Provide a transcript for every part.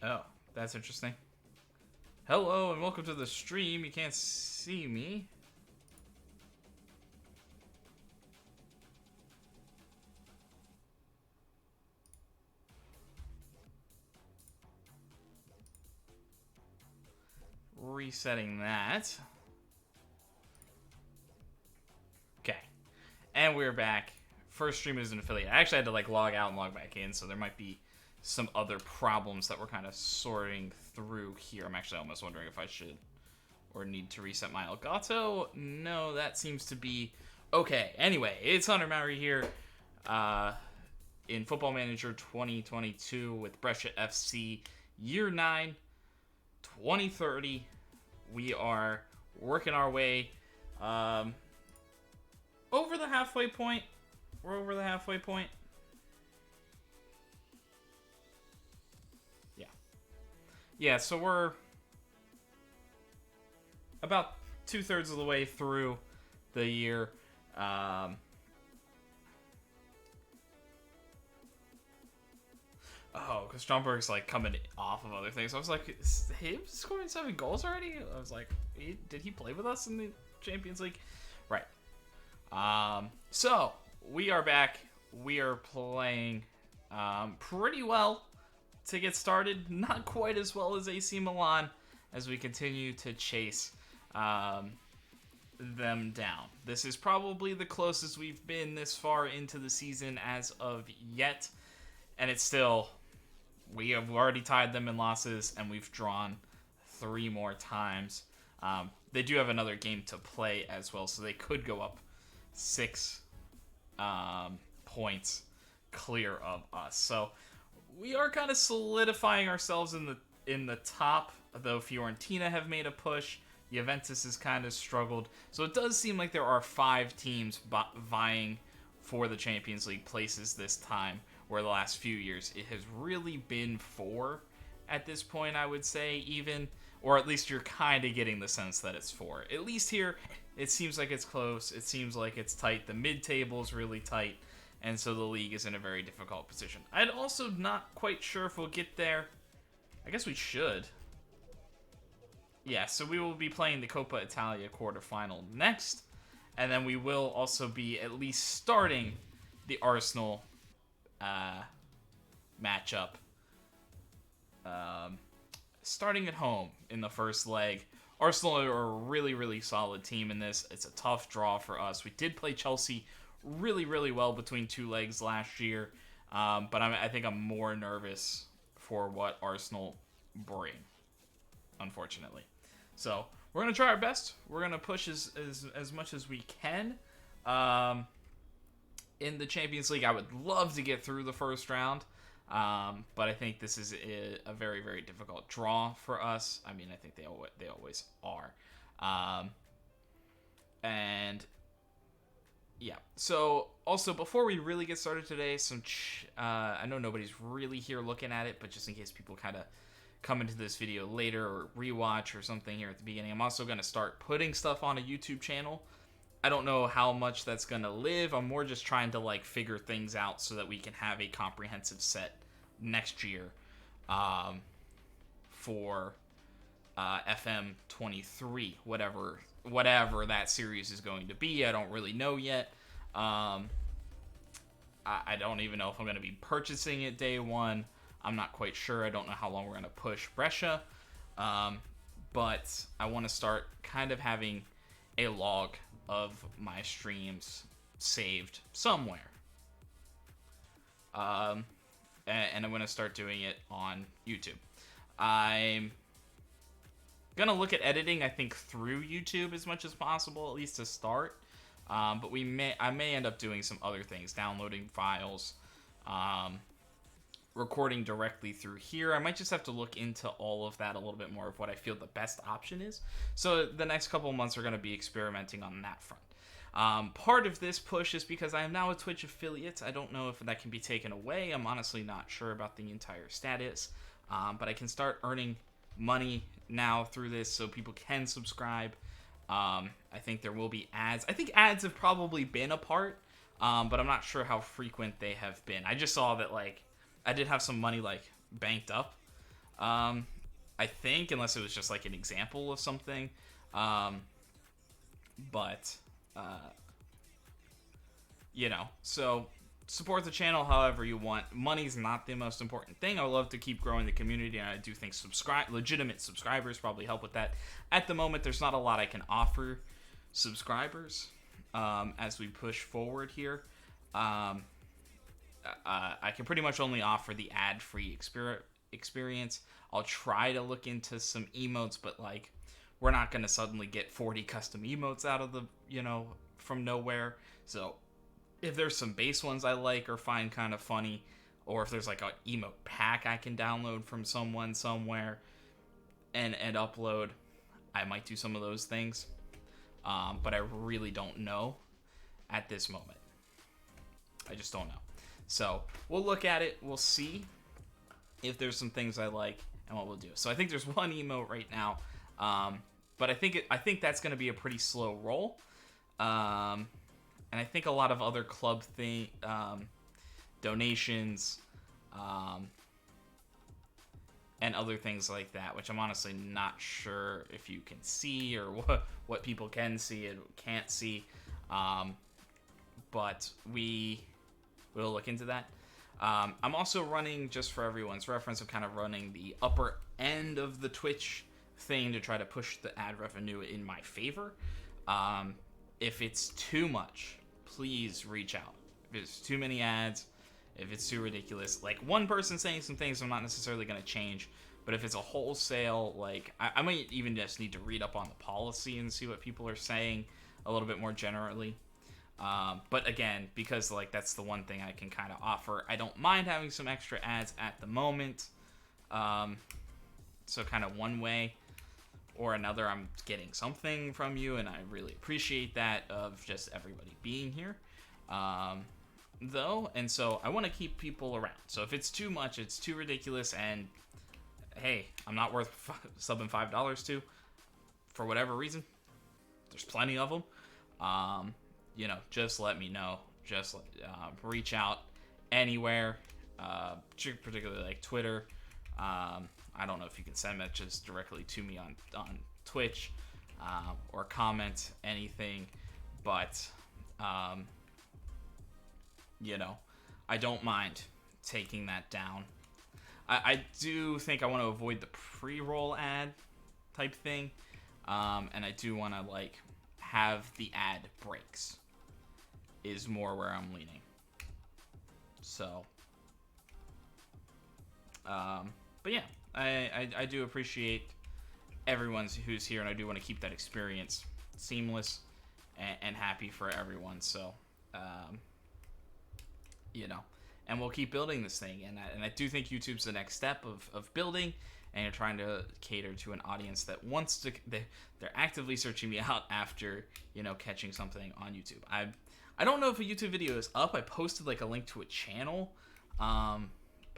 Oh, that's interesting. Hello and welcome to the stream. You can't see me. Resetting that. Okay. And we're back. First stream is an affiliate. I actually had to log out and log back in, so there might be some other problems that we're kind of sorting through here. I'm actually almost wondering if I should or need to reset my Elgato. No, that seems to be okay. Anyway, it's Hunter Mowry here in Football Manager 2022 with Brescia FC Year 9, 2030. We are working our way over the halfway point. We're over the halfway point. Yeah, so we're about 2/3 of the way through the year. Oh, because Stromberg's coming off of other things. I was like, is him scoring 7 goals already? I was like, did he play with us in the Champions League? Right. So we are back. We are playing pretty well to get started. Not quite as well as AC Milan as we continue to chase them down. This is probably the closest we've been this far into the season as of yet. And it's still, we have already tied them in losses and we've drawn 3 more times. They do have another game to play as well, so they could go up 6 points clear of us. So we are kind of solidifying ourselves in the top, though Fiorentina have made a push. Juventus has kind of struggled. So it does seem like there are 5 teams vying for the Champions League places this time, where the last few years it has really been 4 at this point, I would say, even. Or at least you're kind of getting the sense that it's 4. At least here, it seems like it's close. It seems like it's tight. The mid-table is really tight. And so the league is in a very difficult position. I'm also not quite sure if we'll get there. I guess we should. Yeah, so we will be playing the Coppa Italia quarterfinal next. And then we will also be at least starting the Arsenal matchup. Starting at home in the first leg. Arsenal are a really, really solid team in this. It's a tough draw for us. We did play Chelsea really, really well between 2 legs last year. But I think I'm more nervous for what Arsenal bring, unfortunately. So we're going to try our best. We're going to push as much as we can. In the Champions League, I would love to get through the first round. But I think this is a very, very difficult draw for us. I mean, I think they always are. And yeah. So also, before we really get started today, I know nobody's really here looking at it, but just in case people kind of come into this video later or rewatch or something here at the beginning, I'm also going to start putting stuff on a YouTube channel. I don't know how much that's going to live. I'm more just trying to figure things out so that we can have a comprehensive set next year for FM23, whatever that series is going to be. I don't really know yet. I don't even know if I'm going to be purchasing it day one. I'm not quite sure. I don't know how long we're going to push Brescia. But I want to start kind of having a log of my streams saved somewhere. And I'm going to start doing it on YouTube. I'm going to look at editing, I think, through YouTube as much as possible, at least to start. But I may end up doing some other things, downloading files, recording directly through here. I might just have to look into all of that a little bit more of what I feel the best option is. So the next couple of months are going to be experimenting on that front. Part of this push is because I am now a Twitch affiliate. I don't know if that can be taken away. I'm honestly not sure about the entire status. But I can start earning money now through this so people can subscribe. I think there will be ads. I think ads have probably been a part, but I'm not sure how frequent they have been. I just saw that I did have some money banked up I think, unless it was just like an example of something. But so support the channel however you want. Money's not the most important thing. I would love to keep growing the community, and I do think legitimate subscribers probably help with that. At the moment, there's not a lot I can offer subscribers as we push forward here. I can pretty much only offer the ad-free experience. I'll try to look into some emotes, but like, we're not going to suddenly get 40 custom emotes out of the, from nowhere. So if there's some base ones I like or find kind of funny, or if there's like an emote pack I can download from someone somewhere and upload, I might do some of those things. But I really don't know at this moment. I just don't know. So we'll look at it. We'll see if there's some things I like and what we'll do. So I think there's one emote right now. But I think that's going to be a pretty slow roll. And I think a lot of other club donations, and other things like that, which I'm honestly not sure if you can see or what people can see and can't see. But we will look into that. I'm also running, just for everyone's reference, I'm kind of running the upper end of the Twitch thing to try to push the ad revenue in my favor. If it's too much, please reach out. If it's too many ads, if it's too ridiculous, like one person saying some things I'm not necessarily going to change, but if it's a wholesale, like I might even just need to read up on the policy and see what people are saying a little bit more generally. But again, because like that's the one thing I can kind of offer, I don't mind having some extra ads at the moment. So kind of one way or another, I'm getting something from you, and I really appreciate that, of just everybody being here, though. And so I want to keep people around. So if it's too much, it's too ridiculous, and hey, I'm not worth subbing $5 to, for whatever reason, there's plenty of them. Just let me know. Just reach out anywhere, particularly like Twitter. I don't know if you can send messages directly to me on Twitch, or comment anything, but I don't mind taking that down. I do think I want to avoid the pre-roll ad type thing, and I do want to like have the ad breaks is more where I'm leaning. So but yeah, I do appreciate everyone who's here, and I do want to keep that experience seamless and happy for everyone. So, and we'll keep building this thing. And I do think YouTube's the next step of building, and you're trying to cater to an audience that wants to, they're actively searching me out after, catching something on YouTube. I don't know if a YouTube video is up. I posted like a link to a channel, but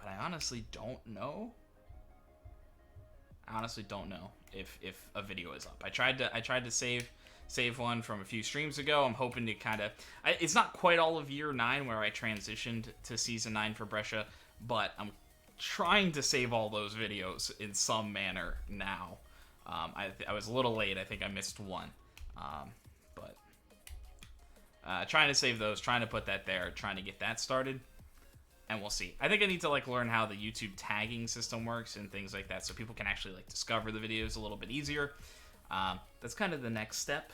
I honestly don't know. If a video is up. I tried to save one from a few streams ago. I'm hoping to kind of, it's not quite all of year 9 where I transitioned to season 9 for Brescia, but I'm trying to save all those videos in some manner now. I was a little late. I think I missed one, but trying to save those, trying to put that there, trying to get that started. And we'll see. I think I need to like learn how the YouTube tagging system works and things like that, so people can actually like discover the videos a little bit easier. That's kind of the next step,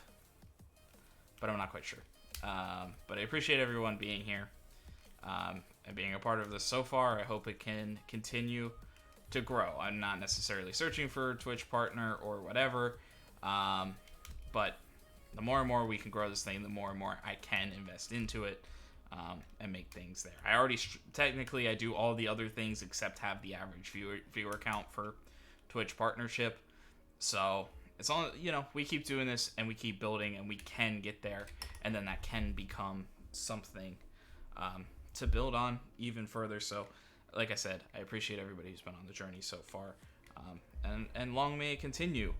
but I'm not quite sure. But I appreciate everyone being here, and being a part of this so far. I hope it can continue to grow. I'm not necessarily searching for a Twitch partner or whatever, but the more and more we can grow this thing, the more and more I can invest into it. And make things there. I already technically I do all the other things except have the average viewer count for Twitch partnership. So it's all, we keep doing this and we keep building, and we can get there, and then that can become something to build on even further. So like I said, I appreciate everybody who's been on the journey so far, and long may it continue.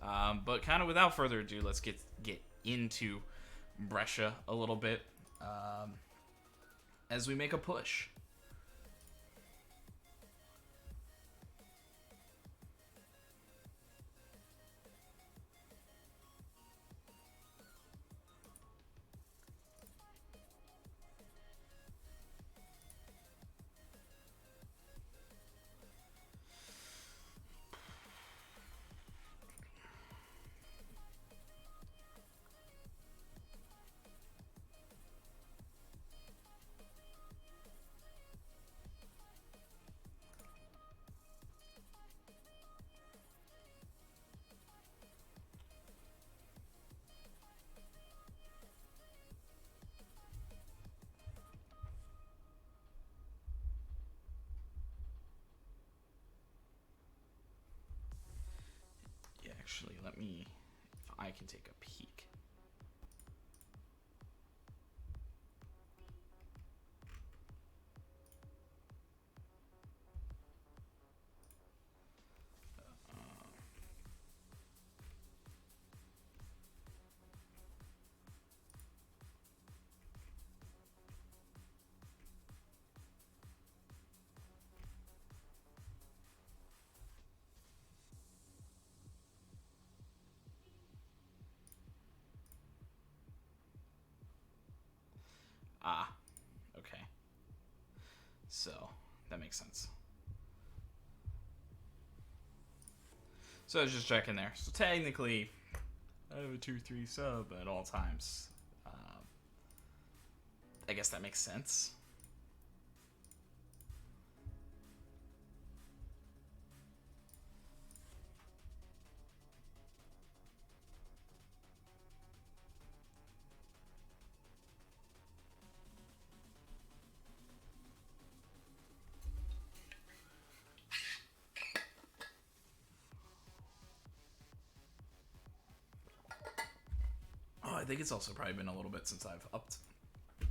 But kind of without further ado, let's get into Brescia a little bit. As we make a push. Actually, let me, if I can take a peek. Okay. So, that makes sense. So I was just checking there. So technically, I have a 2-3 sub at all times. I guess that makes sense. Oh, I think it's also probably been a little bit since I've upped.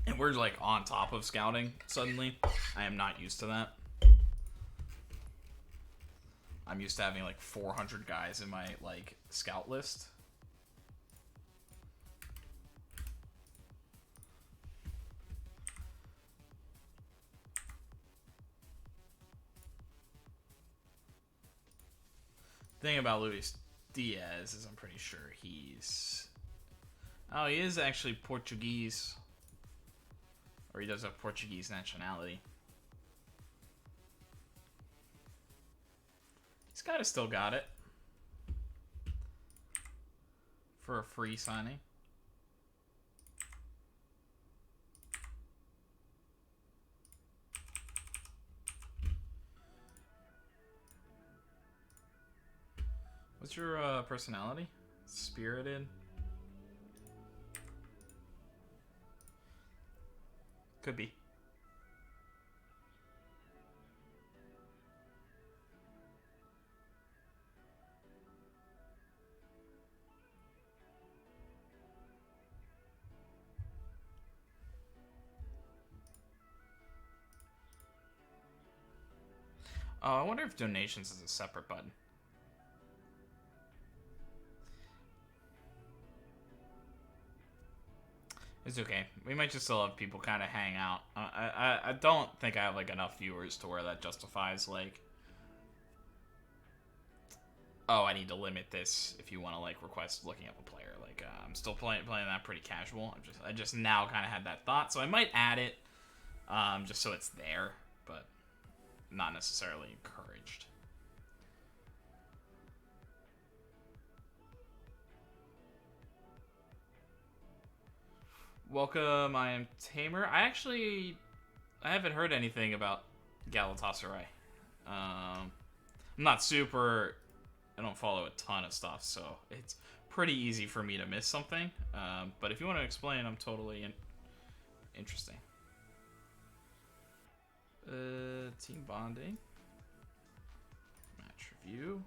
And we're like on top of scouting suddenly. I am not used to that. I'm used to having like 400 guys in my like scout list. The thing about Luis Diaz is I'm pretty sure he's... Oh, he is actually Portuguese. Or he does have Portuguese nationality. He's kind of still got it. For a free signing. What's your personality? Spirited? Could be. Oh, I wonder if donations is a separate button. It's okay. We might just still have people kind of hang out. I don't think I have like enough viewers to where that justifies like, oh, I need to limit this if you want to like request looking up a player. Like I'm still playing that pretty casual. I just now kind of had that thought, so I might add it, just so it's there, but not necessarily encouraged. Welcome, I am Tamer. I haven't heard anything about Galatasaray. I'm not super... I don't follow a ton of stuff, so it's pretty easy for me to miss something. But if you want to explain, I'm totally interesting. Team bonding. Match review.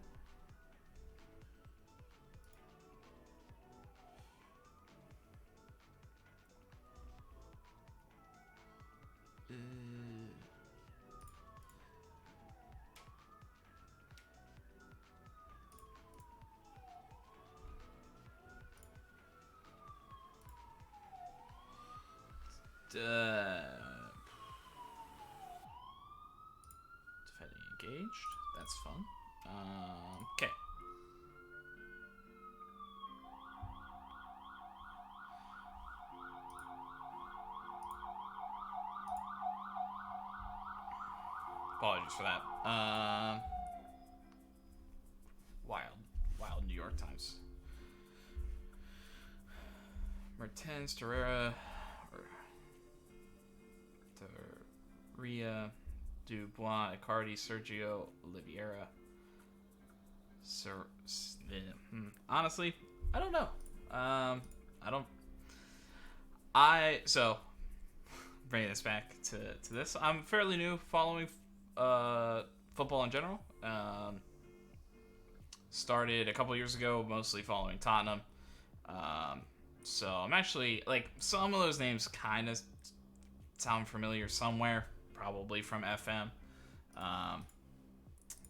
Defending engaged. That's fun. Okay. Apologies for that. Wild New York Times. Mertens, Torreira, Ria, Dubois, Icardi, Sergio, Oliveira. Honestly, I don't know. So bringing this back to this. I'm fairly new following football in general. Started a couple years ago, mostly following Tottenham. So I'm actually, like, some of those names kind of sound familiar somewhere, probably from FM.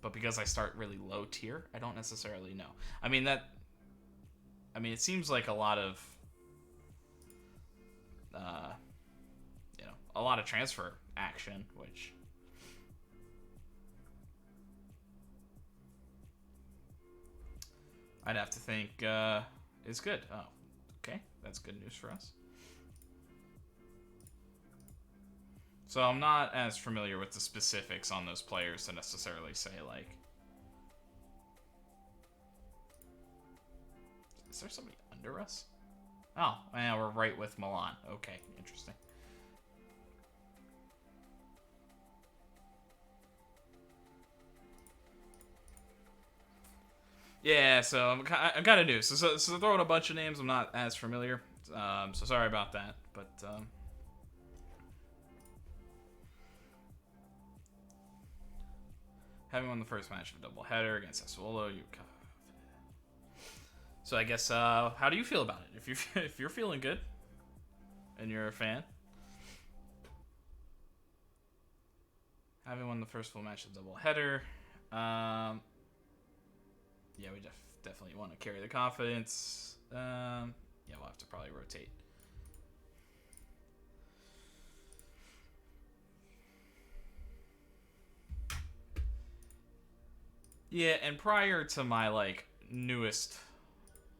But because I start really low tier, I don't necessarily know. It seems like a lot of, a lot of transfer action, which I'd have to think is good. Oh, okay, that's good news for us. So I'm not as familiar with the specifics on those players to necessarily say, like, is there somebody under us? Oh, yeah, we're right with Milan. Okay, interesting. Yeah, so I'm kind of new. So throwing a bunch of names, I'm not as familiar. So sorry about that. But having won the first match of a doubleheader against Sassuolo, so I guess how do you feel about it? If you're feeling good and you're a fan, having won the first full match of doubleheader, yeah, we definitely want to carry the confidence. Yeah, we'll have to probably rotate. Yeah, and prior to my, like, newest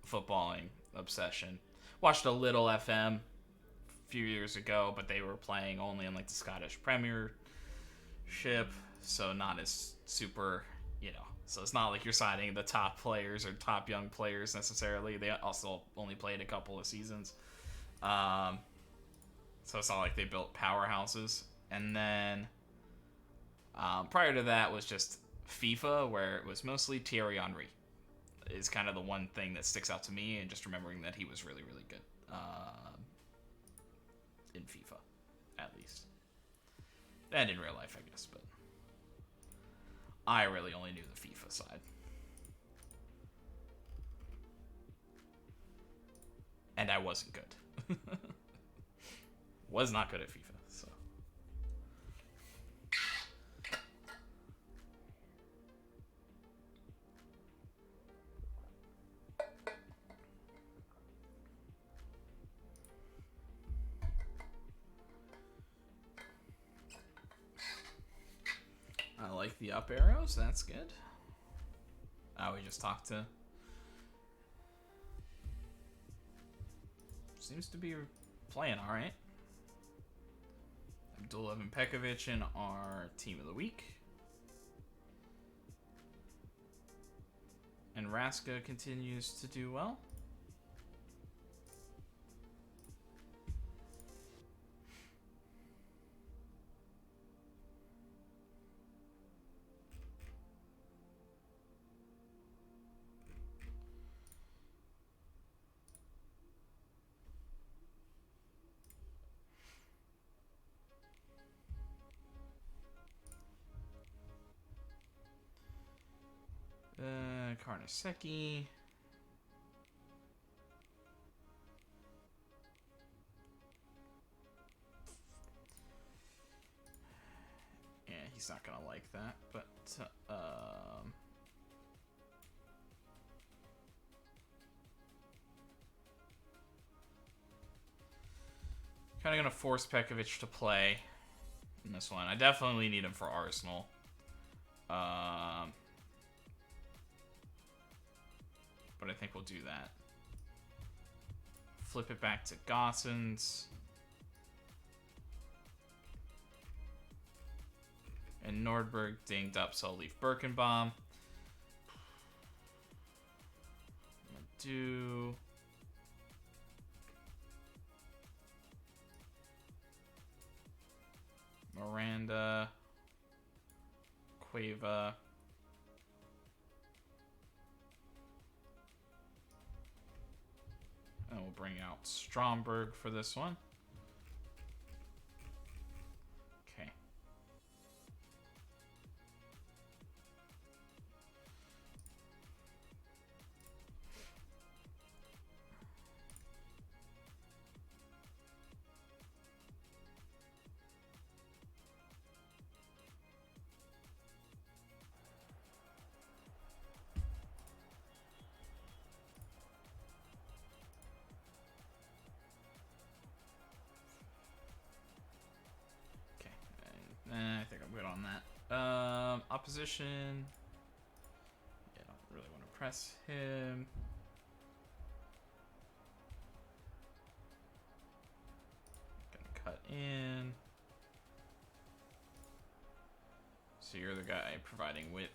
footballing obsession, watched a little FM a few years ago, but they were playing only in, like, the Scottish Premiership, so not as super, so it's not like you're signing the top players or top young players necessarily. They also only played a couple of seasons, so it's not like they built powerhouses. And then prior to that was just FIFA, where it was mostly Thierry Henry is kind of the one thing that sticks out to me, and just remembering that he was really, really good in FIFA, at least. And in real life, I guess, but I really only knew the FIFA side. And I wasn't good. Was not good at FIFA. I like the up arrows. That's good. Oh, we just talked to... Seems to be playing all right. Abdullah and Pekovic in our team of the week. And Raska continues to do well. Karnaseki. Yeah, he's not gonna like that, but kind of gonna force Pekovic to play in this one. I definitely need him for Arsenal. But I think we'll do that. Flip it back to Gossens. And Nordberg dinged up, so I'll leave Birkenbaum. I'm gonna do... Miranda. Cueva. And we'll bring out Stromberg for this one. Okay. I'm good on that. Opposition. Yeah, I don't really want to press him. Gonna cut in. So you're the guy providing width.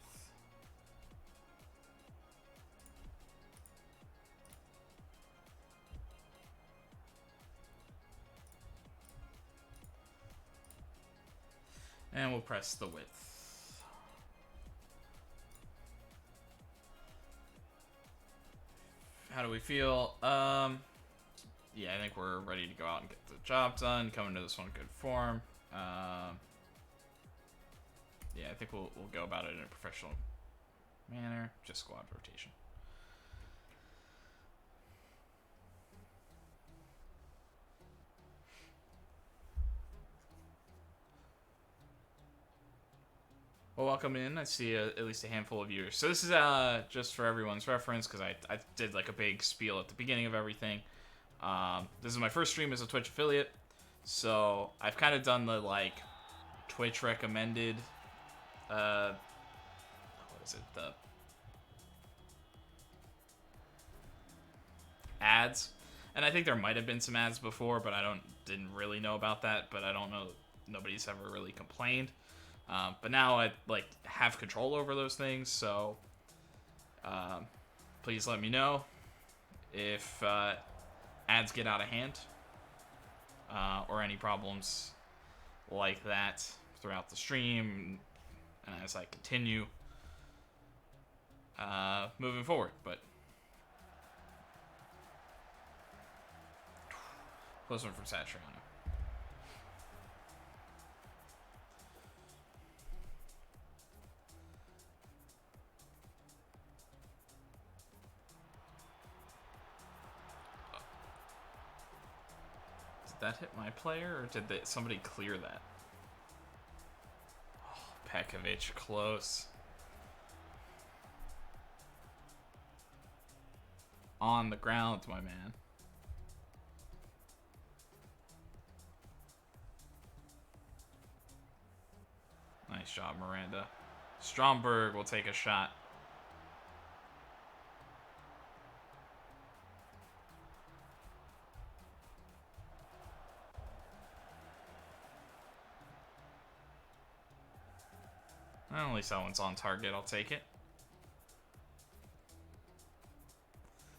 And we'll press the width. How do we feel? Yeah, I think we're ready to go out and get the job done. Come into this one good form. Yeah, I think we'll go about it in a professional manner. Just squad rotation. Well, welcome in. I see at least a handful of viewers. So this is just for everyone's reference, because I did like a big spiel at the beginning of everything. This is my first stream as a Twitch affiliate, so I've kind of done the like Twitch recommended. What is it? The ads, and I think there might have been some ads before, but didn't really know about that. But I don't know. Nobody's ever really complained. But now I like have control over those things, so please let me know if ads get out of hand or any problems like that throughout the stream and as I continue moving forward. But close one from Satriano. Did that hit my player, or did somebody clear that? Oh, Pekovic, close. On the ground, my man. Nice job, Miranda. Stromberg will take a shot. Well, at least that one's on target. I'll take it.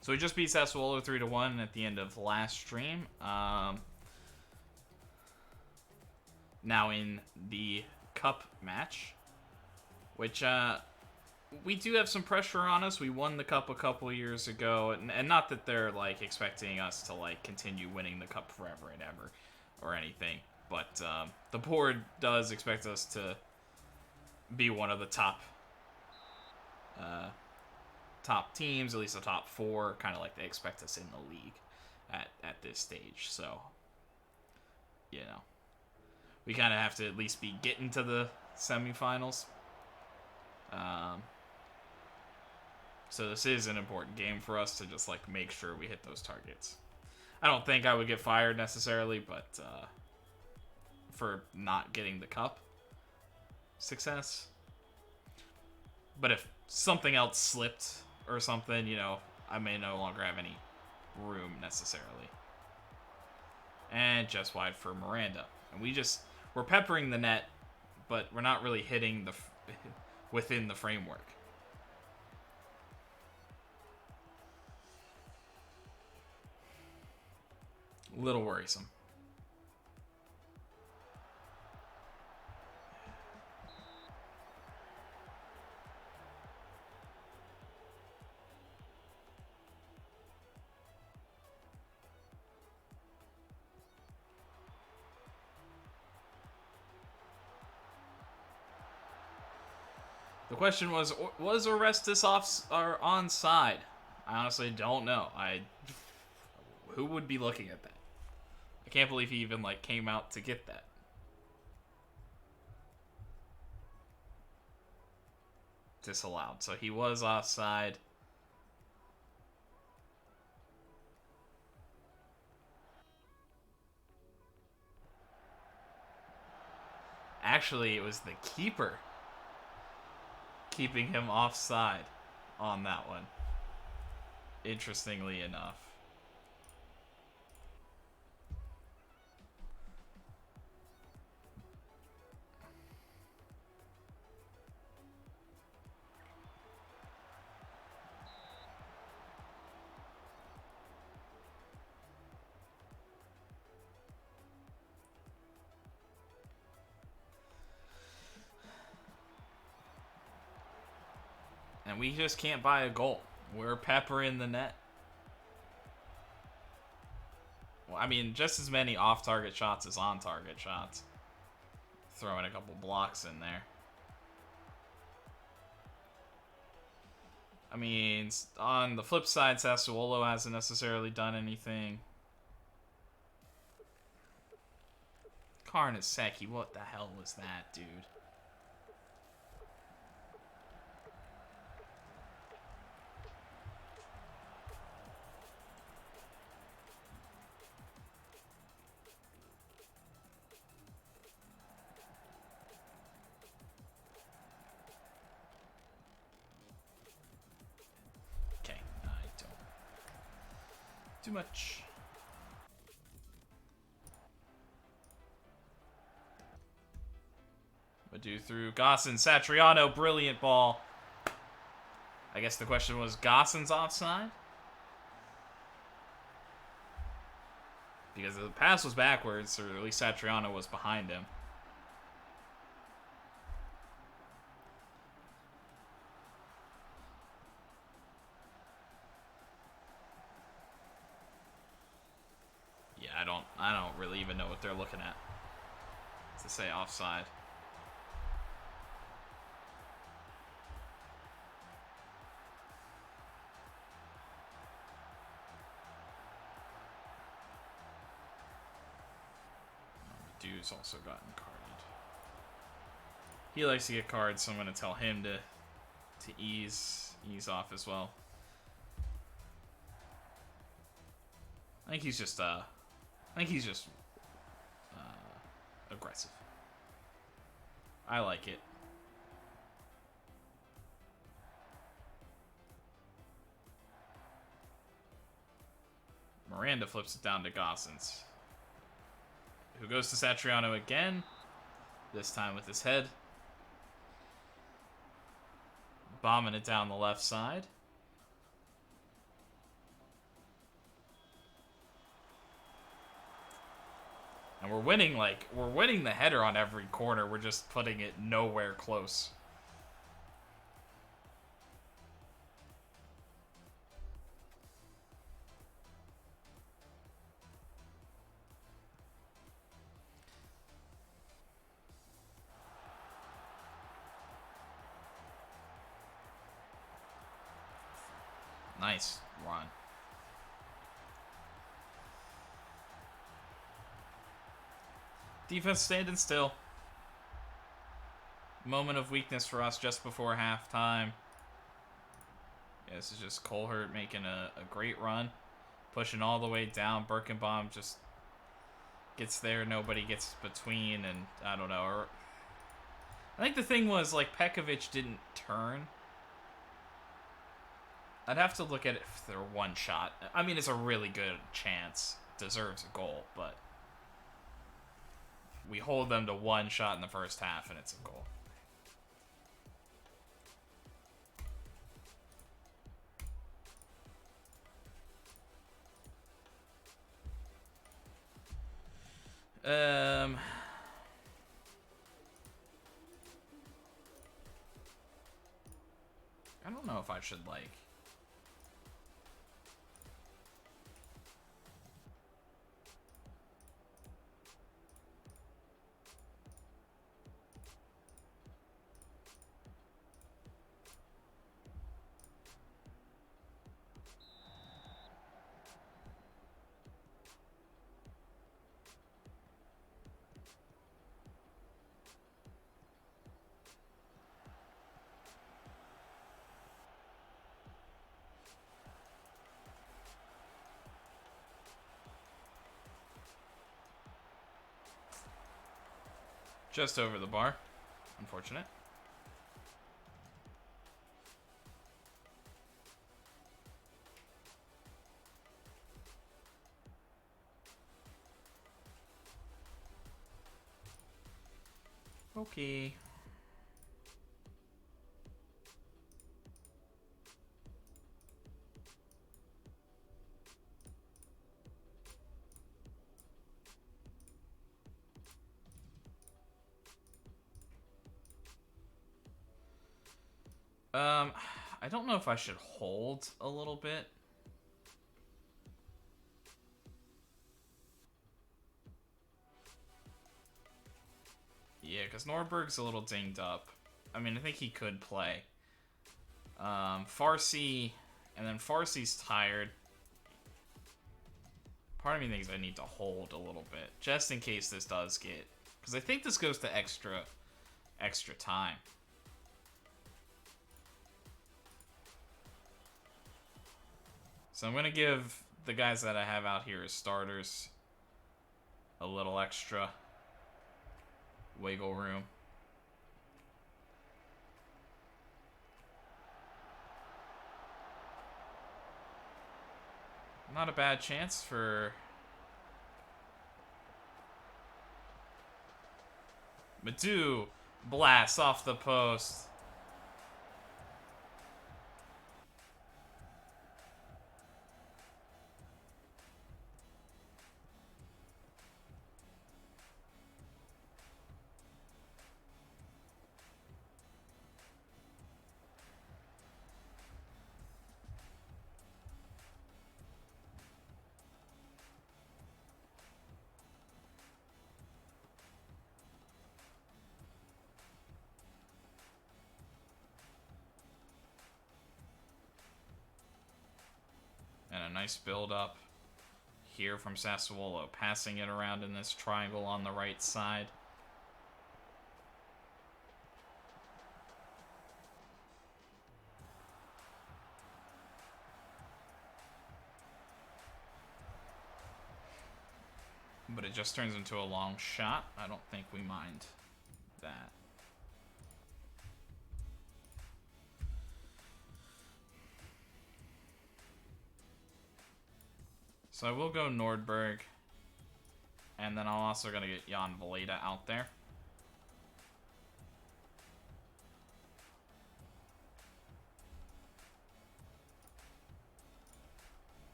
So we just beat Sassuolo 3-1 at the end of last stream. Now in the Cup match, which we do have some pressure on us. We won the Cup a couple years ago, and not that they're like expecting us to like continue winning the Cup forever and ever or anything, but the board does expect us to be one of the top teams, at least the top 4, kind of like they expect us in the league at this stage. So, you know, we kind of have to at least be getting to the semifinals. So this is an important game for us to just like make sure we hit those targets. I don't think I would get fired necessarily, but for not getting the cup success. But if something else slipped or something, you know, I may no longer have any room necessarily. And just wide for Miranda. And we're peppering the net, but we're not really hitting within the framework. A little worrisome. The question was Orestes onside? I honestly don't know. Who would be looking at that? I can't believe he even like came out to get that. Disallowed. So he was offside. actually, it was the keeper keeping him offside on that one. Interestingly enough. And we just can't buy a goal. We're peppering the net. Well, I mean, just as many off-target shots as on-target shots. Throwing a couple blocks in there. I mean, on the flip side, Sassuolo hasn't necessarily done anything. Karnaseki, what the hell was that, dude? Okay, I don't do much. Badu through Gosson, Satriano, brilliant ball. I guess the question was Gosson's offside? Because the pass was backwards, or at least Satriano was behind him. Yeah, I don't really even know what they're looking at to say offside. Dude's also gotten carded. He likes to get cards, so I'm gonna tell him to ease off as well. I think he's just aggressive. I like it. Miranda flips it down to Gossens, who goes to Satriano again, this time with his head. Bombing it down the left side. And we're winning the header on every corner. We're just putting it nowhere close. Nice run. Defense standing still. Moment of weakness for us just before halftime. Yeah, this is just Kohlert making a great run. Pushing all the way down. Birkenbaum just gets there. Nobody gets between. And I don't know. I think the thing was, like, Pekovic didn't turn. I'd have to look at it for one shot. I mean, it's a really good chance. Deserves a goal, but we hold them to one shot in the first half, and it's a goal. I don't know if I should, like... Just over the bar. Unfortunate. Okay. I don't know if I should hold a little bit. Yeah, because Nordberg's a little dinged up. I mean, I think he could play. Farsi, and then Farsi's tired. Part of me thinks I need to hold a little bit, just in case this does get... Because I think this goes to extra time. So I'm going to give the guys that I have out here as starters a little extra wiggle room. Not a bad chance for Madu. Blast off the post. And a nice build up here from Sassuolo, passing it around in this triangle on the right side. But it just turns into a long shot. I don't think we mind that. So I will go Nordberg. And then I'm also going to get Jan Valeda out there.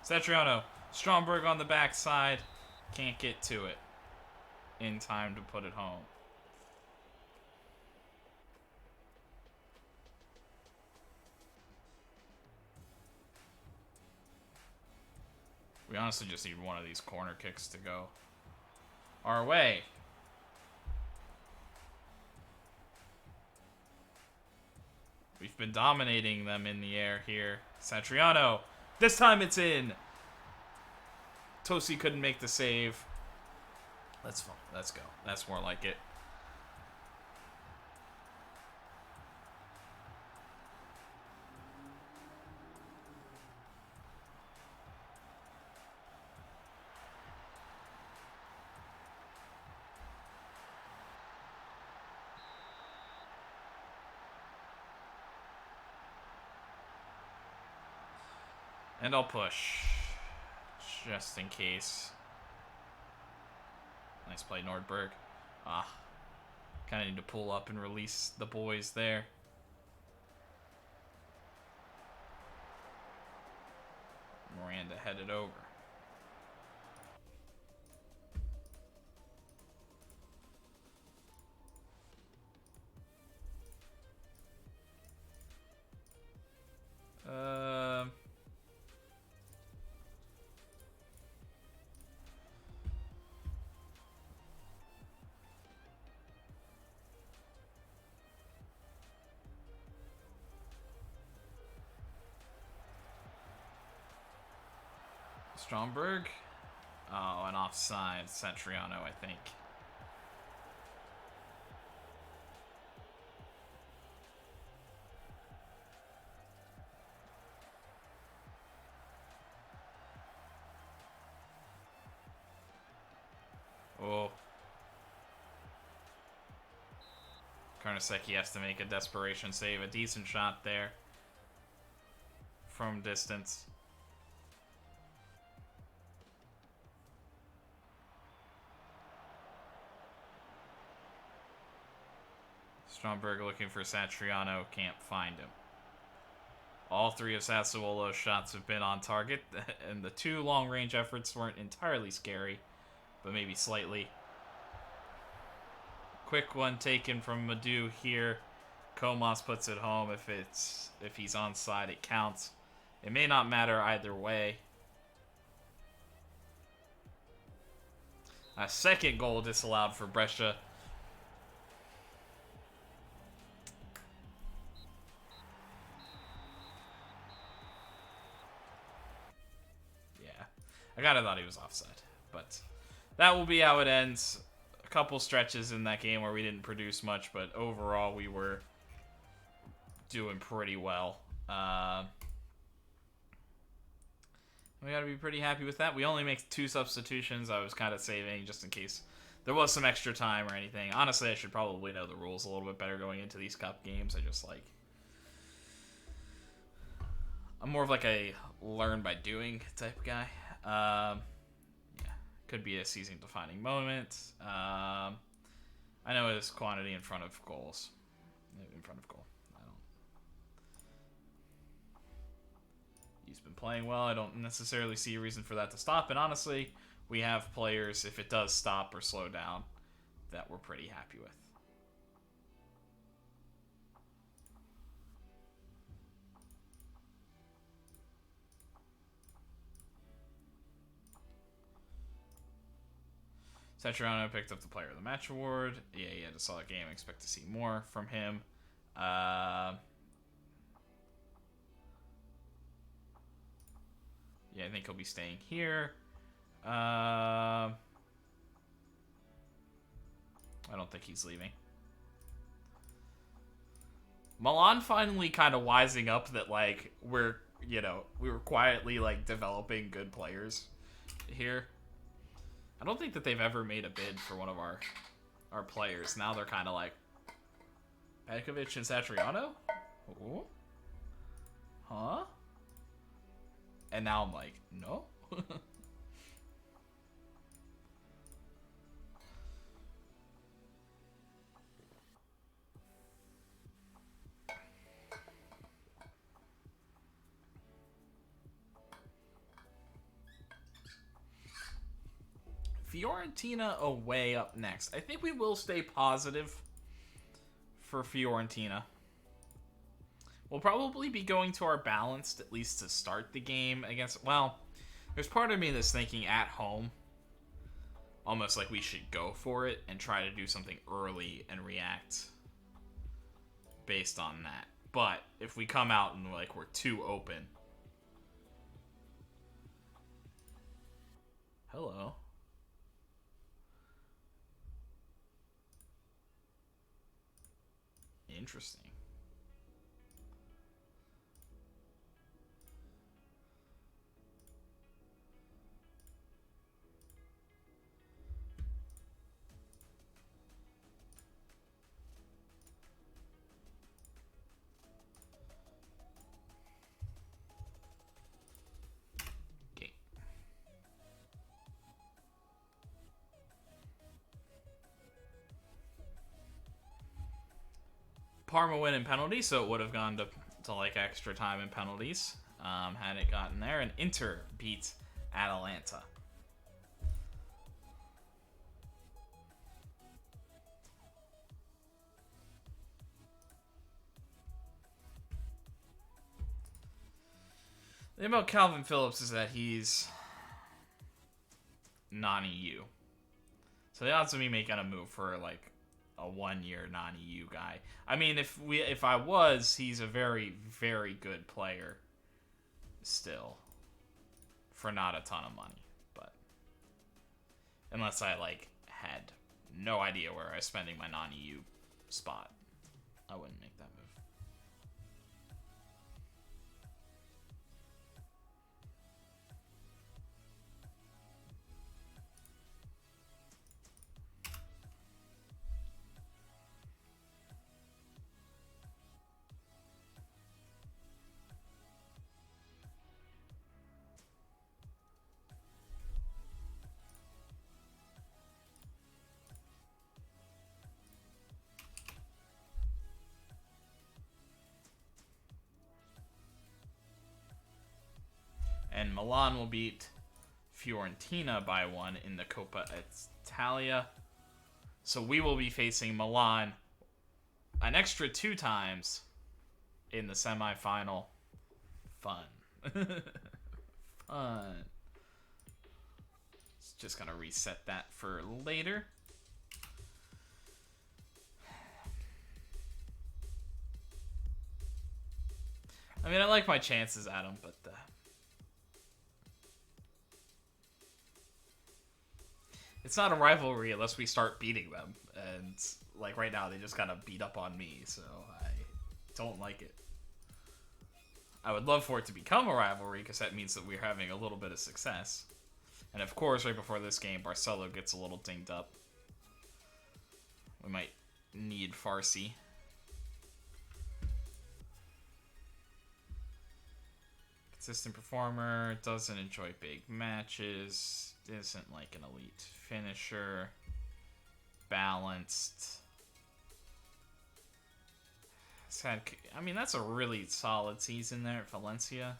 Satriano. Stromberg on the backside. Can't get to it in time to put it home. We honestly just need one of these corner kicks to go our way. We've been dominating them in the air here. Satriano. This time it's in. Tosi couldn't make the save. Let's go. That's more like it. And I'll push. Just in case. Nice play, Nordberg. Kind of need to pull up and release the boys there. Miranda headed over. Stromberg. Oh, an offside. Satriano, I think. Oh. Karnaseki has to make a desperation save. A decent shot there from distance. Stromberg looking for Satriano, can't find him. All three of Sassuolo's shots have been on target, and the two long-range efforts weren't entirely scary, but maybe slightly. Quick one taken from Madu here. Comas puts it home. If he's onside, it counts. It may not matter either way. A second goal disallowed for Brescia. Yeah, I kind of thought he was offside, but that will be how it ends. A couple stretches in that game where we didn't produce much, but overall we were doing pretty well. We got to be pretty happy with that. We only make 2 substitutions. I was kind of saving just in case there was some extra time or anything. Honestly, I should probably know the rules a little bit better going into these cup games. I'm more of like a learn by doing type of guy. Yeah, could be a season-defining moment. I know it's quantity in front of goals. In front of goal. He's been playing well. I don't necessarily see a reason for that to stop. And honestly, we have players, if it does stop or slow down, that we're pretty happy with. Satriano picked up the Player of the Match award. Yeah, he had a solid game. Expect to see more from him. Yeah, I think he'll be staying here. I don't think he's leaving. Milan finally kind of wising up that, like, we were quietly, like, developing good players here. I don't think that they've ever made a bid for one of our players. Now they're kind of like, Petkovic and Satriano? Ooh. Huh? And now I'm like, no? Fiorentina away up next. I think we will stay positive for Fiorentina. We'll probably be going to our balanced, at least to start the game against... Well, there's part of me that's thinking at home, almost like we should go for it and try to do something early and react based on that. But if we come out and like we're too open... Hello. Interesting. Parma win in penalties, so it would have gone to like extra time in penalties had it gotten there. And Inter beat Atalanta. The thing about Calvin Phillips is that he's non-EU. So the odds of me making a move for like a 1-year non-EU guy. I mean, if I was, he's a very, very good player still for not a ton of money. But unless I like had no idea where I was spending my non-EU spot, I wouldn't make that move. and Milan will beat Fiorentina by 1 in the Coppa Italia. So we will be facing Milan an extra 2 times in the semifinal. Fun. Fun. Just gonna reset that for later. I mean, I like my chances at him, but it's not a rivalry unless we start beating them. And like right now, they just kind of beat up on me, so I don't like it. I would love for it to become a rivalry because that means that we're having a little bit of success. And of course, right before this game, Barcelo gets a little dinged up. We might need Farsi. Consistent performer, doesn't enjoy big matches, isn't like an elite finisher, balanced. I mean, that's a really solid season there at Valencia.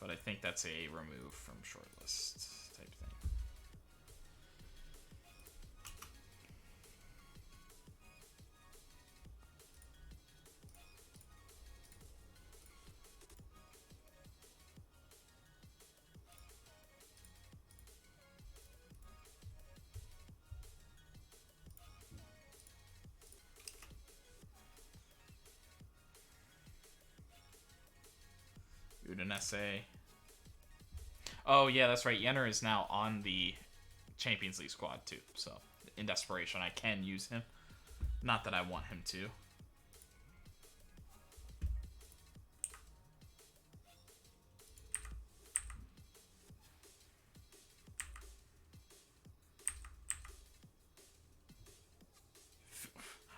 But I think that's a remove from shortlist type thing. Udinese. Oh, yeah, that's right. Jenner is now on the Champions League squad, too. So, in desperation, I can use him. Not that I want him to.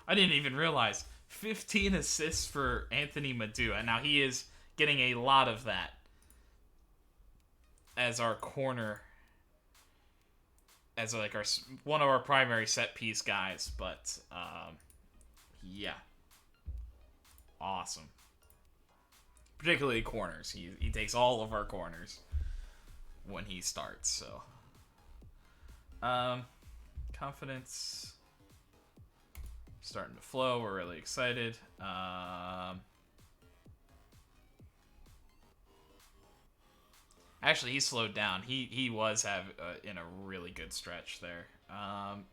I didn't even realize. 15 assists for Anthony Madu. And now he is getting a lot of that as our corner, as like our one of our primary set piece guys. But yeah, awesome. Particularly corners. He takes all of our corners when he starts. So confidence starting to flow. We're really excited. Actually, he slowed down. He was in a really good stretch there.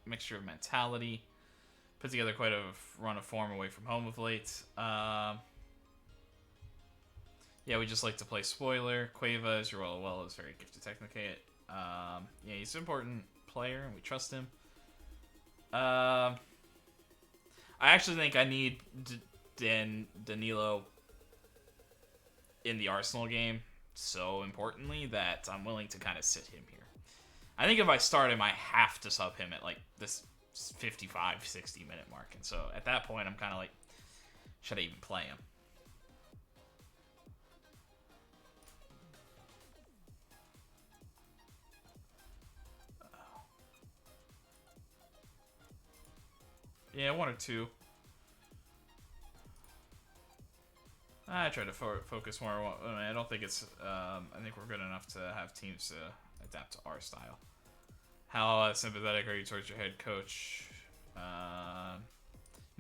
Mixture of mentality. Put together quite a run of form away from home of late. Yeah, we just like to play spoiler. Cueva, as you're well aware, is very gifted technically. Yeah, he's an important player, and we trust him. I actually think I need Danilo in the Arsenal game so importantly that I'm willing to kind of sit him here. I think if I start him, I have to sub him at like this 55, 60 minute mark. And so at that point, I'm kind of like, should I even play him? Yeah, 1 or 2. I try to focus more. I don't think it's. I think we're good enough to have teams adapt to our style. How sympathetic are you towards your head coach? I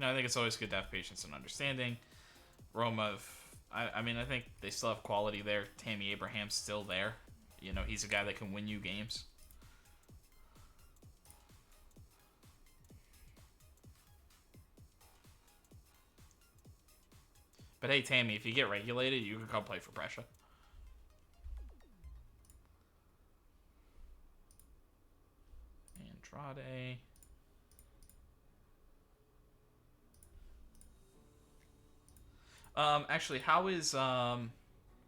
think it's always good to have patience and understanding. Roma, I mean, I think they still have quality there. Tammy Abraham's still there. He's a guy that can win you games. But hey, Tammy, if you get regulated, you can come play for Brescia. Andrade. Actually, how is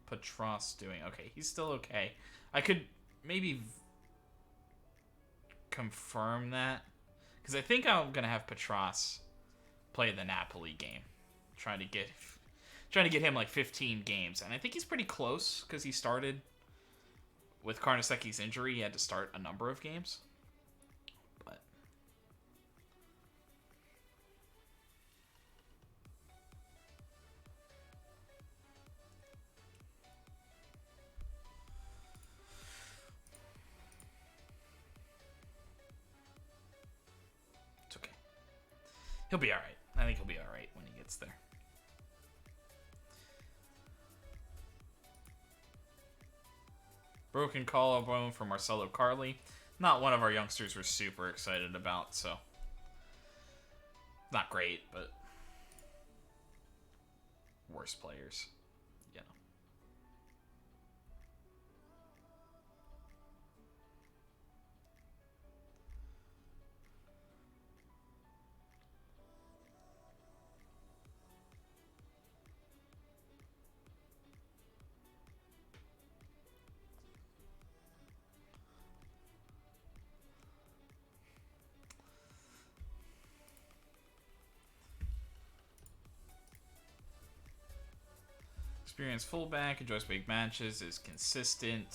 Patras doing? Okay, he's still okay. I could maybe confirm that, because I think I'm gonna have Patras play the Napoli game, trying to get him like 15 games, and I think he's pretty close because he started with Karnaseki's injury. He had to start a number of games, but He'll be all right. I think he'll be all right when he gets there. Broken collarbone for Marcelo Carli. Not one of our youngsters we're super excited about, so not great, but worse players. Experienced fullback, enjoys big matches, is consistent,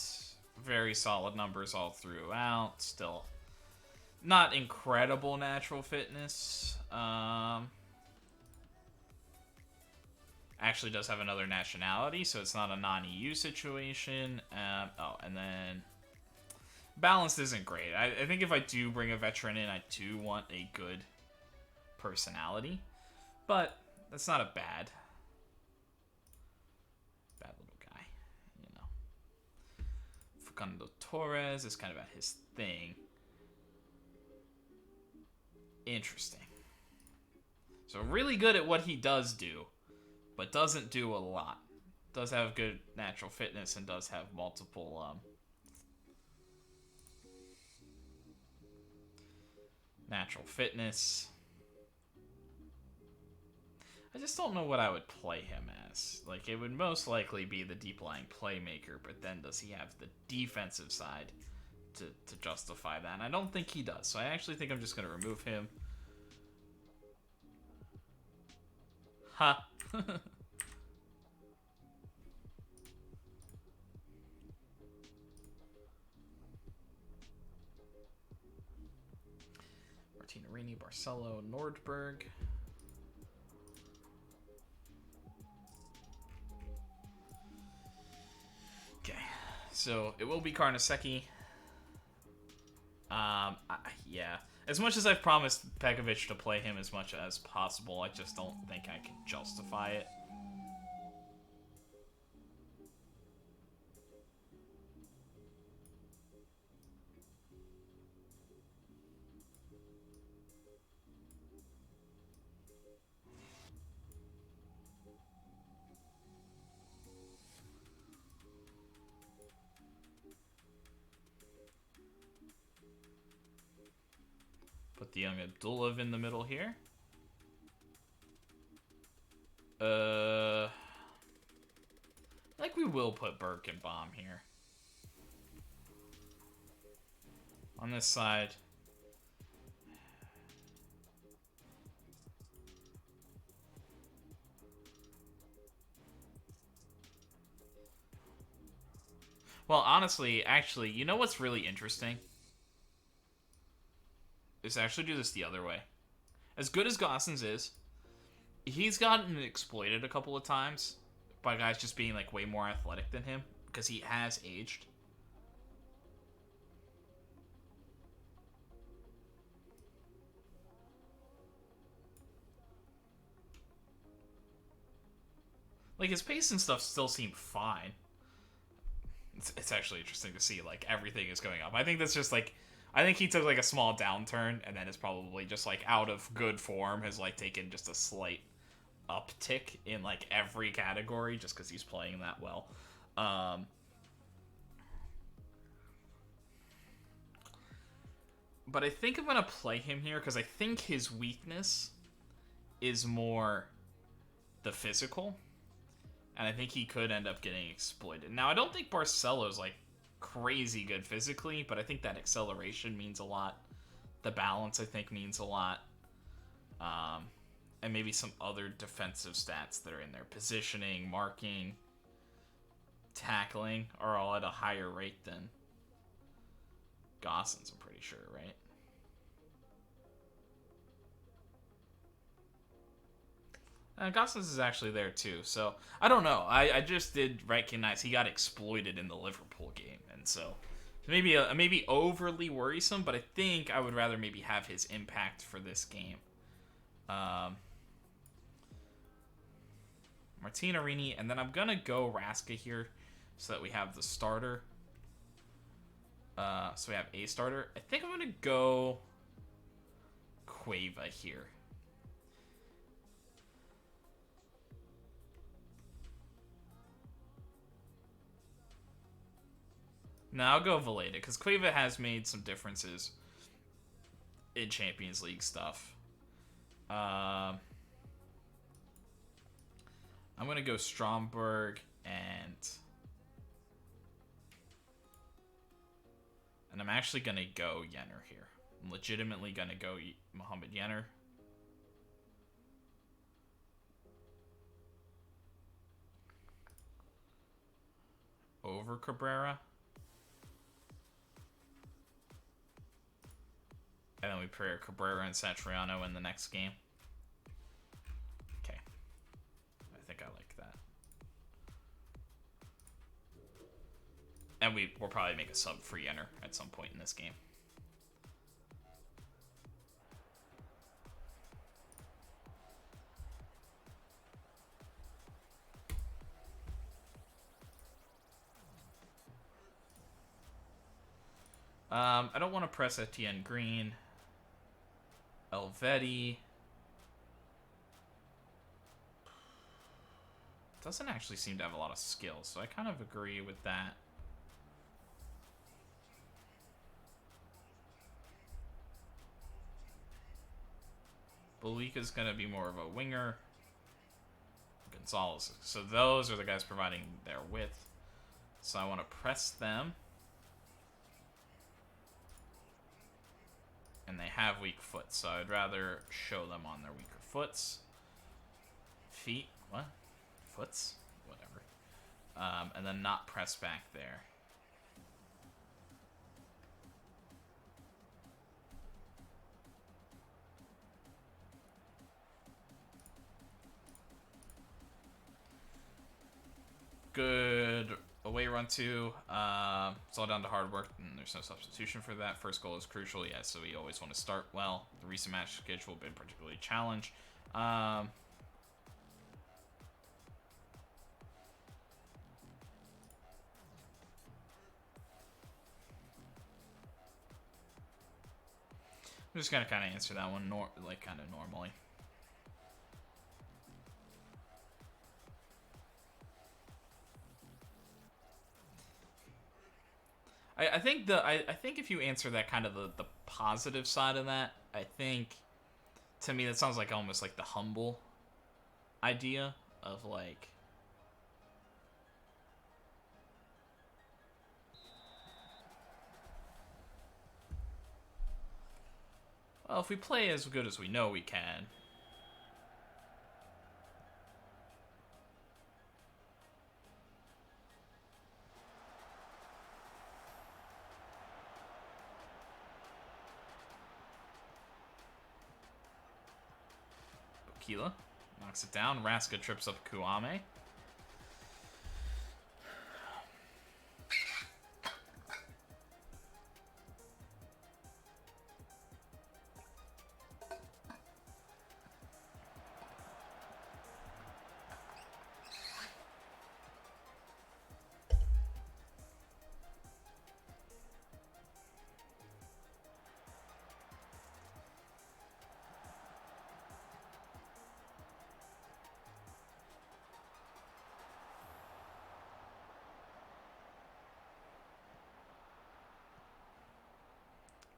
very solid numbers all throughout. Still not incredible natural fitness. Actually does have another nationality, so it's not a non-EU situation. And then balanced isn't great. I think if I do bring a veteran in, I do want a good personality, but that's not a bad little guy, you know. Facundo Torres is kind of at his thing. Interesting. So really good at what he does do, but doesn't do a lot. Does have good natural fitness and does have multiple natural fitness. I just don't know what I would play him as. Like, it would most likely be the deep-lying playmaker, but then does he have the defensive side to justify that? And I don't think he does, so I actually think I'm just going to remove him. Ha! Martinarini, Barcelo, Nordberg. Okay, so it will be Karnaseki. Yeah. As much as I've promised Pekovic to play him as much as possible, I just don't think I can justify it. Put the young Abdullah in the middle here. Like we will put Birkenbaum here. On this side. Well, honestly, actually, you know what's really interesting? Is to actually do this the other way. As good as Gosens is, he's gotten exploited a couple of times by guys just being like way more athletic than him because he has aged. Like, his pace and stuff still seem fine. It's actually interesting to see, like, everything is going up. I think that's just, like, I think he took, like, a small downturn, and then is probably just, like, out of good form, has, like, taken just a slight uptick in, like, every category, just because he's playing that well. But I think I'm going to play him here, because I think his weakness is more the physical. And I think he could end up getting exploited. Now, I don't think Barcelo's, like, crazy good physically, but I think that acceleration means a lot. The balance, I think, means a lot. And maybe some other defensive stats that are in there. Positioning, marking, tackling are all at a higher rate than Gosens, I'm pretty sure, right? Gosens is actually there too, so I don't know. I just did recognize he got exploited in the Liverpool game, and so maybe overly worrisome. But I think I would rather maybe have his impact for this game Um, Martinarini, and then I'm gonna go Raska here, so that we have the starter. So we have a starter. I think I'm gonna go Cueva here. No, I'll go Valeda, because Cueva has made some differences in Champions League stuff. I'm going to go Stromberg and I'm actually going to go Jenner here. I'm legitimately going to go Mohamed Jenner. Over Cabrera. And then we pair Cabrera and Satriano in the next game. Okay. I think I like that. And we'll probably make a sub for Jenner at some point in this game. I don't want to press Etienne Green. Elvedi doesn't actually seem to have a lot of skill, so I kind of agree with that. Belika's going to be more of a winger. Gonzalez. So those are the guys providing their width. So I want to press them. And they have weak foot, so I'd rather show them on their weaker foots. Feet? What? Foots? Whatever. And then not press back there. Good away run too. It's all down to hard work, and there's no substitution for that. First goal is crucial, yeah, so we always want to start well. The recent match schedule has been particularly challenged. I'm just gonna kind of answer that one kind of normally. I think if you answer that kind of the positive side of that, I think to me that sounds like almost like the humble idea of like well, if we play as good as we know we can. Bokila knocks it down. Raska trips up Kuame.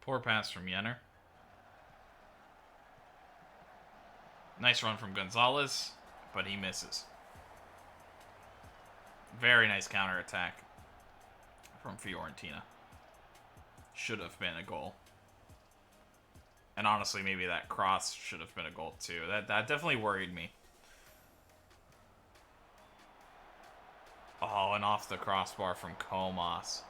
Poor pass from Jenner. Nice run from Gonzalez, but he misses. Very nice counterattack from Fiorentina. Should have been a goal. And honestly, maybe that cross should have been a goal too. That definitely worried me. Oh, and off the crossbar from Comas.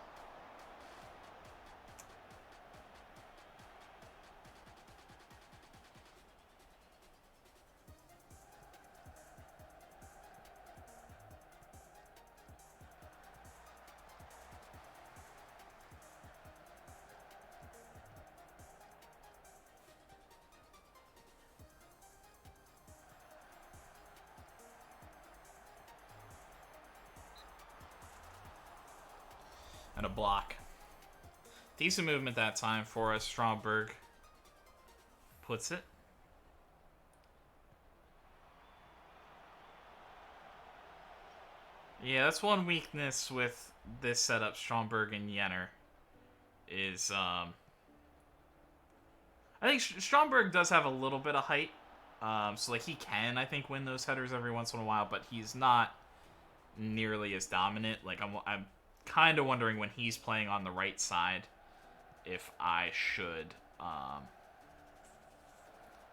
and a block. Decent movement that time for us. Stromberg puts it. Yeah, that's one weakness with this setup, Stromberg and Jenner, is I think Stromberg does have a little bit of height, so like he can, I think, win those headers every once in a while, but he's not nearly as dominant. Like I'm kind of wondering when he's playing on the right side if I should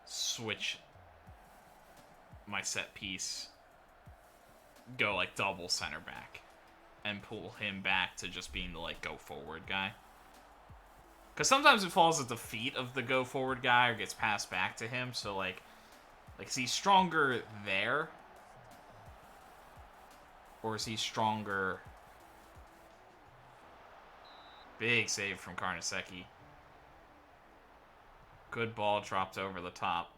switch my set piece, go like double center back, and pull him back to just being the like go forward guy. Because sometimes it falls at the feet of the go forward guy or gets passed back to him. So like is he stronger there? Or is he stronger? Big save from Carnesecchi. Good ball dropped over the top.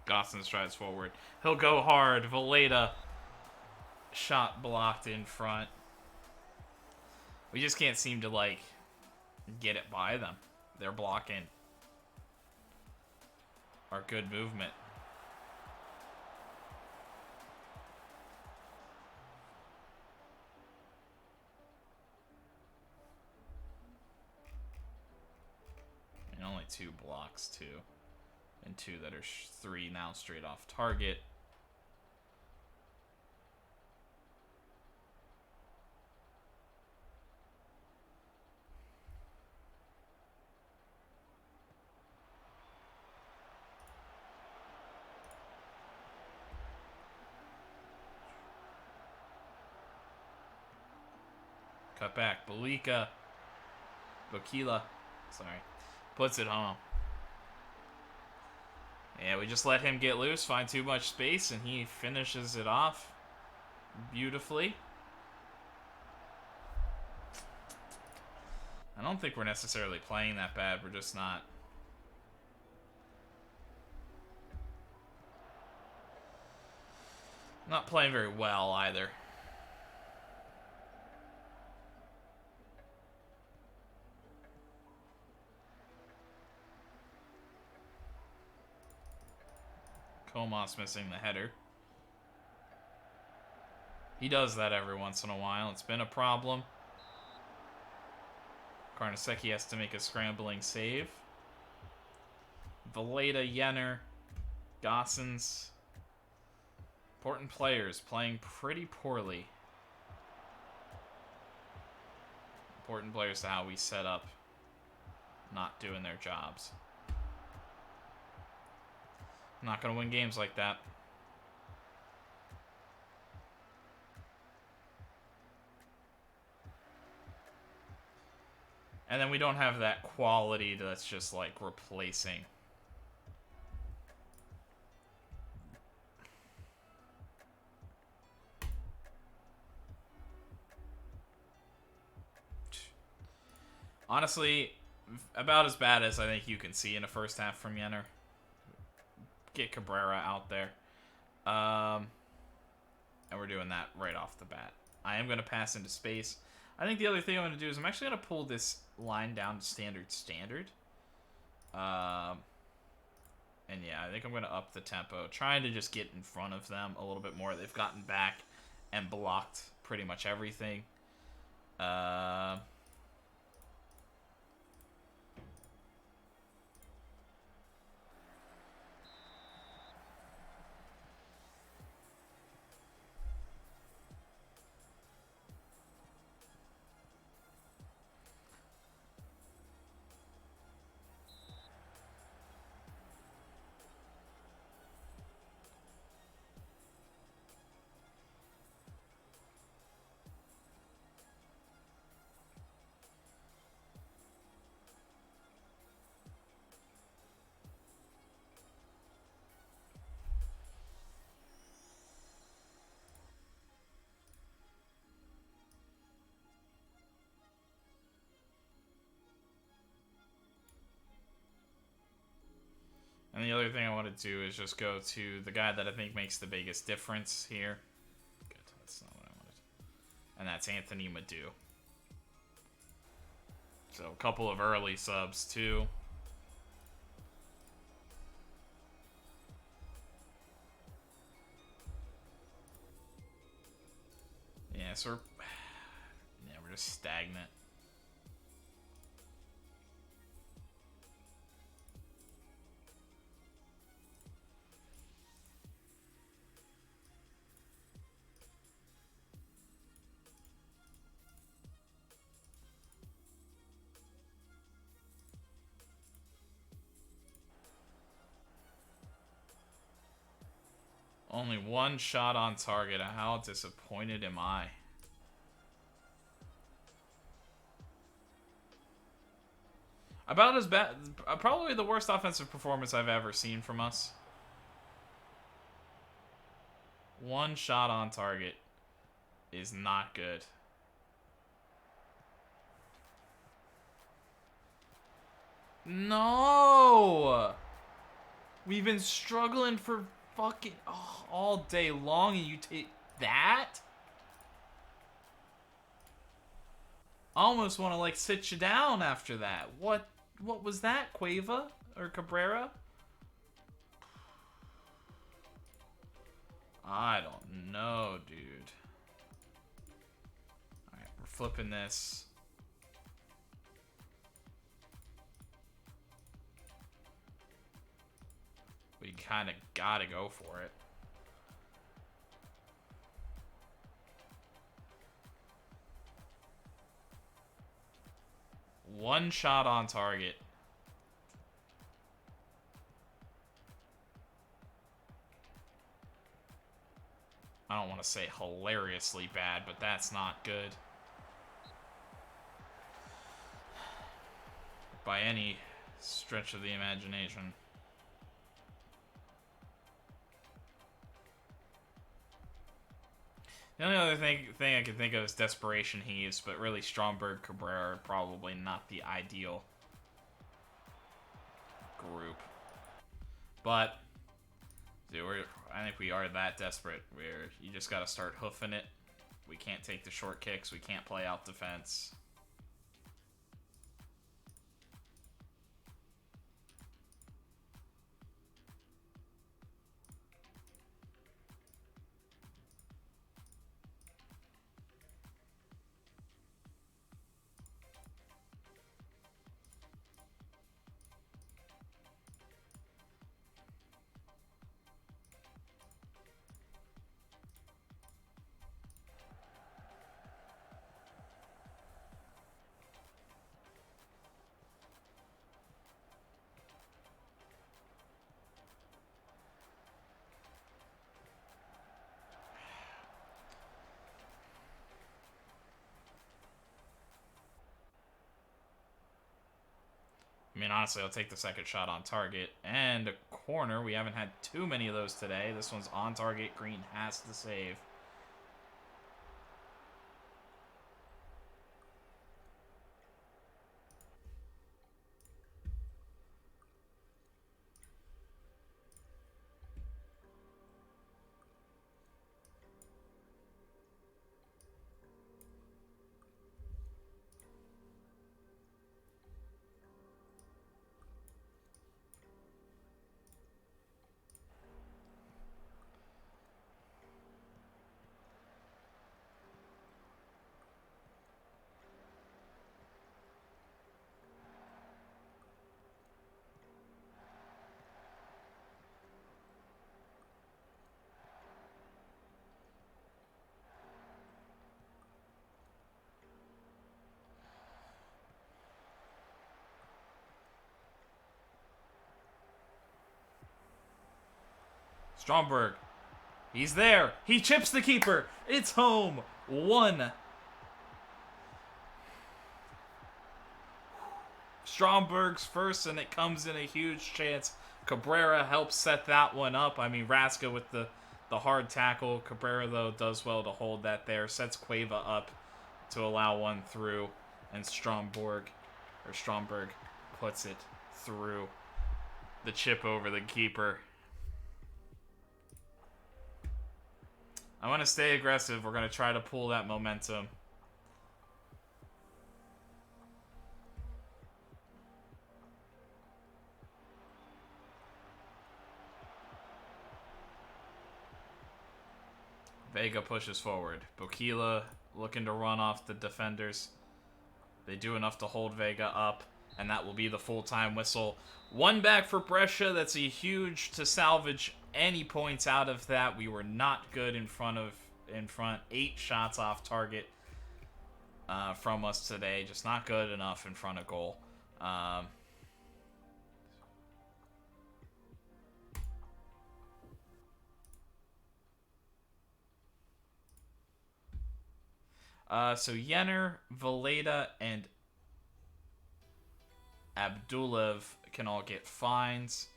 Gosson strides forward. He'll go hard. Valeda. Shot blocked in front. We just can't seem to, like, get it by them. They're blocking our good movement. And only 2 blocks, too. And 2 that are 3 now straight off target. Cut back. Bokila. Sorry. Puts it home. Yeah, we just let him get loose, find too much space, and he finishes it off beautifully. I don't think we're necessarily playing that bad. We're just not playing very well either. Comas missing the header. He does that every once in a while. It's been a problem. Carnesecchi has to make a scrambling save. Valeda, Jenner, Gossens. Important players playing pretty poorly. Important players to how we set up, not doing their jobs. Not going to win games like that. And then we don't have that quality that's just like replacing. Honestly, about as bad as I think you can see in a first half from Jenner. Get Cabrera out there. And we're doing that right off the bat. I am going to pass into space. I think the other thing I'm going to do is I'm actually going to pull this line down to standard. And yeah, I think I'm going to up the tempo. Trying to just get in front of them a little bit more. They've gotten back and blocked pretty much everything. And the other thing I want to do is just go to the guy that I think makes the biggest difference here. Good, that's not what I wanted. And that's Anthony Madu. So a couple of early subs too. Yeah, so we're just stagnant. Only one shot on target. How disappointed am I? About as bad, probably the worst offensive performance I've ever seen from us. One shot on target is not good. No! We've been struggling for fucking all day long, and you take that? I almost want to like sit you down after that. What was that, Cueva or Cabrera? I don't know, dude. Alright, we're flipping this. We kind of gotta go for it. One shot on target. I don't want to say hilariously bad, but that's not good. By any stretch of the imagination. The only other thing I can think of is desperation heaves, but really Stromberg, Cabrera are probably not the ideal group. But dude, I think we are that desperate where you just got to start hoofing it. We can't take the short kicks. We can't play out defense. I mean, honestly, I'll take the second shot on target. And a corner. We haven't had too many of those today. This one's on target. Green has to save. Stromberg. He's there. He chips the keeper. It's home. 1. Stromberg's first, and it comes in a huge chance. Cabrera helps set that one up. I mean, Raska with the hard tackle. Cabrera, though, does well to hold that there. Sets Cueva up to allow one through. And Stromberg puts it through. the chip over the keeper. I want to stay aggressive. We're going to try to pull that momentum. Vega pushes forward. Bokila looking to run off the defenders. They do enough to hold Vega up, and that will be the full-time whistle. One back for Brescia. That's a huge to salvage any points out of that. We were not good in front. 8 shots off target from us today. Just not good enough in front of goal. So Yenner, Valeda, and Abdulev can all get fines.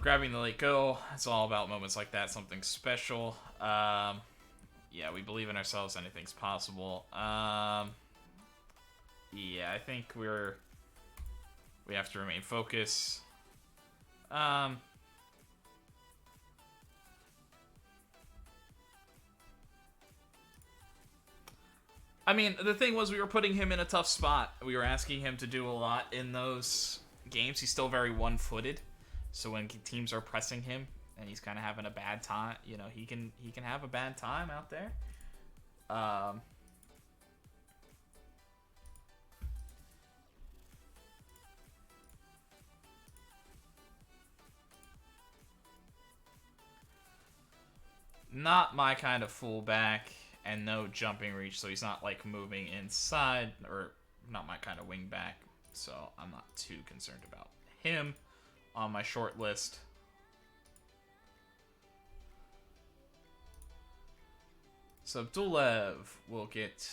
Grabbing the late goal. It's all about moments like that. Something special. Yeah, we believe in ourselves. Anything's possible. Yeah, I think we have to remain focused. I mean, the thing was we were putting him in a tough spot. We were asking him to do a lot in those games. He's still very one-footed. So when teams are pressing him and he's kind of having a bad time, you know, he can have a bad time out there. Not my kind of fullback, and no jumping reach, so he's not like moving inside, or not my kind of wing back. So I'm not too concerned about him on my short list. So Abdulev will get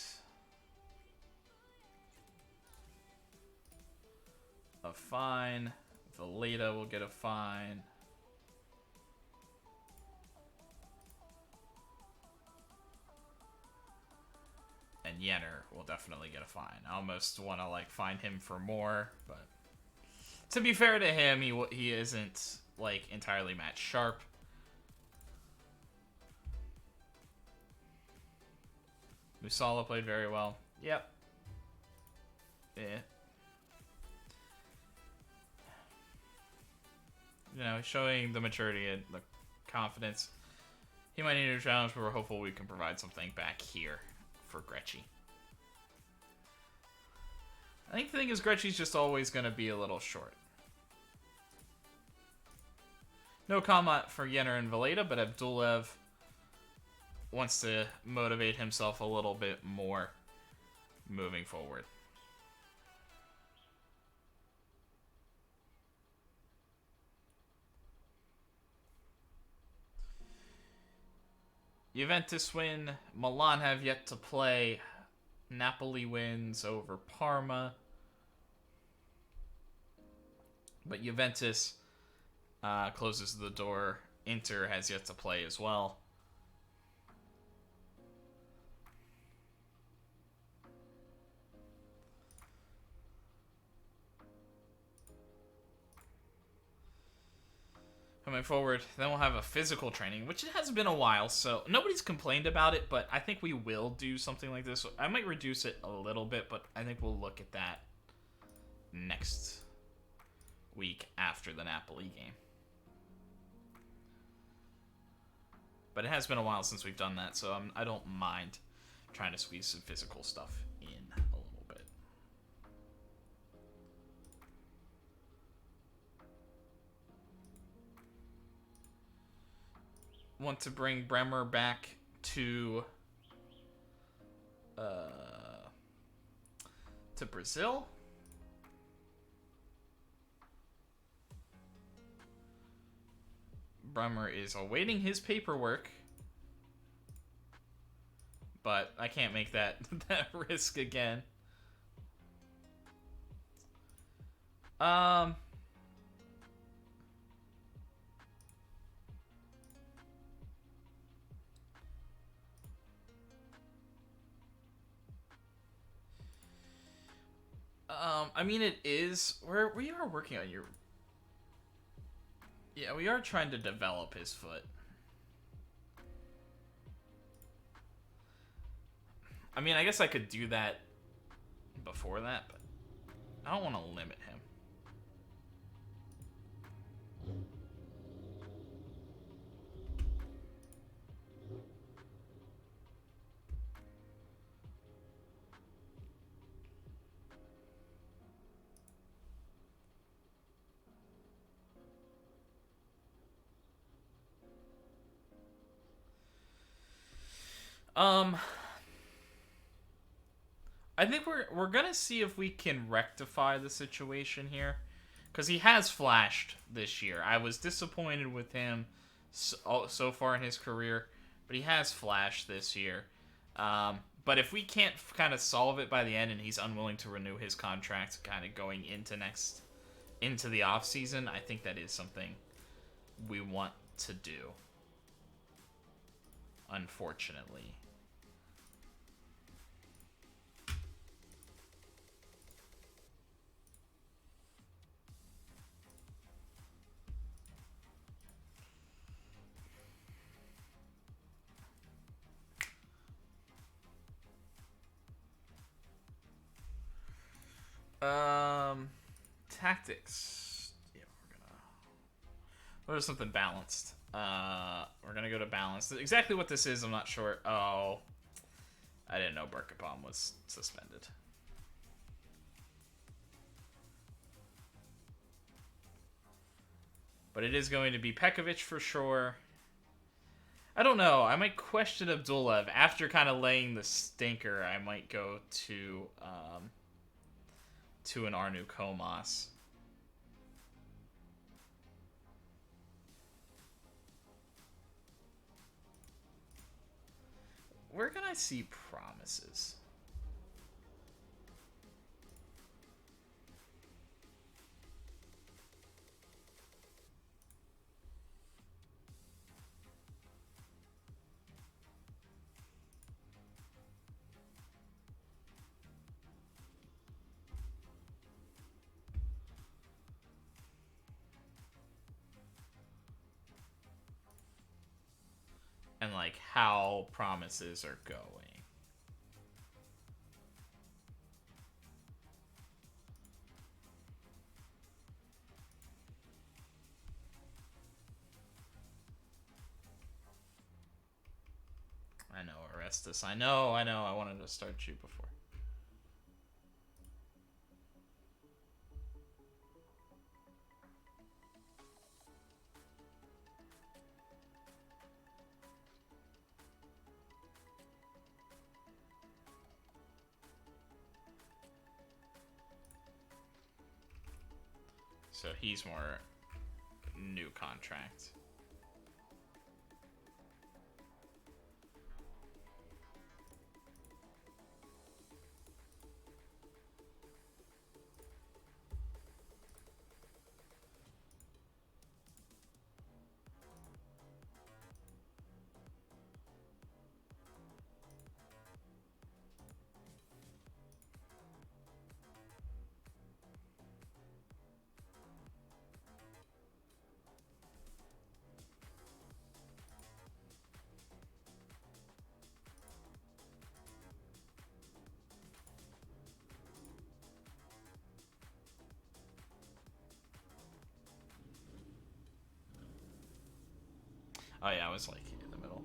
a fine. Valeda will get a fine. And Yenner will definitely get a fine. I almost want to like fine him for more, but to be fair to him, he isn't like entirely match sharp. Musala played very well. Yep. Yeah. You know, showing the maturity and the confidence. He might need a challenge, but we're hopeful we can provide something back here for Grecci. I think the thing is Grecci's just always going to be a little short. No comment for Yenner and Valeda, but Abdulev wants to motivate himself a little bit more moving forward. Juventus win. Milan have yet to play. Napoli wins over Parma. But Juventus closes the door. Inter has yet to play as well. Coming forward, then we'll have a physical training, which it has been a while, so nobody's complained about it, but I think we will do something like this. I might reduce it a little bit, but I think we'll look at that next week after the Napoli game. But it has been a while since we've done that, so I don't mind trying to squeeze some physical stuff in a little bit. Want to bring Bremer back to Brazil. Bremer is awaiting his paperwork, but I can't make that risk again. I mean, it is. We are working on your. Yeah, we are trying to develop his foot. I mean, I guess I could do that before that, but I don't want to limit him. Um, I think we're gonna see if we can rectify the situation here, because he has flashed this year. I was disappointed with him so far in his career, but he has flashed this year. But if we can't kind of solve it by the end, and he's unwilling to renew his contract, kind of going into the off season, I think that is something we want to do. Unfortunately. Tactics. Yeah, we're gonna something balanced. We're gonna go to balanced. Exactly what this is, I'm not sure. Oh, I didn't know Berkapom was suspended. But it is going to be Pekovic for sure. I don't know. I might question Abdullaev after kind of laying the stinker. I might go to an Arnu Komas. Where can I see promises? And like how promises are going. I know, Orestes. I know. I wanted to start you before. So he's more new contract. Oh yeah, I was like in the middle.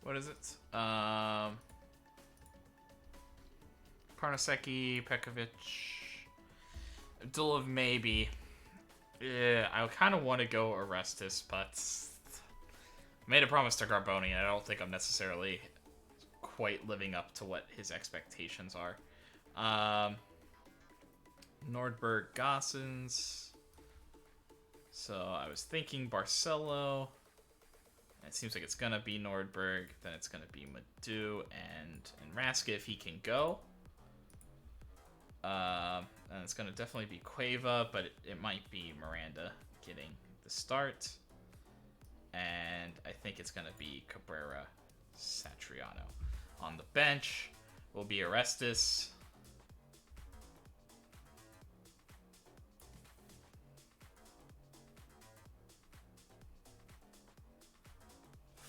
What is it? Parnaseki, Pekovic, Abdullaev maybe. Yeah, I kind of want to go Orestes, but made a promise to Garboni, and I don't think I'm necessarily quite living up to what his expectations are. Nordberg, Gossens. So I was thinking Barcelo. It seems like it's going to be Nordberg. Then it's going to be Madu and Raska if he can go. And it's going to definitely be Cueva, but it might be Miranda getting the start. And I think it's going to be Cabrera Satriano. On the bench will be Orestes.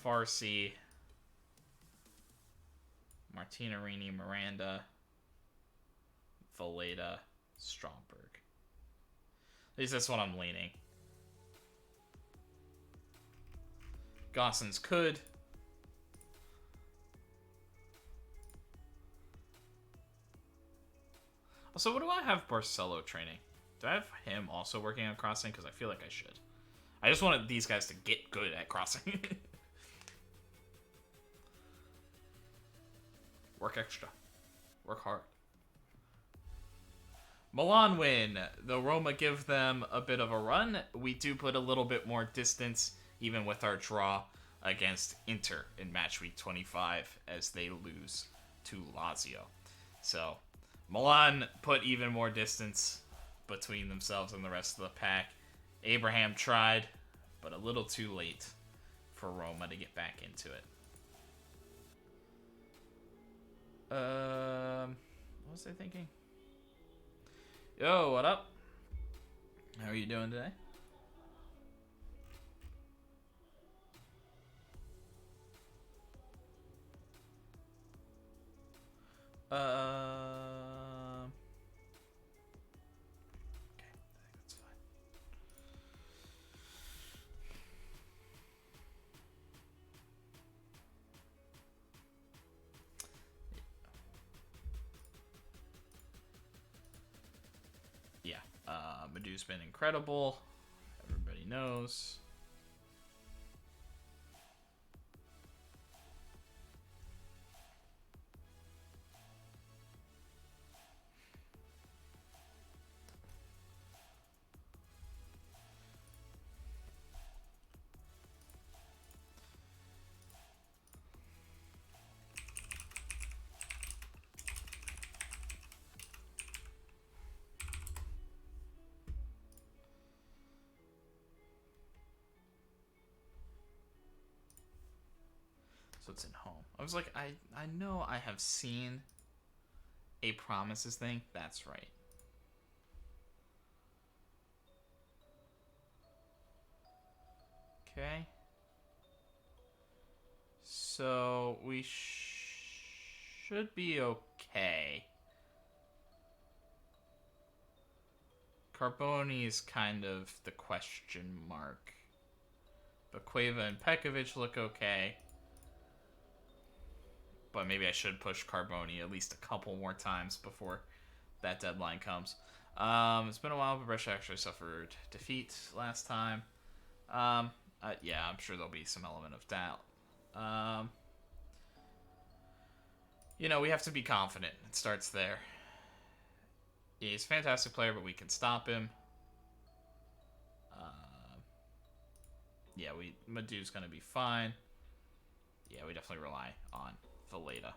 Farsi. Martinarini, Miranda. Valletta, Stromberg. At least that's what I'm leaning. Gossens could. Also, what do I have Barcelo training? Do I have him also working on crossing? Because I feel like I should. I just wanted these guys to get good at crossing. Work extra. Work hard. Milan win. Though Roma give them a bit of a run, we do put a little bit more distance, even with our draw against Inter in match week 25, as they lose to Lazio. So, Milan put even more distance between themselves and the rest of the pack. Abraham tried, but a little too late for Roma to get back into it. What was I thinking? Yo, what up? How are you doing today? Okay, I think that's fine. Yeah, Madu's been incredible. Everybody knows. So it's in home. I was like, I know I have seen a promises thing. That's right. Okay. So we should be okay. Carboni is kind of the question mark. But Cueva and Pekovic look okay. But maybe I should push Carboni at least a couple more times before that deadline comes. It's been a while, but Brescia actually suffered defeat last time. Yeah, I'm sure there'll be some element of doubt. We have to be confident. It starts there. He's a fantastic player, but we can stop him. Yeah, Madu's going to be fine. Yeah, we definitely rely on Valletta.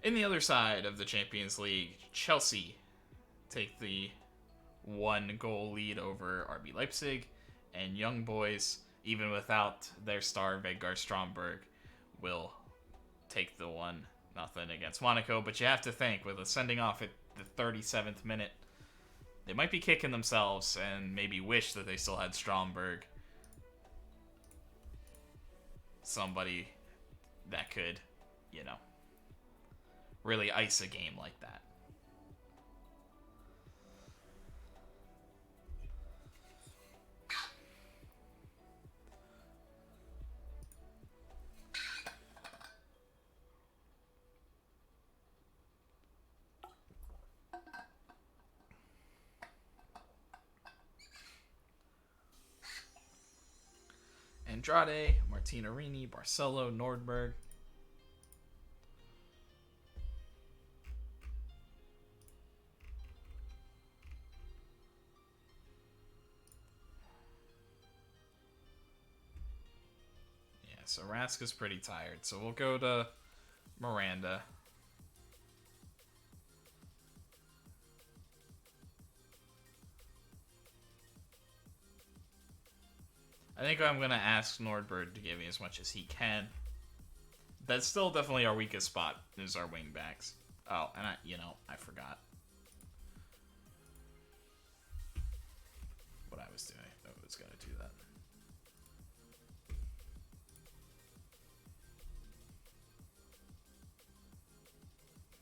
In the other side of the Champions League, Chelsea take the 1-goal lead over RB Leipzig, and Young Boys, even without their star Vegard Stromberg, will take the 1-0 against Monaco. But you have to think, with a sending off at the 37th minute, they might be kicking themselves and maybe wish that they still had Stromberg. Somebody that could, really ice a game like that. Andrade, Martinarini, Barcelo, Nordberg. so Raska's pretty tired. So we'll go to Miranda. I think I'm going to ask Nordberg to give me as much as he can. That's still definitely our weakest spot, is our wing backs. Oh, and I forgot what I was doing. I was going to do that.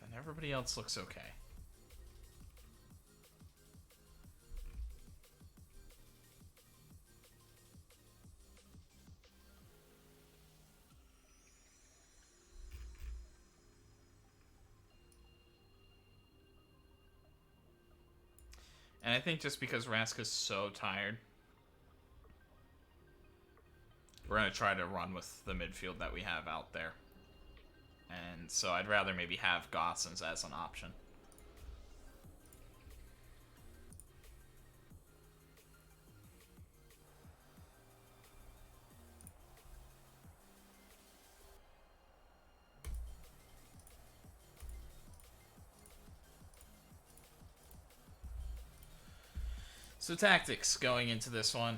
And everybody else looks okay. And I think just because Raska's so tired, we're going to try to run with the midfield that we have out there. And so I'd rather maybe have Gossens as an option. So tactics going into this one.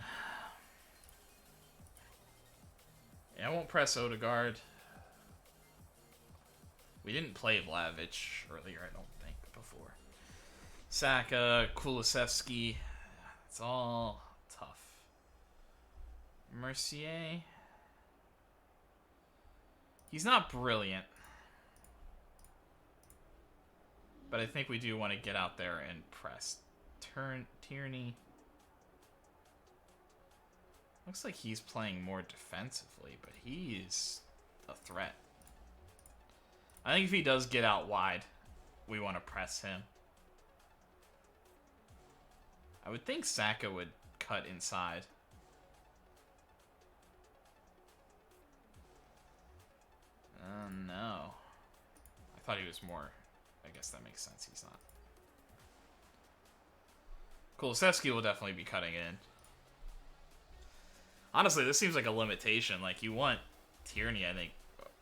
Yeah, I won't press Odegaard. We didn't play Vlahovic earlier, I don't think, before. Saka, Kulusevski. It's all tough. Mercier. He's not brilliant. But I think we do want to get out there and press. Tierney. Looks like he's playing more defensively, but he's a threat. I think if he does get out wide, we want to press him. I would think Saka would cut inside. No. I thought he was more... I guess that makes sense. He's not. Kulusevski will definitely be cutting in. Honestly, this seems like a limitation. Like, you want Tierney, I think,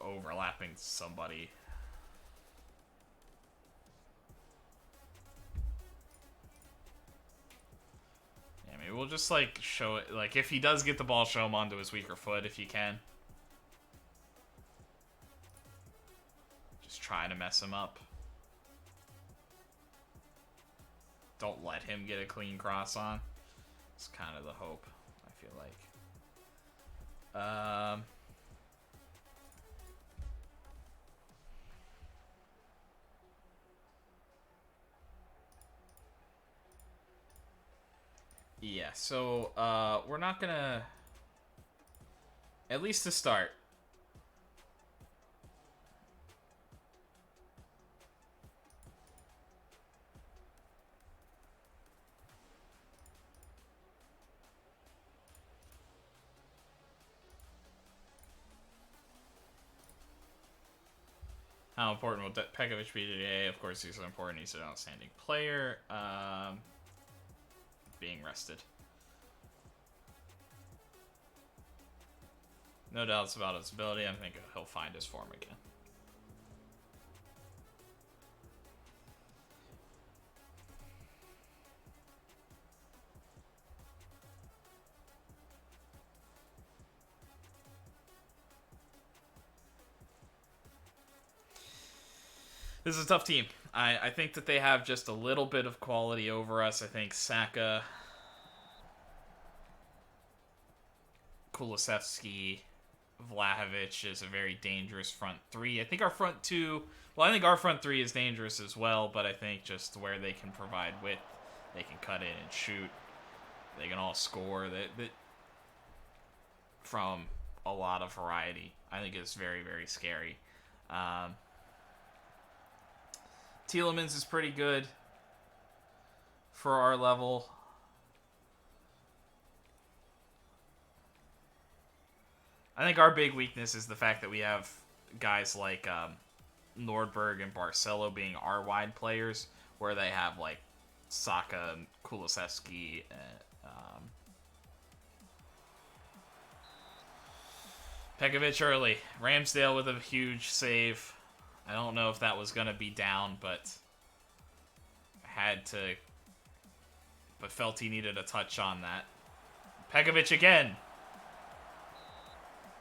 overlapping somebody. Yeah, maybe we'll just, like, show it. Like, if he does get the ball, show him onto his weaker foot if you can. Just try to mess him up. Don't let him get a clean cross on. It's kind of the hope, I feel like. Yeah, so we're not gonna, at least to start, how important will Pekovic be today? Of course, he's so important. He's an outstanding player. Being rested. No doubts about his ability. I think he'll find his form again. This is a tough team. I think that they have just a little bit of quality over us. I think Saka, Kulusevski, Vlahovic is a very dangerous front three. I think our front two... Well, I think our front three is dangerous as well, but I think just where they can provide width, they can cut in and shoot. They can all score. That from a lot of variety. I think it's very, very scary. Tielemans is pretty good for our level. I think our big weakness is the fact that we have guys like Nordberg and Barcelo being our wide players, where they have like Saka, Kulusevski, Pekovic early. Ramsdale with a huge save. I don't know if that was going to be down, but had to. But felt he needed a touch on that. Pekovic again.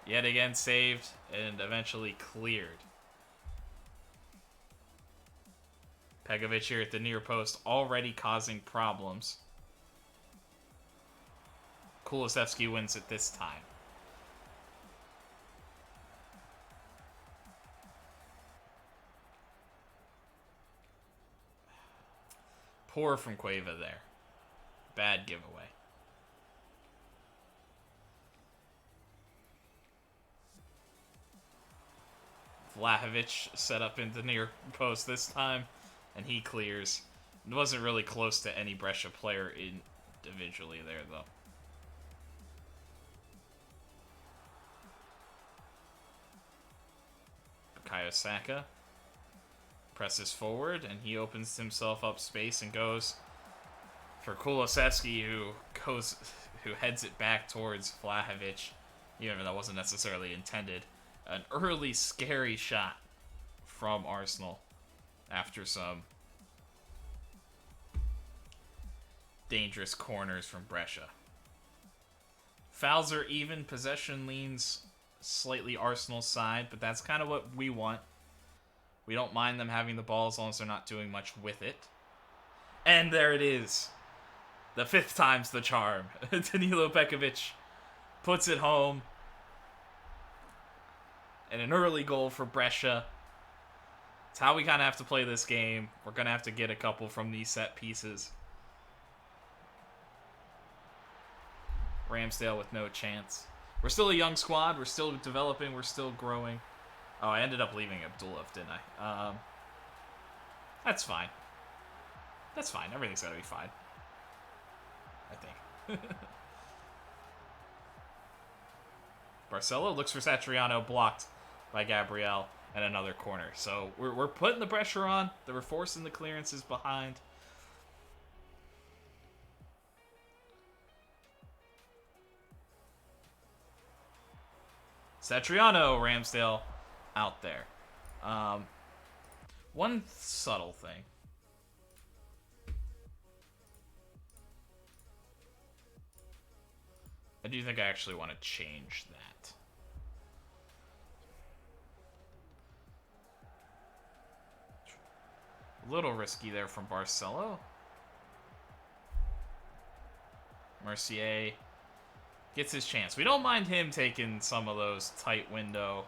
Yet again saved and eventually cleared. Pekovic here at the near post already causing problems. Kulusevski wins it this time. Poor from Cueva there. Bad giveaway. Vlahovic set up into near post this time, and he clears. It wasn't really close to any Brescia player individually there, though. Bukayo Saka presses forward, and he opens himself up space and goes for Kulusevski, who heads it back towards Vlahovic, even though that wasn't necessarily intended. An early scary shot from Arsenal after some dangerous corners from Brescia. Fouls are even. Possession leans slightly Arsenal's side, but that's kind of what we want. We don't mind them having the ball as long as they're not doing much with it. And there it is. The fifth time's the charm. Danilo Pekovic puts it home. And an early goal for Brescia. It's how we kind of have to play this game. We're going to have to get a couple from these set pieces. Ramsdale with no chance. We're still a young squad. We're still developing. We're still growing. Oh, I ended up leaving Abdulov, didn't I? That's fine. That's fine. Everything's got to be fine. I think. Barcelo looks for Satriano, blocked by Gabriel, and another corner. So we're putting the pressure on. We're forcing the clearances behind. Satriano, Ramsdale out there. One subtle thing. I do think I actually want to change that. A little risky there from Barcelo. Mercier gets his chance. We don't mind him taking some of those tight window.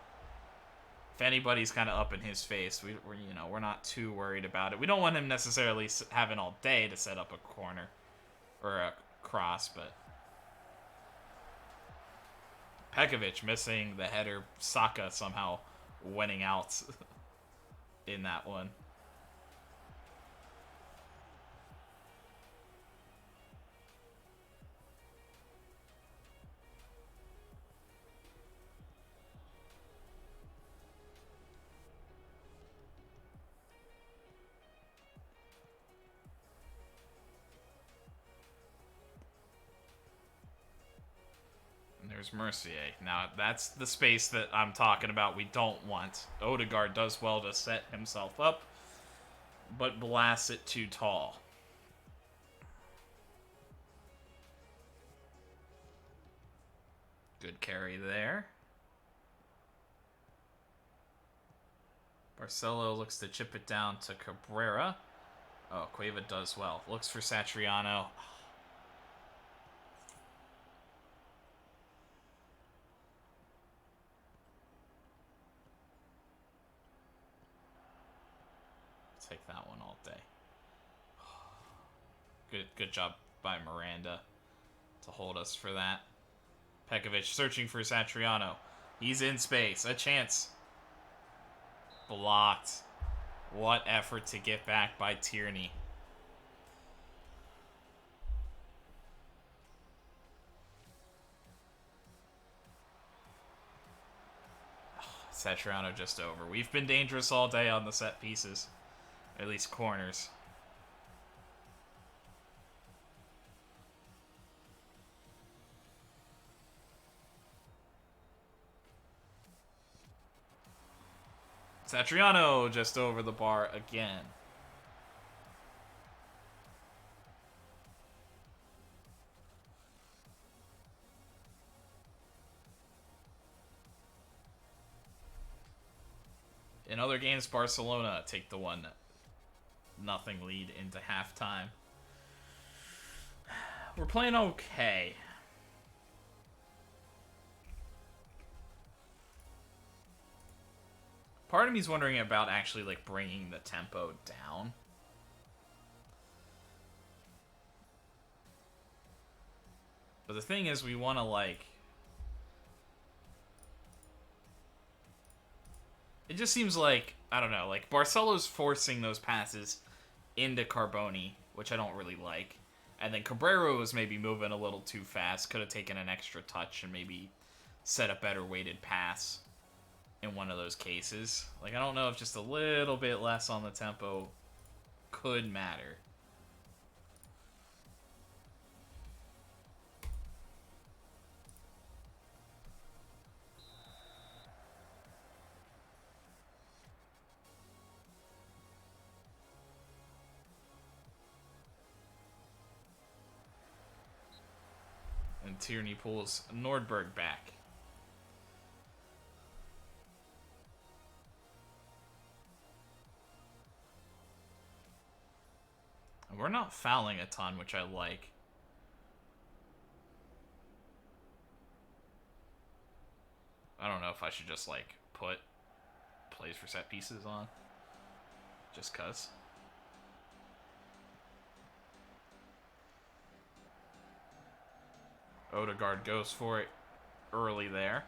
If anybody's kind of up in his face, we're not too worried about it. We don't want him necessarily having all day to set up a corner or a cross, but Pekovic missing the header. Saka somehow winning out in that one. There's Mercier. Now, that's the space that I'm talking about we don't want. Odegaard does well to set himself up, but blasts it too tall. Good carry there. Barcelo looks to chip it down to Cabrera. Oh, Cueva does well. Looks for Satriano. Take that one all day. Good job by Miranda to hold us for that. Pekovic searching for Satriano. He's in space. A chance. Blocked. What effort to get back by Tierney. Satriano just over. We've been dangerous all day on the set pieces. At least corners. Satriano just over the bar again. In other games, Barcelona take the 1-0 lead into halftime. We're playing okay. Part of me is wondering about actually like bringing the tempo down. But the thing is, we want to like... It just seems like, I don't know, like Barcelo's forcing those passes into Carboni, which I don't really like. And then Cabrera was maybe moving a little too fast. Could have taken an extra touch and maybe set a better weighted pass in one of those cases. Like, I don't know if just a little bit less on the tempo could matter. And Tierney pulls Nordberg back. And we're not fouling a ton, which I like. I don't know if I should just, like, put plays for set pieces on. Just cuz. Odegaard goes for it early there.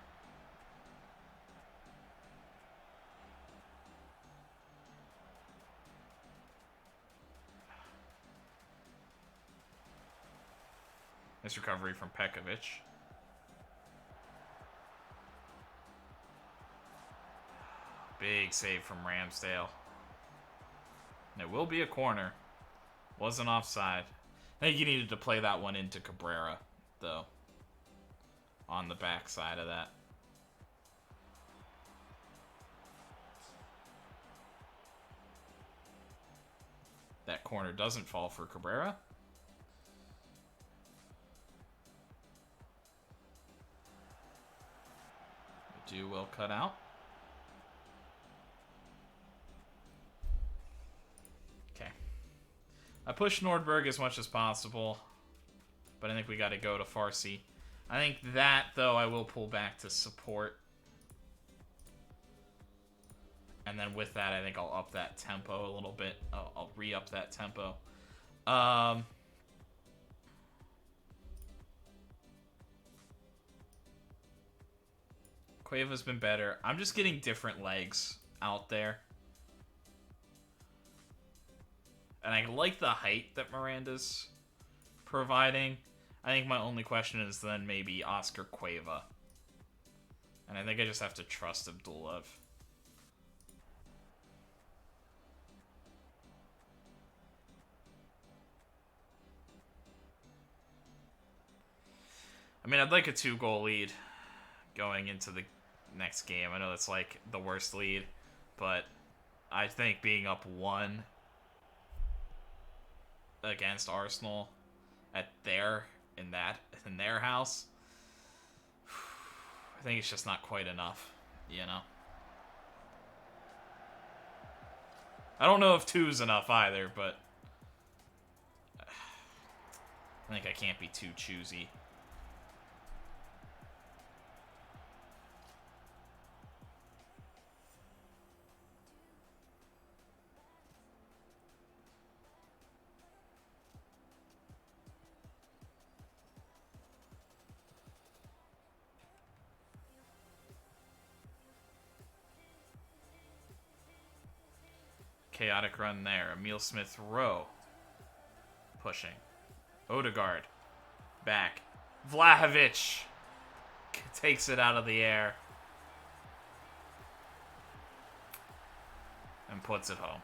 Nice recovery from Pekovic. Big save from Ramsdale. And it will be a corner. Wasn't offside. I think you needed to play that one into Cabrera, though. On the backside of that. That corner doesn't fall for Cabrera. Do well cut out. Okay. I push Nordberg as much as possible, but I think we got to go to Farsi. I think that, though, I will pull back to support. And then with that, I think I'll up that tempo a little bit. I'll re-up that tempo. Cueva's been better. I'm just getting different legs out there. And I like the height that Miranda's providing. I think my only question is then maybe Oscar Cueva. And I think I just have to trust Abdullev. I mean, I'd like a 2-goal lead going into the next game. I know that's like the worst lead, but I think being up 1 against Arsenal in their house, I think it's just not quite enough, you know. I don't know if 2's enough either, but I think I can't be too choosy. Chaotic run there. Emil Smith-Rowe pushing. Odegaard back. Vlahovic takes it out of the air and puts it home.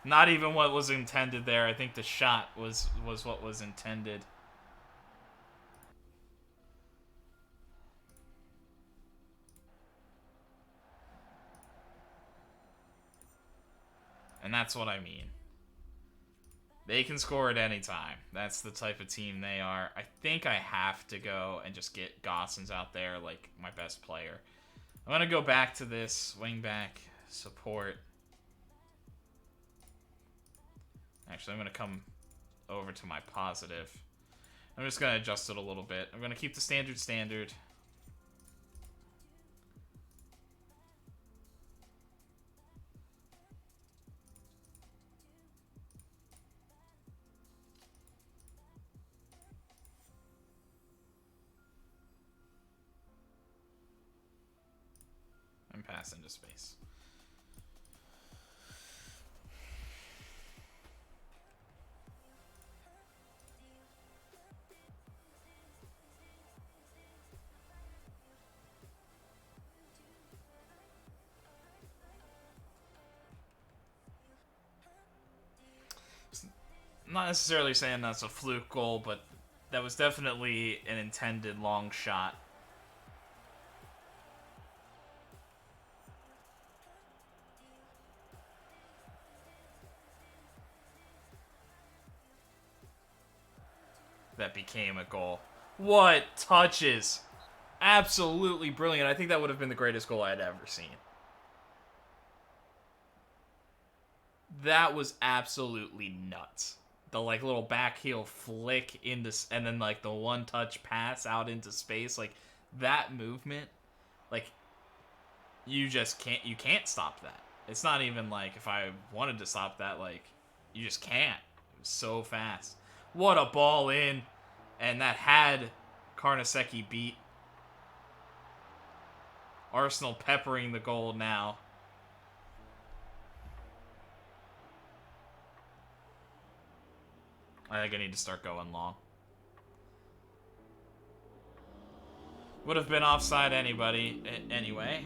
Not even what was intended there. I think the shot was what was intended. And that's what I mean. They can score at any time. That's the type of team they are. I think I have to go and just get Gosens out there like my best player. I'm going to go back to this. Wing back, support. Actually, I'm going to come over to my positive. I'm just going to adjust it a little bit. I'm going to keep the standard. And pass into space. Not necessarily saying that's a fluke goal, but that was definitely an intended long shot. That became a goal. What touches! Absolutely brilliant. I think that would have been the greatest goal I had ever seen. That was absolutely nuts. The like little back heel flick into, and then like the one touch pass out into space, like that movement, like you can't stop that. It's not even like if I wanted to stop that, like you just can't. It was so fast. What a ball in, and that had Karnaseki beat. Arsenal peppering the goal now. I think I need to start going long. Would have been offside anybody anyway.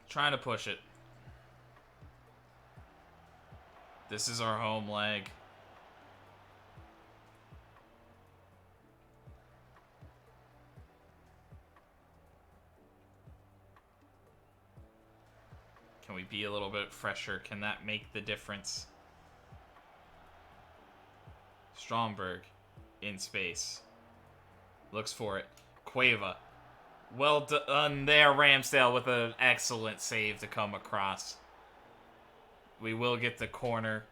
Trying to push it. This is our home leg. Can we be a little bit fresher? Can that make the difference? Stromberg in space. Looks for it. Cueva. Well done there, Ramsdale, with an excellent save to come across. We will get the corner.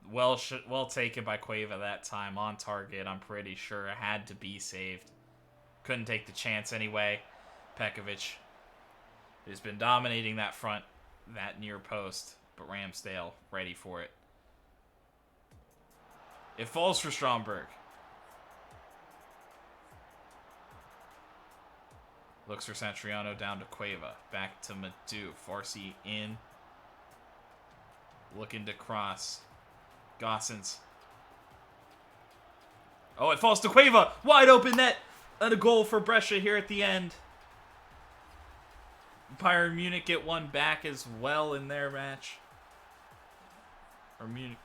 Well taken by Cueva that time. On target, I'm pretty sure. It had to be saved. Couldn't take the chance anyway. Pekovic has been dominating that front, that near post. But Ramsdale ready for it. It falls for Stromberg. Looks for Satriano, down to Cueva. Back to Madu. Farsi in. Looking to cross. Gosens. Oh, it falls to Cueva. Wide open net. And a goal for Brescia here at the end. Bayern Munich get one back as well in their match. Or Munich.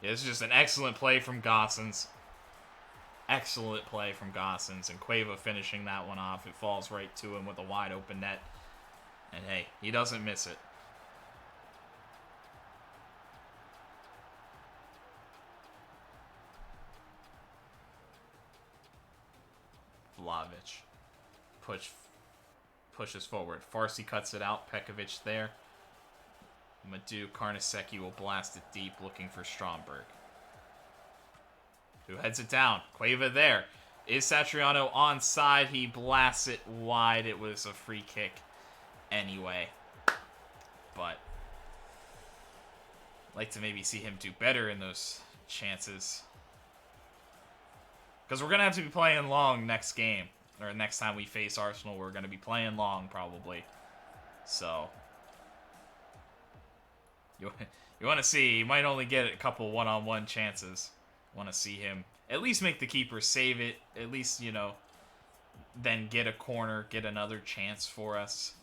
Yeah, this is just an excellent play from Gosens. Excellent play from Gosens. And Cueva finishing that one off. It falls right to him with a wide open net. And hey, he doesn't miss it. Vlahovic. Pushes forward. Farsi cuts it out. Pekovic there. Madu Karnaseki will blast it deep, looking for Stromberg. Who heads it down? Cueva there. Is Satriano onside? He blasts it wide. It was a free kick anyway. But I'd like to maybe see him do better in those chances. Because we're going to have to be playing long next game. Or next time we face Arsenal, we're going to be playing long probably. So you want to see, you might only get a couple one-on-one chances. Want to see him at least make the keeper save it. At least, you know, then get a corner, get another chance for us.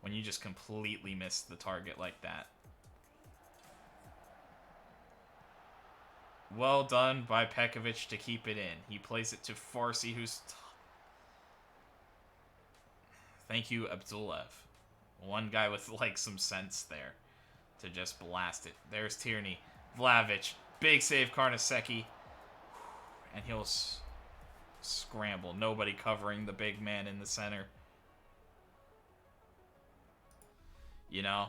When you just completely miss the target like that. Well done by Pekovic to keep it in. He plays it to Farsi, who's... Thank you, Abdulev. One guy with, like, some sense there to just blast it. There's Tierney. Vlahovic. Big save, Karnaseki. And he'll scramble. Nobody covering the big man in the center. You know?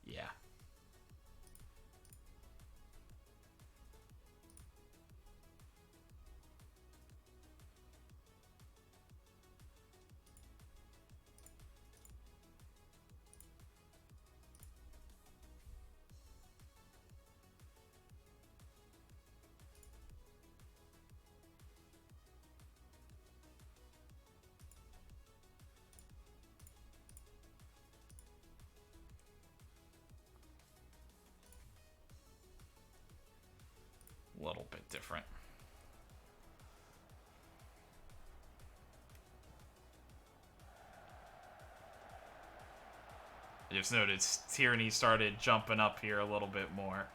Yeah. A little bit different. I just noticed Tierney started jumping up here a little bit more.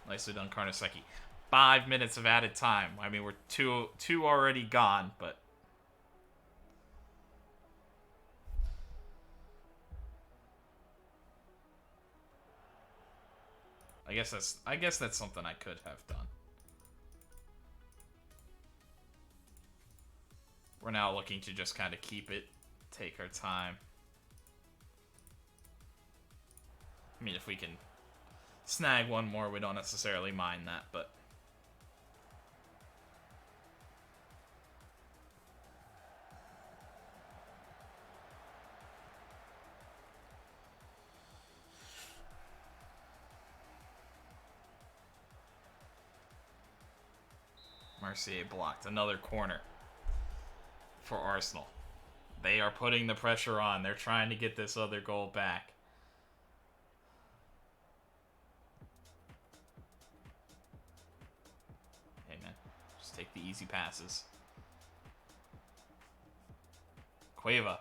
Nicely done, Karnaseki. 5 minutes of added time. I mean, we're two already gone, but I guess that's something I could have done. We're now looking to just kind of keep it, take our time. I mean, if we can snag one more, we don't necessarily mind that, but Mercier blocked. Another corner for Arsenal. They are putting the pressure on. They're trying to get this other goal back. Hey, man. Just take the easy passes. Cueva.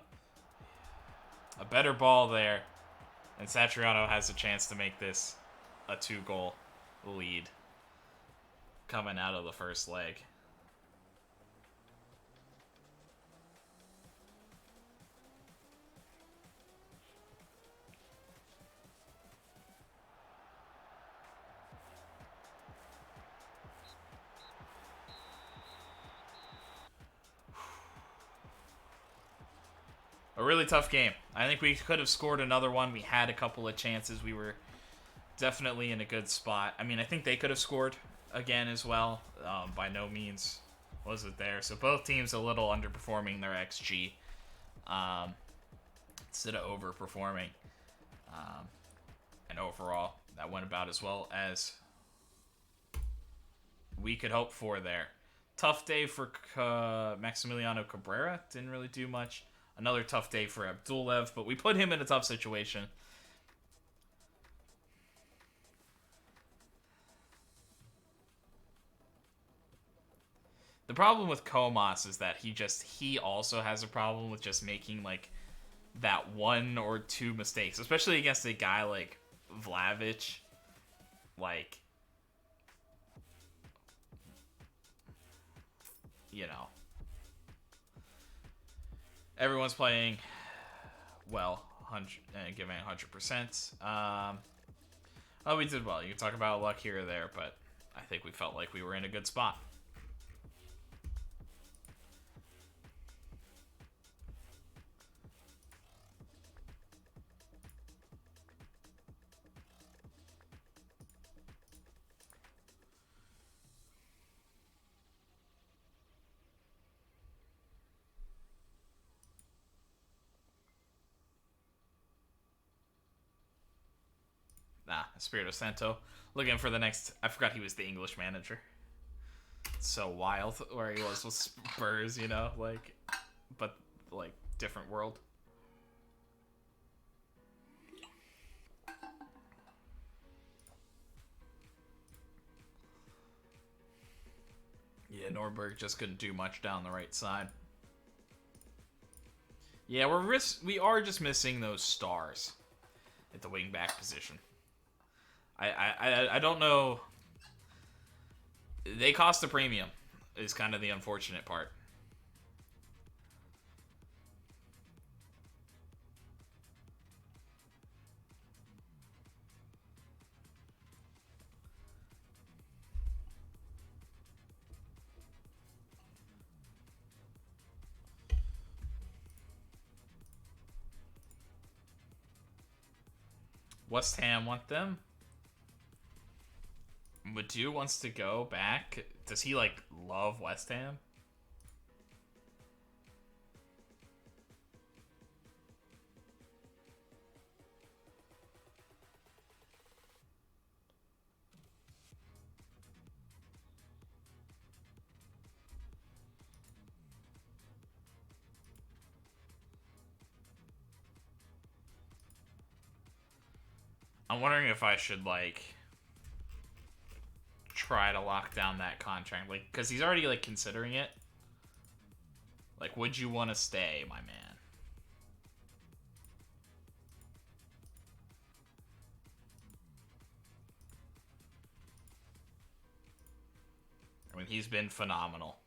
A better ball there. And Satriano has a chance to make this a 2-goal lead coming out of the first leg. A really tough game. I think we could have scored another one. We had a couple of chances. We were definitely in a good spot. I mean, I think they could have scored again as well. By no means was it there. So both teams a little underperforming their XG instead of overperforming. And overall, that went about as well as we could hope for there. Tough day for Maximiliano Cabrera. Didn't really do much. Another tough day for Abdulev, but we put him in a tough situation. The problem with Comas is that he also has a problem with just making like that 1 or 2 mistakes, especially against a guy like Vlahovic. Like, you know, everyone's playing well, giving 100%. Oh, we did well. You can talk about luck here or there, but I think we felt like we were in a good spot. Espirito Santo. Looking for the next... I forgot he was the English manager. It's so wild where he was with Spurs, you know? Like, but, like, different world. Yeah, Norberg just couldn't do much down the right side. Yeah, we are just missing those stars at the wing back position. I don't know. They cost a premium, is kind of the unfortunate part. West Ham want them. Madu wants to go back. Does he, like, love West Ham? I'm wondering if I should, like, try to lock down that contract. Like, because he's already, like, considering it. Like, would you want to stay, my man? I mean, he's been phenomenal.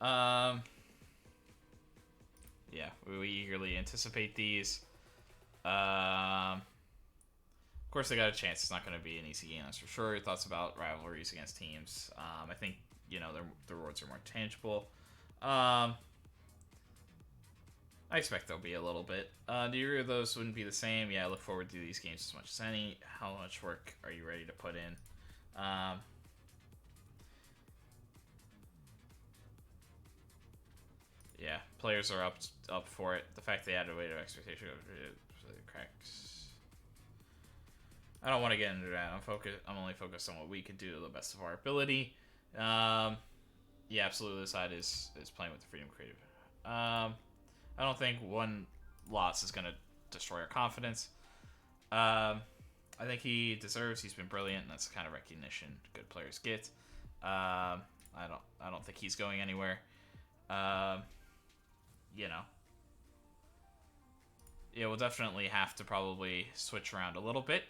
Yeah, we eagerly anticipate these. Of course, they got a chance. It's not going to be an easy game, that's for sure. Your thoughts about rivalries against teams? I think, you know, the rewards are more tangible. I expect there'll be a little bit. Do you agree with those wouldn't be the same? Yeah, I look forward to these games as much as any. How much work are you ready to put in? Yeah, players are up for it. The fact they added weight of expectation cracks. I don't want to get into that. I'm only focused on what we could do to the best of our ability. Yeah, absolutely. This side is playing with the freedom creative. I don't think one loss is going to destroy our confidence. I think he deserves. He's been brilliant, and that's the kind of recognition good players get. I don't think he's going anywhere. You know. Yeah, we'll definitely have to probably switch around a little bit.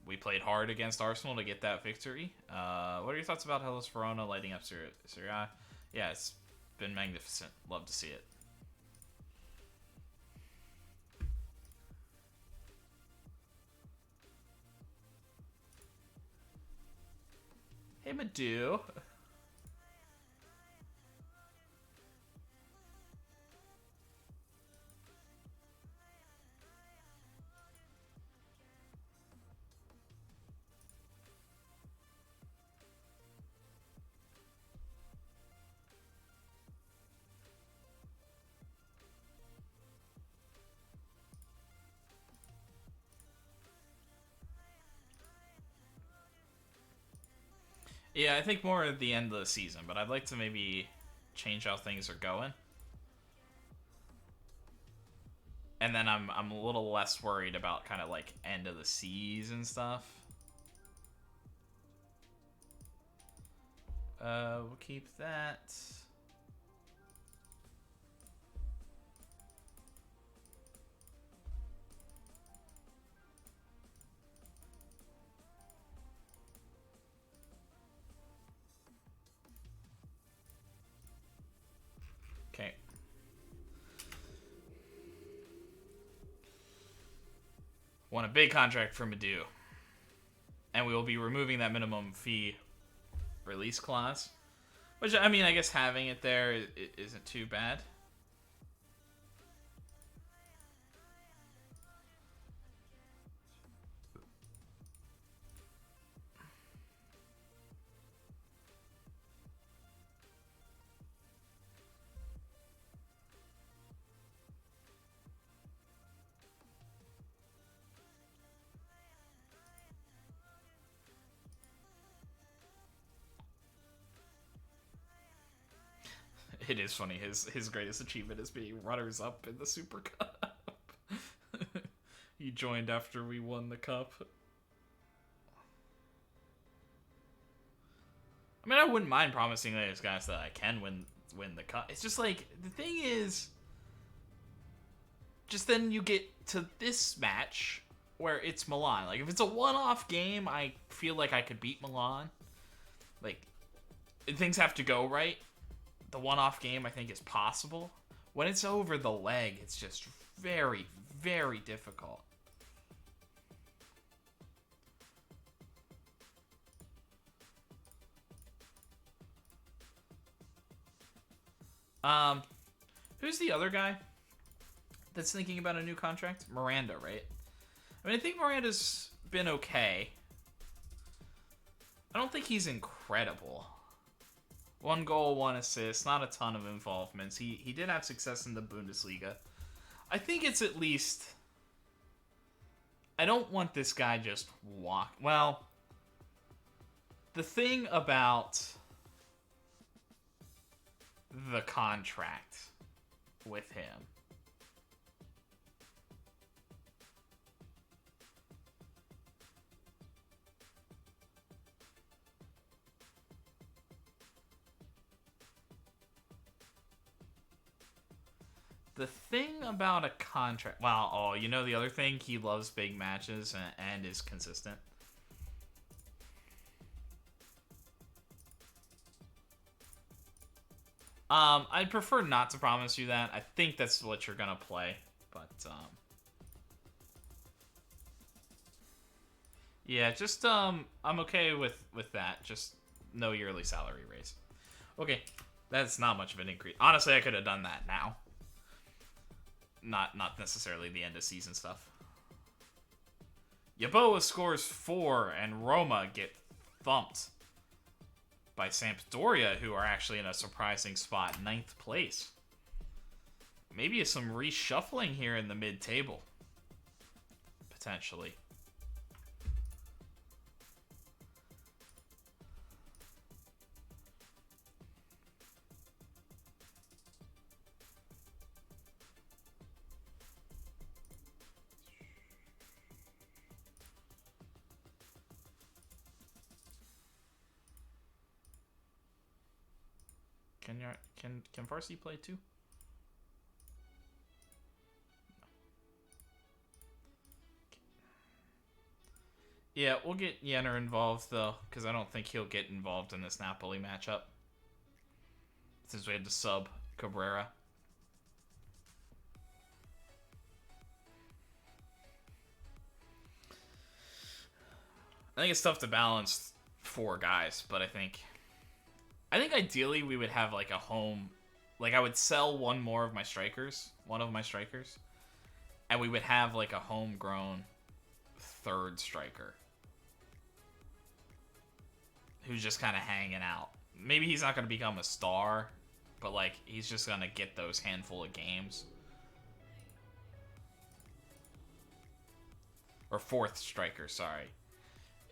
We played hard against Arsenal to get that victory. What are your thoughts about Hellas Verona lighting up Serie A? Yeah, it's been magnificent. Love to see it. Hey, Madu. Yeah, I think more at the end of the season, but I'd like to maybe change how things are going. And then I'm a little less worried about kind of like end of the season stuff. We'll keep that. Okay. Want a big contract for Madu. and we will be removing that minimum fee release clause. Which, I mean, I guess having it there isn't too bad. It is funny. His greatest achievement is being runners-up in the Super Cup. He joined after we won the cup. I mean, I wouldn't mind promising those guys that I can win the cup. It's just like, the thing is, just then you get to this match where it's Milan. Like, if it's a one-off game, I feel like I could beat Milan. Like, things have to go right. The one-off game, I think, is possible. When it's over the leg, it's just very, very difficult. Who's the other guy that's thinking about a new contract? Miranda, right? I mean, I think Miranda's been okay. I don't think he's incredible. 1 goal, 1 assist, not a ton of involvements. He did have success in the Bundesliga. I think it's at least... I don't want this guy just walk... Well, the thing about the contract with him... The thing about a contract... Wow, oh, you know the other thing? He loves big matches and is consistent. I'd prefer not to promise you that. I think that's what you're gonna play, but, yeah, just, I'm okay with that. Just no yearly salary raise. Okay, that's not much of an increase. Honestly, I could have done that now. Not necessarily the end of season stuff. Yeboah scores 4 and Roma get thumped by Sampdoria, who are actually in a surprising spot, 9th place. Maybe some reshuffling here in the mid-table. Potentially. Can Farsi play too? Yeah, we'll get Yenner involved though, because I don't think he'll get involved in this Napoli matchup. Since we had to sub Cabrera. I think it's tough to balance 4 guys, but I think ideally we would have like a home, like I would sell one of my strikers, and we would have like a homegrown 3rd striker who's just kind of hanging out. Maybe he's not going to become a star, but like he's just going to get those handful of games. Or 4th striker, sorry.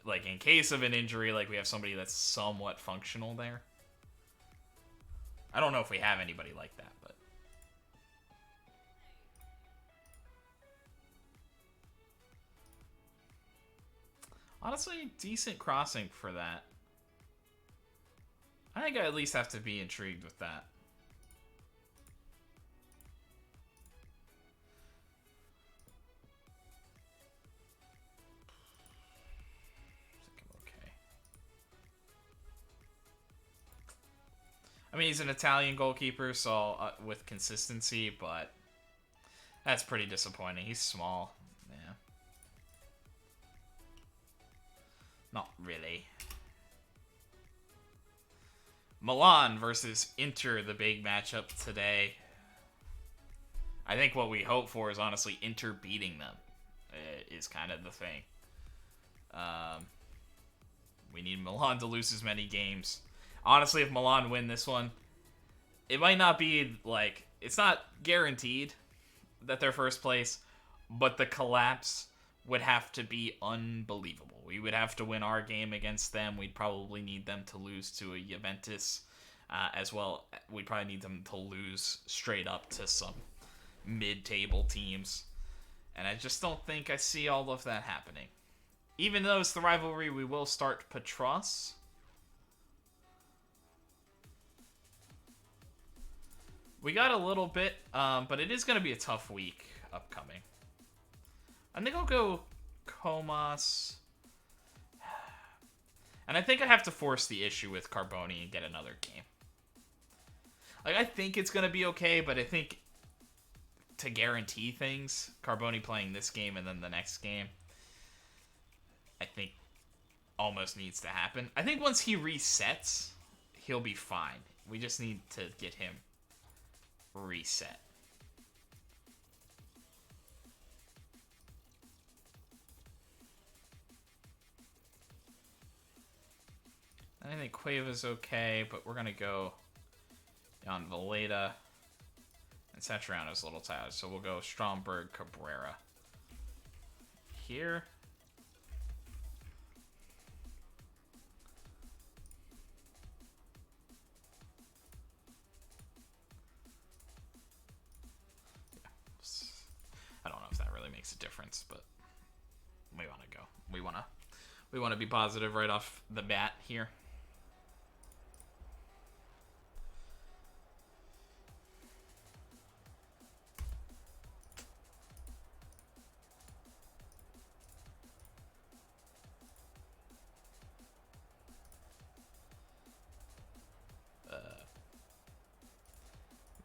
Like in case of an injury, like we have somebody that's somewhat functional there. I don't know if we have anybody like that, but... Honestly, decent crossing for that. I think I at least have to be intrigued with that. I mean, he's an Italian goalkeeper, so with consistency, but that's pretty disappointing. He's small. Yeah. Not really. Milan versus Inter, the big matchup today. I think what we hope for is honestly Inter beating them. Is kind of the thing. We need Milan to lose as many games. Honestly, if Milan win this one, it might not be like, it's not guaranteed that they're first place, but the collapse would have to be unbelievable. We would have to win our game against them. We'd probably need them to lose to a Juventus as well. We'd probably need them to lose straight up to some mid-table teams. And I just don't think I see all of that happening. Even though it's the rivalry, we will start Petros. We got a little bit, but it is going to be a tough week upcoming. I think I'll go Comas. And I think I have to force the issue with Carboni and get another game. Like, I think it's going to be okay, but I think to guarantee things, Carboni playing this game and then the next game, I think almost needs to happen. I think once he resets, he'll be fine. We just need to get him reset. I think Cueva's okay, but we're going to go on Valeda. And Satriano's a little tired, so we'll go Stromberg, Cabrera. Here. I don't know if that really makes a difference, but we want to go. We want to be positive right off the bat here.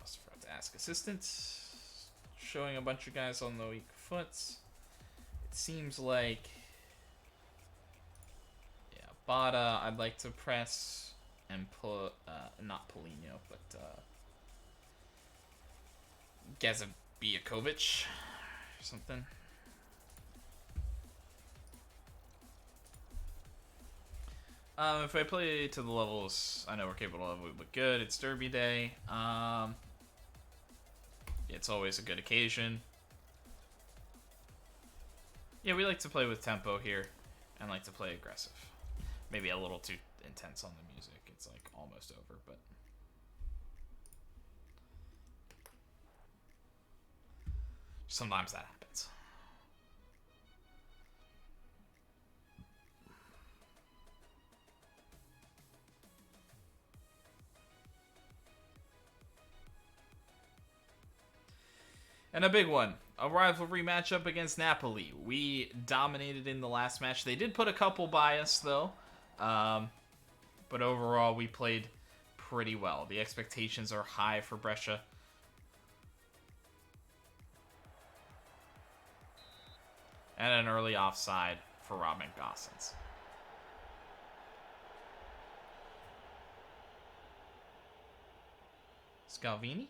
Must forgot to ask assistants. Showing a bunch of guys on the weak foots. It seems like, yeah, Bada, I'd like to press and put, not Polino, but Gazabiakovic or something. If I play to the levels I know we're capable of, we look good. It's Derby Day. It's always a good occasion. Yeah, we like to play with tempo here and like to play aggressive. Maybe a little too intense on the music. It's like almost over, but sometimes that happens. And a big one, a rivalry matchup against Napoli. We dominated in the last match. They did put a couple by us, though. But overall, we played pretty well. The expectations are high for Brescia. And an early offside for Robin Gosens. Scalvini?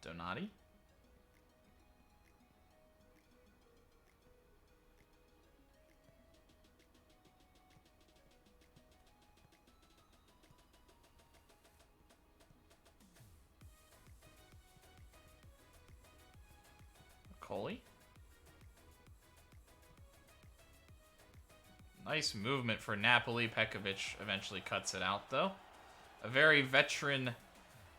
Donati. Coley. Nice movement for Napoli. Pekovic eventually cuts it out, though. A very veteran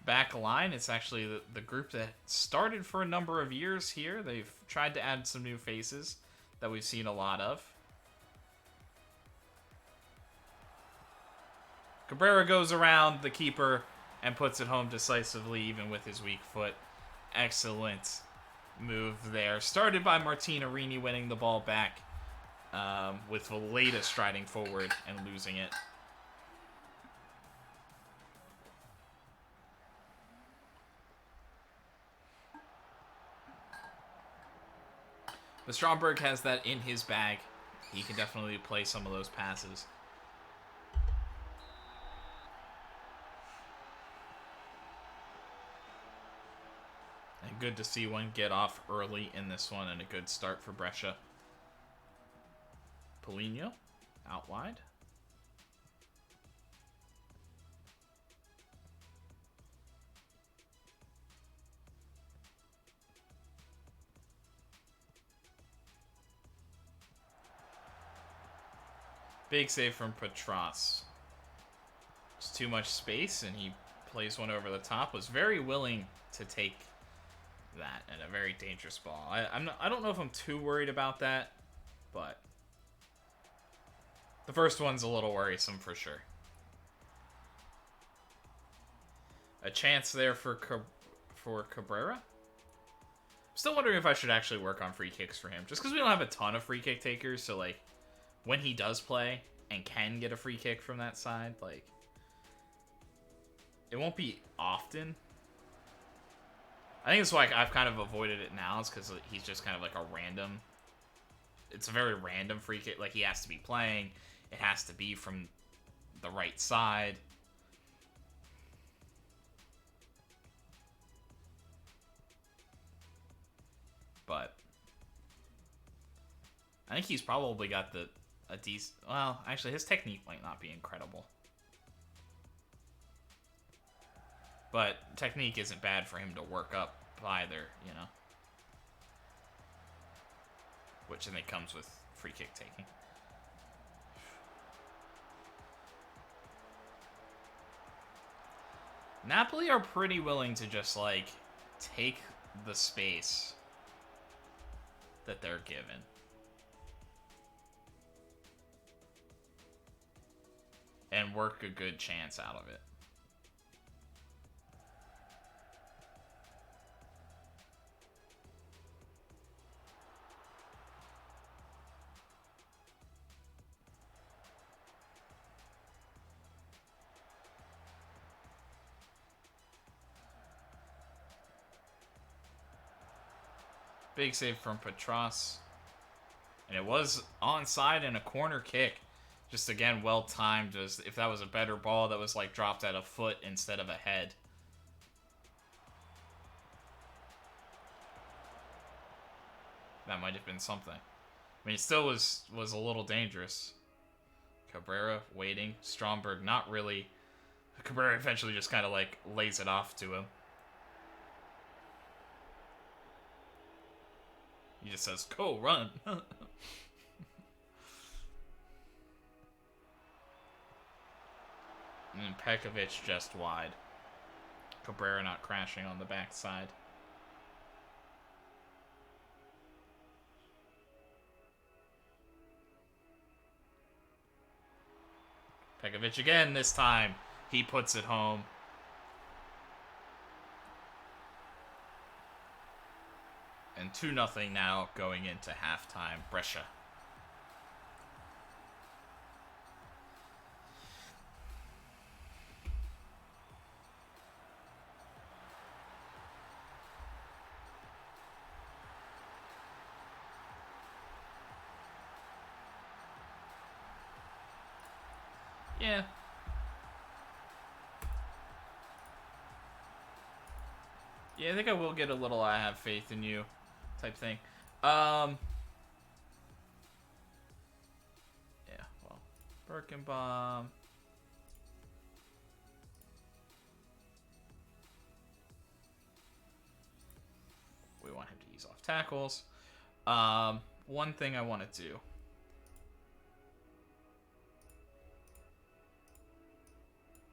back line. It's actually the group that started for a number of years here. They've tried to add some new faces that we've seen a lot of. Cabrera goes around the keeper and puts it home decisively, even with his weak foot. Excellent move there. Started by Martinarini winning the ball back, with Valeda striding forward and losing it. But Stromberg has that in his bag. He can definitely play some of those passes. And good to see one get off early in this one and a good start for Brescia. Polino out wide. Big save from Petras. It's too much space, and he plays one over the top. Was very willing to take that, and a very dangerous ball. I don't know if I'm too worried about that, but the first one's a little worrisome for sure. A chance there for Cabrera. I'm still wondering if I should actually work on free kicks for him, just because we don't have a ton of free kick takers. So like, when he does play and can get a free kick from that side, like, it won't be often. I think that's why I've kind of avoided it now, is because he's just kind of like a random. It's a very random free kick. Like, he has to be playing. It has to be from the right side. But I think he's probably got a decent. Well, actually, his technique might not be incredible, but technique isn't bad for him to work up either, you know. Which I think comes with free kick taking. Napoli are pretty willing to just, like, take the space that they're given. And work a good chance out of it. Big save from Petras. And it was onside and a corner kick. Just, again, well-timed. If that was a better ball that was, like, dropped at a foot instead of a head. That might have been something. I mean, it still was a little dangerous. Cabrera waiting. Stromberg not really. Cabrera eventually just kind of, like, lays it off to him. He just says, go, run. And Pekovic just wide. Cabrera not crashing on the backside. Pekovic again this time. He puts it home. And 2-0 now going into halftime. Brescia. Yeah. Yeah, I think I will get a little I have faith in you type thing. Yeah, well, Birkenbaum. We want him to ease off tackles. One thing I want to do.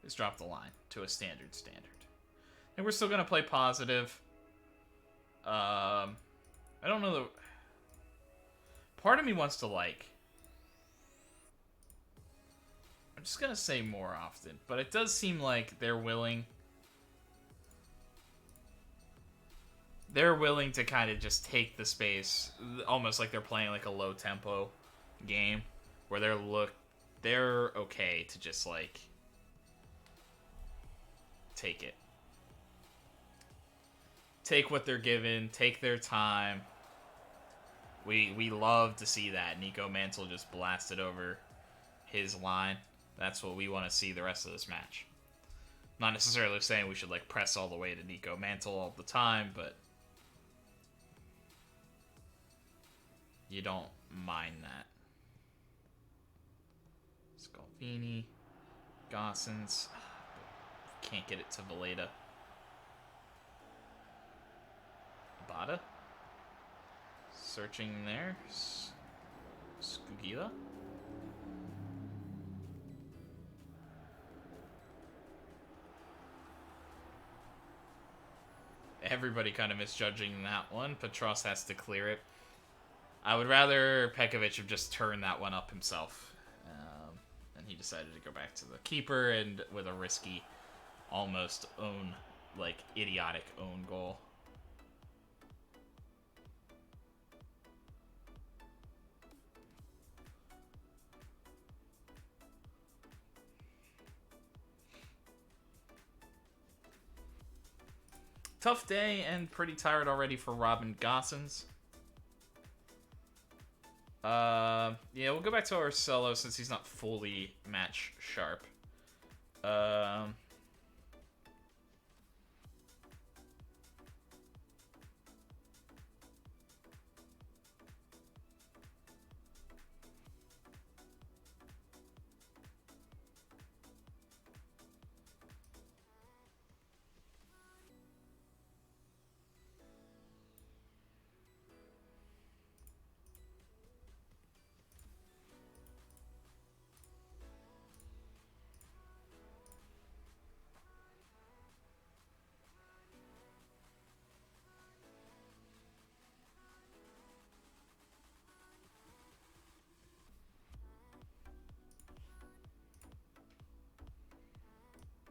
Is drop the line to a standard. And we're still going to play positive. I don't know. Part of me wants to, like... I'm just going to say more often. But it does seem like they're willing... They're willing to kind of just take the space. Almost like they're playing like a low-tempo game. Where they're okay to just, like... take it. Take what they're given. Take their time. We love to see that. Nico Mantle just blasted over his line. That's what we want to see the rest of this match. Not necessarily saying we should like press all the way to Nico Mantle all the time, but you don't mind that. Scalvini, Gossens, can't get it to Valeda. Bada, searching there. Skugila. Everybody kind of misjudging that one. Petros has to clear it. I would rather Pekovic have just turned that one up himself. And he decided to go back to the keeper and with a risky, almost idiotic own goal. Tough day and pretty tired already for Robin Gossens. Yeah, we'll go back to Arcello since he's not fully match sharp.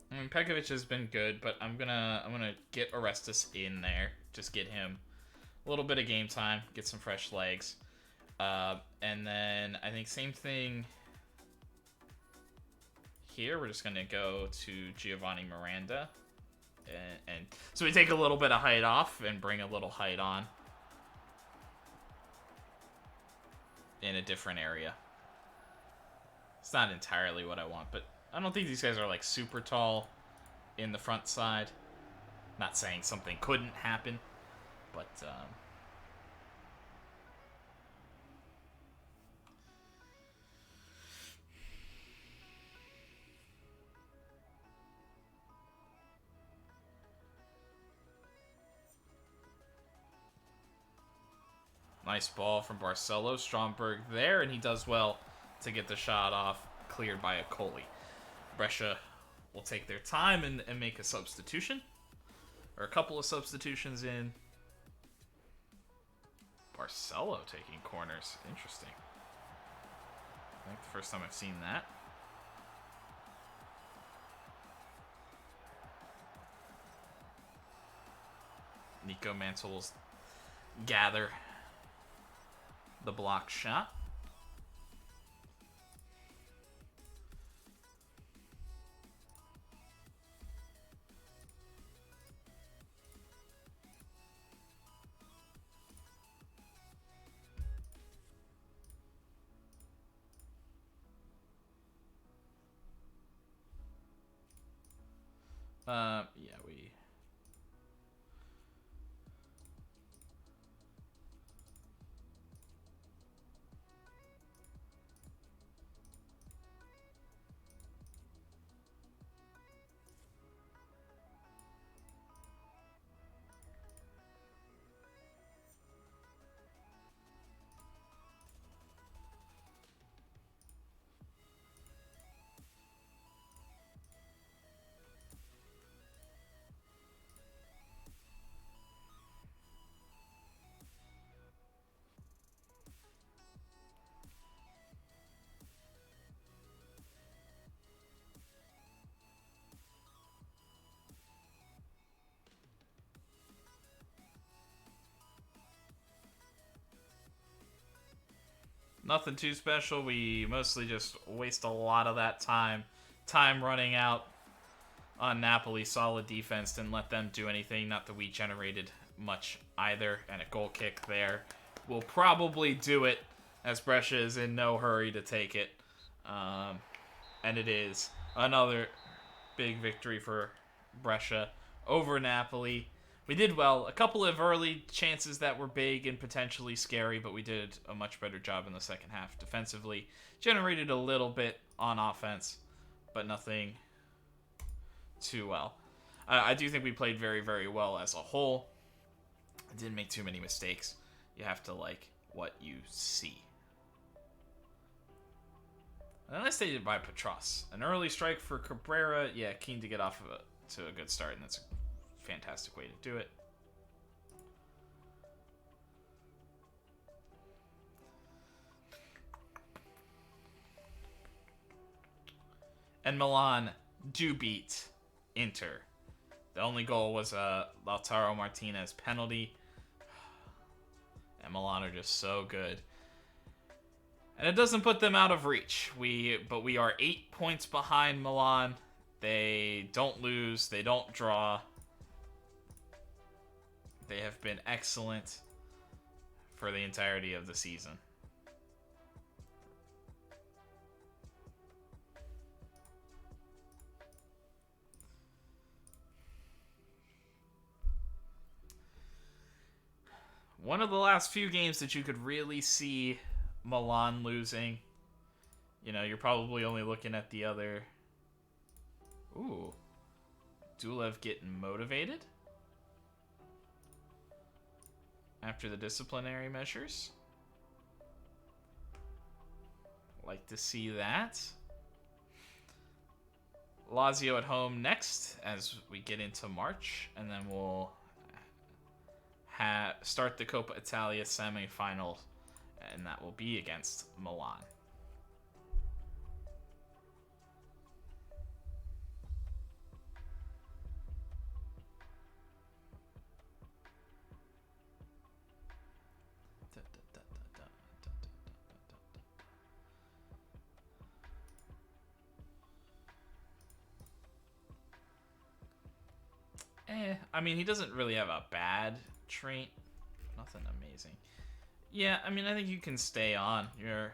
I mean, Pekovic has been good, but I'm gonna get Orestes in there. Just get him a little bit of game time, get some fresh legs, and then I think same thing here. We're just gonna go to Giovanni Miranda, and so we take a little bit of height off and bring a little height on in a different area. It's not entirely what I want, but I don't think these guys are like super tall in the front side. Not saying something couldn't happen, but nice ball from Barcelo. Stromberg there, and he does well to get the shot off, cleared by Akoli. Brescia will take their time and make a substitution. Or a couple of substitutions in. Barcelo taking corners. Interesting. I think the first time I've seen that. Nico Mantle will gather the block shot. Yeah, we... Nothing too special. We mostly just waste a lot of that time. Time running out on Napoli. Solid defense. Didn't let them do anything. Not that we generated much either. And a goal kick there will probably do it, as Brescia is in no hurry to take it. And it is another big victory for Brescia over Napoli. We did well. A couple of early chances that were big and potentially scary, but we did a much better job in the second half defensively. Generated a little bit on offense, but nothing too well. I do think we played very, very well as a whole. I didn't make too many mistakes. You have to like what you see. And then I stated by Petros. An early strike for Cabrera. Yeah, keen to get off of to a good start, and that's a fantastic way to do it. And Milan do beat Inter. The only goal was a Lautaro Martinez penalty. And Milan are just so good. And it doesn't put them out of reach. But we are 8 points behind Milan. They don't lose. They don't draw. They have been excellent for the entirety of the season. One of the last few games that you could really see Milan losing. You know, you're probably only looking at the other... Ooh. Dulev getting motivated? After the disciplinary measures. Like to see that. Lazio at home next as we get into March. And then we'll start the Coppa Italia semi-final. And that will be against Milan. I mean, he doesn't really have a bad trait. Nothing amazing. Yeah, I mean, I think you can stay on. You're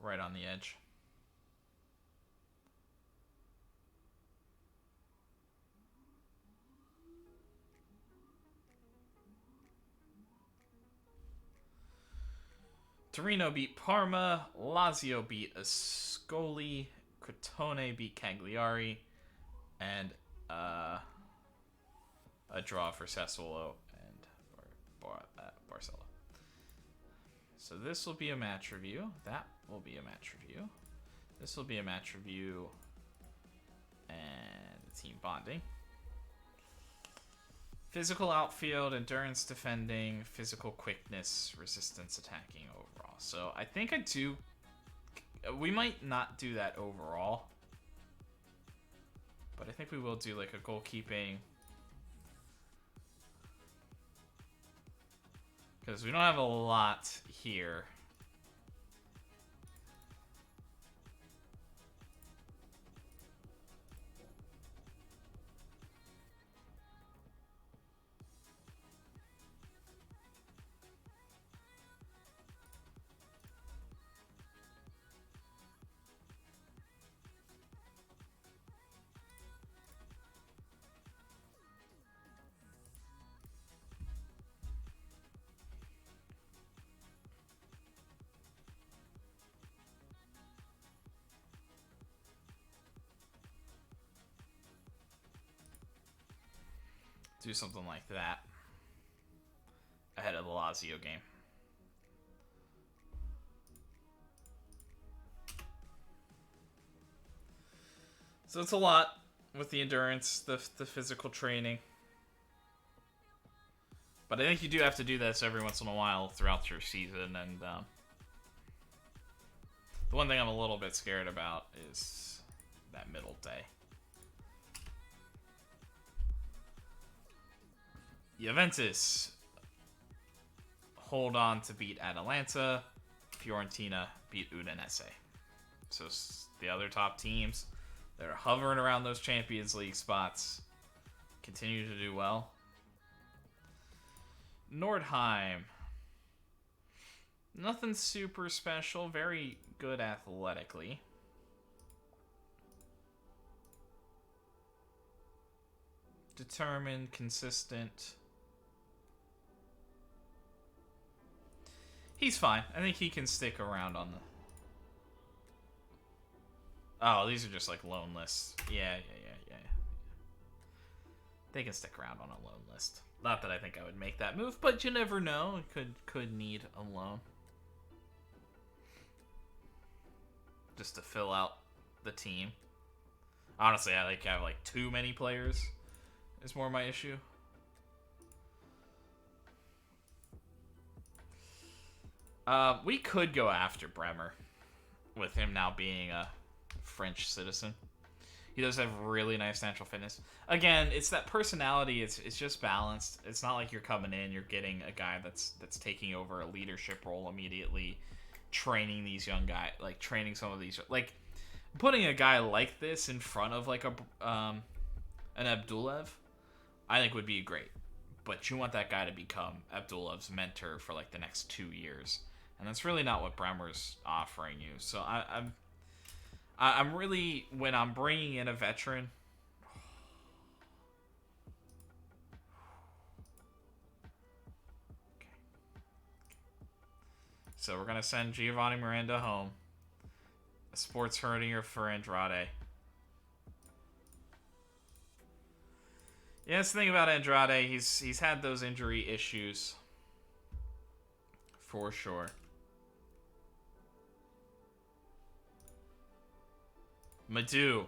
right on the edge. Torino beat Parma. Lazio beat Ascoli. Crotone beat Cagliari. And a draw for Sassuolo and Barcelona. So this will be a match review. That will be a match review. This will be a match review. And team bonding. Physical outfield, endurance defending, physical quickness, resistance attacking overall. So I think I do... We might not do that overall. But I think we will do like a goalkeeping. Because we don't have a lot here. Do something like that ahead of the Lazio game. So it's a lot with the endurance, the physical training. But I think you do have to do this every once in a while throughout your season. And the one thing I'm a little bit scared about is that middle day. Juventus hold on to beat Atalanta. Fiorentina beat Udinese. So the other top teams that are hovering around those Champions League spots continue to do well. Nordheim. Nothing super special. Very good athletically. Determined, consistent. He's fine. I think he can stick around on the... Oh, these are just like loan lists. Yeah. They can stick around on a loan list. Not that I think I would make that move, but you never know. Could need a loan. Just to fill out the team. Honestly, I have like too many players. Is more my issue. We could go after Bremer, with him now being a French citizen. He does have really nice natural fitness. Again, it's that personality. It's just balanced. It's not like you're coming in, you're getting a guy that's taking over a leadership role immediately, training these young guys, like training some of these, like putting a guy like this in front of like an Abdulev, I think would be great. But you want that guy to become Abdulev's mentor for like the next 2 years, and that's really not what Bremer's offering you. So I'm really, when I'm bringing in a veteran, so we're gonna send Giovanni Miranda home. A sports hernia for Andrade. Yeah, that's the thing about Andrade. He's had those injury issues for sure. Madou,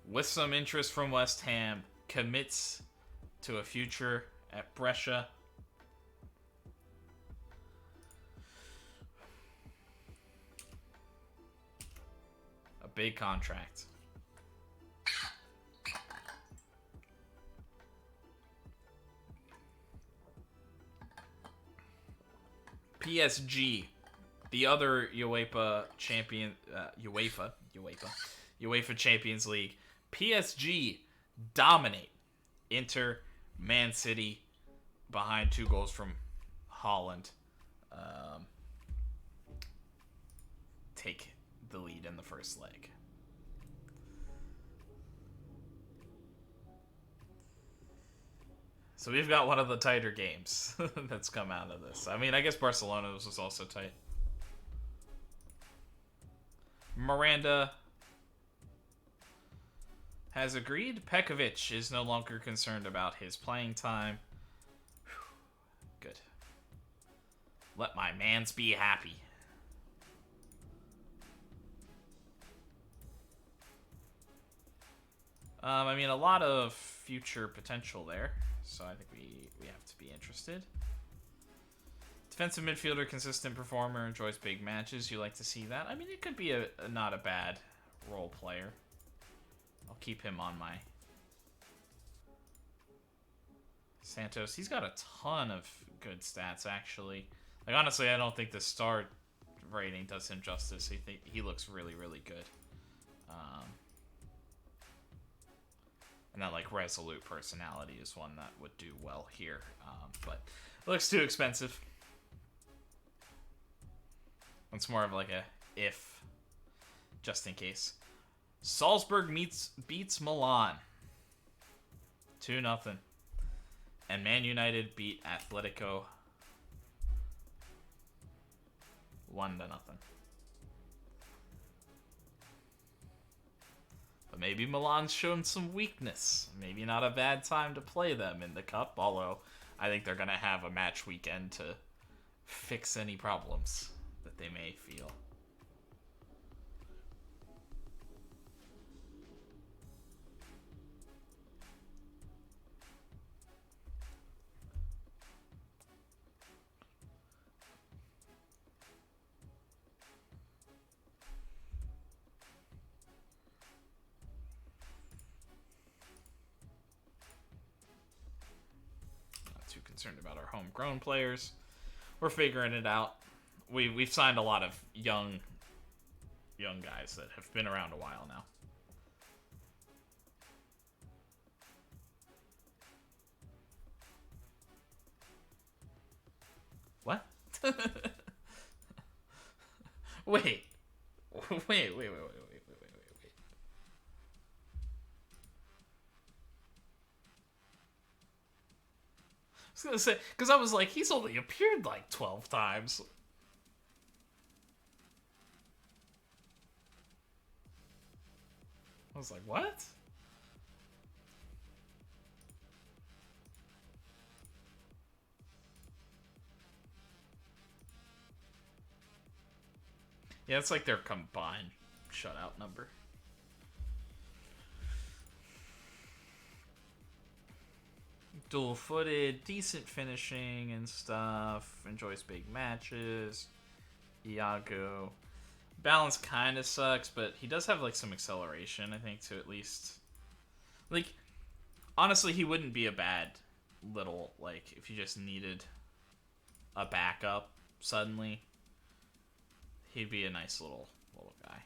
with some interest from West Ham, commits to a future at Brescia. A big contract. PSG, the other UEFA champion, UEFA Champions League. PSG dominate Inter, Man City, behind 2 goals from Holland. Take the lead in the first leg. So we've got one of the tighter games that's come out of this. I mean, I guess Barcelona was also tight. Miranda has agreed. Pekovic is no longer concerned about his playing time. Good. Let my mans be happy. I mean, a lot of future potential there. So I think we have to be interested. Defensive midfielder, consistent performer, enjoys big matches. You like to see that. I mean, it could be a not a bad role player. I'll keep him on my Santos. He's got a ton of good stats, actually. Like, honestly, I don't think the star rating does him justice. He looks really, really good. And that, like, resolute personality is one that would do well here. But it looks too expensive. It's more of like a if, just in case. Salzburg beats Milan 2-0. And Man United beat Atletico 1-0. But maybe Milan's shown some weakness. Maybe not a bad time to play them in the Cup, although I think they're going to have a match weekend to fix any problems that they may feel. Concerned about our homegrown players. We're figuring it out. We've signed a lot of young guys that have been around a while now. Wait. Wait. I was gonna say, because I was like, he's only appeared like 12 times. I was like, what? Yeah, it's like their combined shutout number. Dual-footed, decent finishing and stuff. Enjoys big matches. Iago. Balance kind of sucks, but he does have like some acceleration, I think, to at least... Like, honestly, he wouldn't be a bad little, like, if you just needed a backup suddenly. He'd be a nice little guy.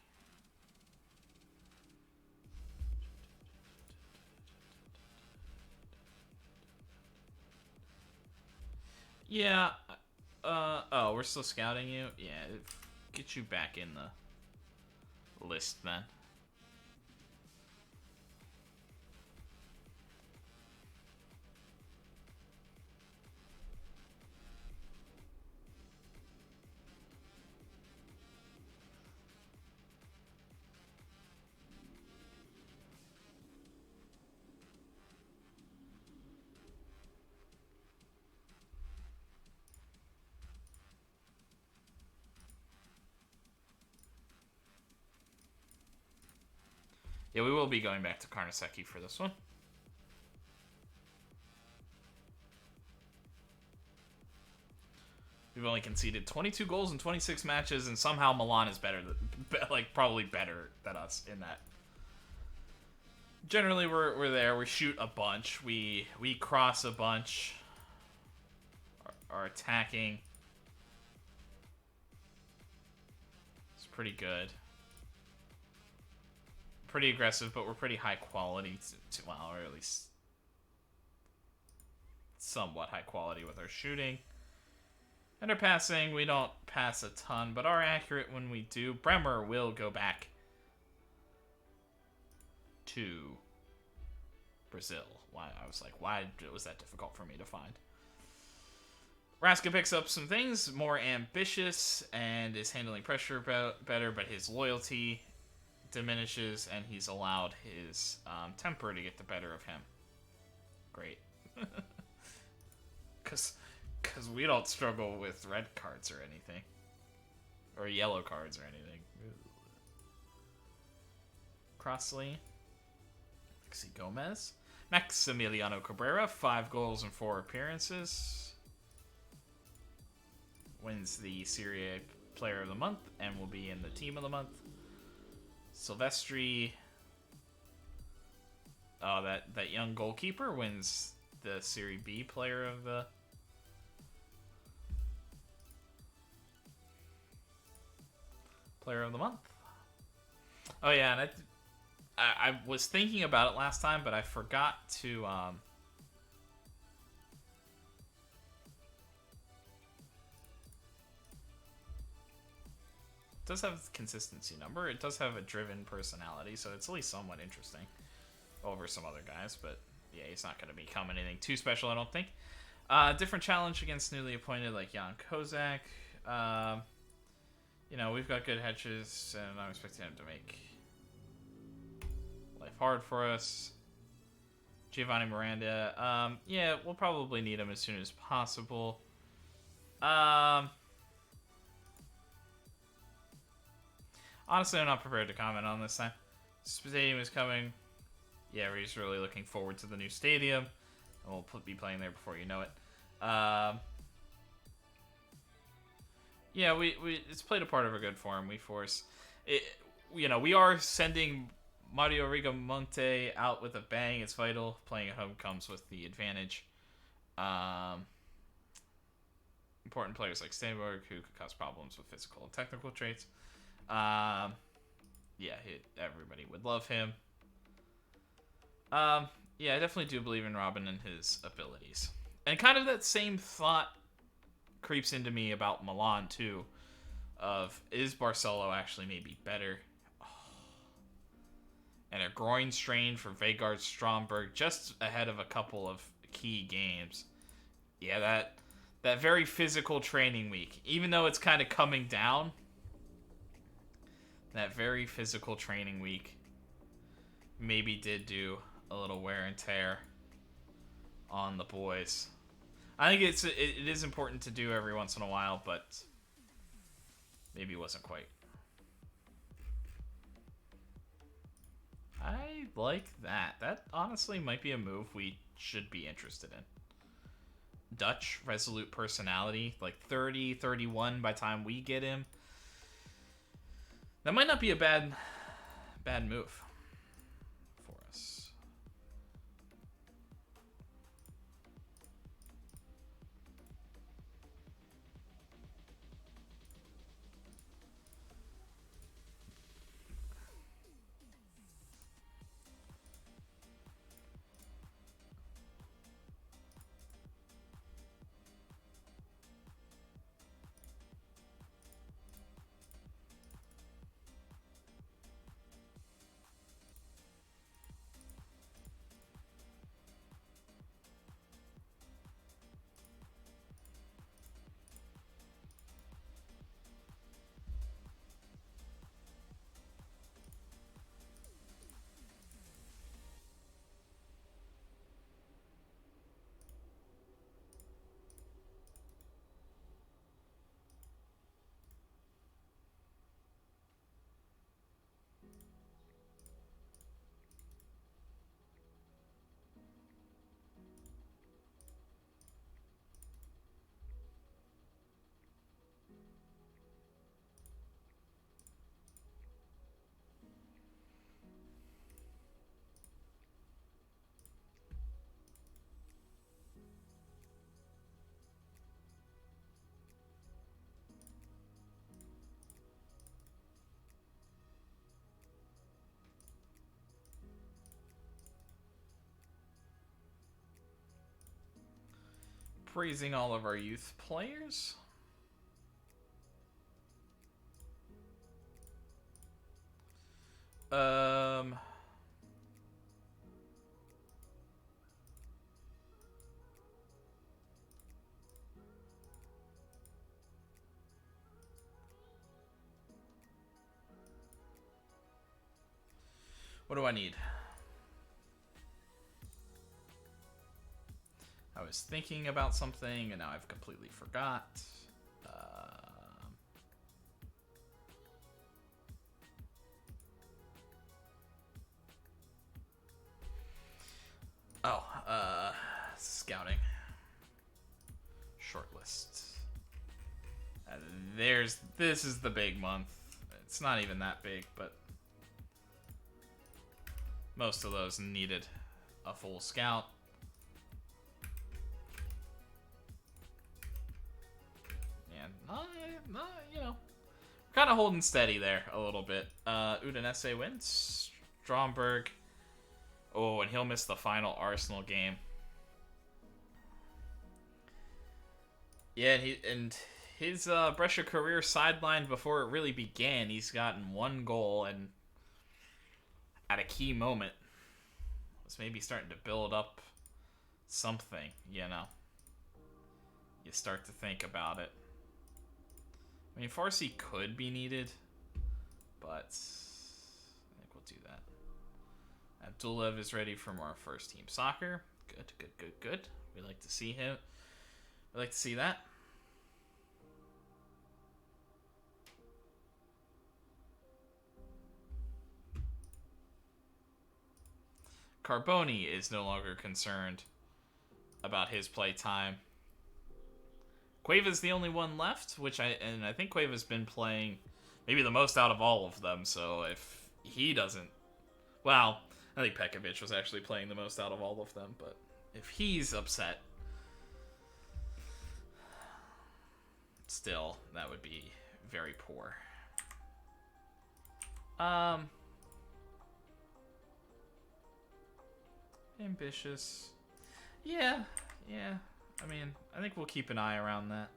Yeah. Oh, we're still scouting you? Yeah, get you back in the list then. Yeah, we will be going back to Karnaseki for this one. We've only conceded 22 goals in 26 matches, and somehow Milan is better, like probably better than us in that. Generally, we're there. We shoot a bunch. We cross a bunch. Our attacking is pretty good. Pretty aggressive, but we're pretty high quality, well, or at least somewhat high quality with our shooting. And our passing, we don't pass a ton, but are accurate when we do. Bremer will go back to Brazil. Why? I was like, why was that difficult for me to find? Raska picks up some things, more ambitious, and is handling pressure better, but his loyalty diminishes, and he's allowed his temper to get the better of him. Great. Because we don't struggle with red cards or anything. Or yellow cards or anything. Crossley. Alexi Gomez. Maximiliano Cabrera, 5 goals and 4 appearances. Wins the Serie A Player of the Month and will be in the Team of the Month. Silvestri, that young goalkeeper, wins the Serie B Player of the Month. Oh yeah, and I was thinking about it last time, but I forgot to it does have a consistency number. It does have a driven personality, so it's at least somewhat interesting over some other guys. But yeah, he's not going to become anything too special, I don't think. Different challenge against newly appointed like Jan Kozak. You know, we've got good hedges, and I'm expecting him to make life hard for us. Giovanni Miranda. Yeah, we'll probably need him as soon as possible. Honestly, I'm not prepared to comment on this time. Stadium is coming. Yeah, we're just really looking forward to the new stadium. And we'll be playing there before you know it. Yeah, it's played a part of a good form. We force it. You know, we are sending Mario Rigamonte out with a bang. It's vital. Playing at home comes with the advantage. Important players like Steinberg, who could cause problems with physical and technical traits. Yeah, everybody would love him. Yeah, I definitely do believe in Robin and his abilities. And kind of that same thought creeps into me about Milan too. Of is Barcelo actually maybe better? And a groin strain for Vegard Stromberg just ahead of a couple of key games. Yeah, that very physical training week, even though it's kind of coming down, that very physical training week maybe did do a little wear and tear on the boys. I think it is important to do every once in a while, but maybe it wasn't quite. I like that. That honestly might be a move we should be interested in. Dutch, resolute personality, like 30, 31 by the time we get him. That might not be a bad move for us. Praising all of our youth players. What do I need? I was thinking about something and now I've completely forgot. Scouting. Shortlist. This is the big month. It's not even that big, but most of those needed a full scout. You know, kind of holding steady there a little bit. Udinese wins. Stromberg. Oh, and he'll miss the final Arsenal game. Yeah, and his Brescia career sidelined before it really began. He's gotten one goal, and at a key moment, was maybe starting to build up something, you know. You start to think about it. I mean, Farsi could be needed, but I think we'll do that. Abdullaev is ready for more first team soccer. Good. We like to see him. We like to see that. Carboni is no longer concerned about his play time. Cueva's the only one left, I think Cueva's been playing maybe the most out of all of them, so if he doesn't... Well, I think Pekovic was actually playing the most out of all of them, but if he's upset, still, that would be very poor. Ambitious. Yeah. I mean, I think we'll keep an eye around that.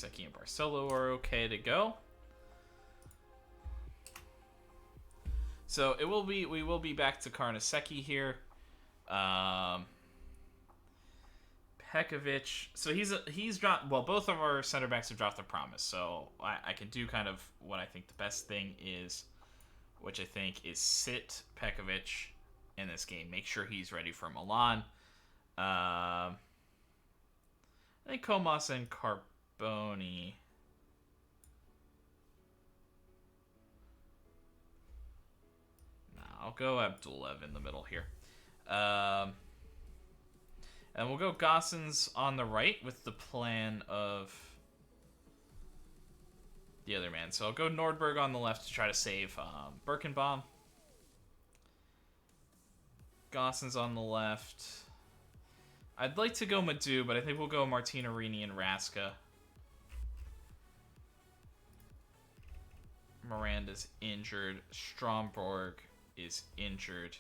Carnesecchi and Barcelo are okay to go. So we will be back to Carnesecchi here. Pekovic. So he's dropped. Well, both of our center backs have dropped their promise. So I can do kind of what I think the best thing is, which I think is sit Pekovic in this game. Make sure he's ready for Milan. I think Comas and Carboni. I'll go Abdulev in the middle here. And we'll go Gossens on the right with the plan of the other man. So I'll go Nordberg on the left to try to save Birkenbaum. Gossens on the left. I'd like to go Madu, but I think we'll go Martinarini and Raska. Miranda's injured. Stromborg is injured.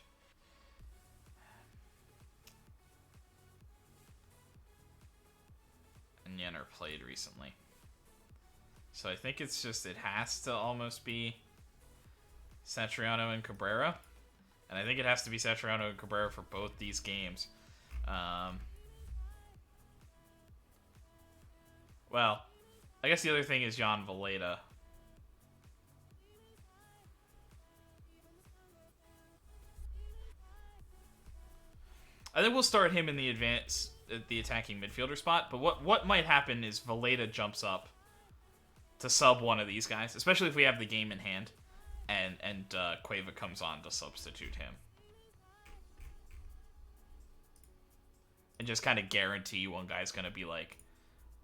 And Jenner played recently. So I think it's just, it has to almost be Satriano and Cabrera. And I think it has to be Satriano and Cabrera for both these games. Well, I guess the other thing is Jan Valeda. I think we'll start him in the attacking midfielder spot. But what might happen is Valeda jumps up to sub one of these guys, especially if we have the game in hand, and Cueva comes on to substitute him, and just kind of guarantee one guy's gonna be like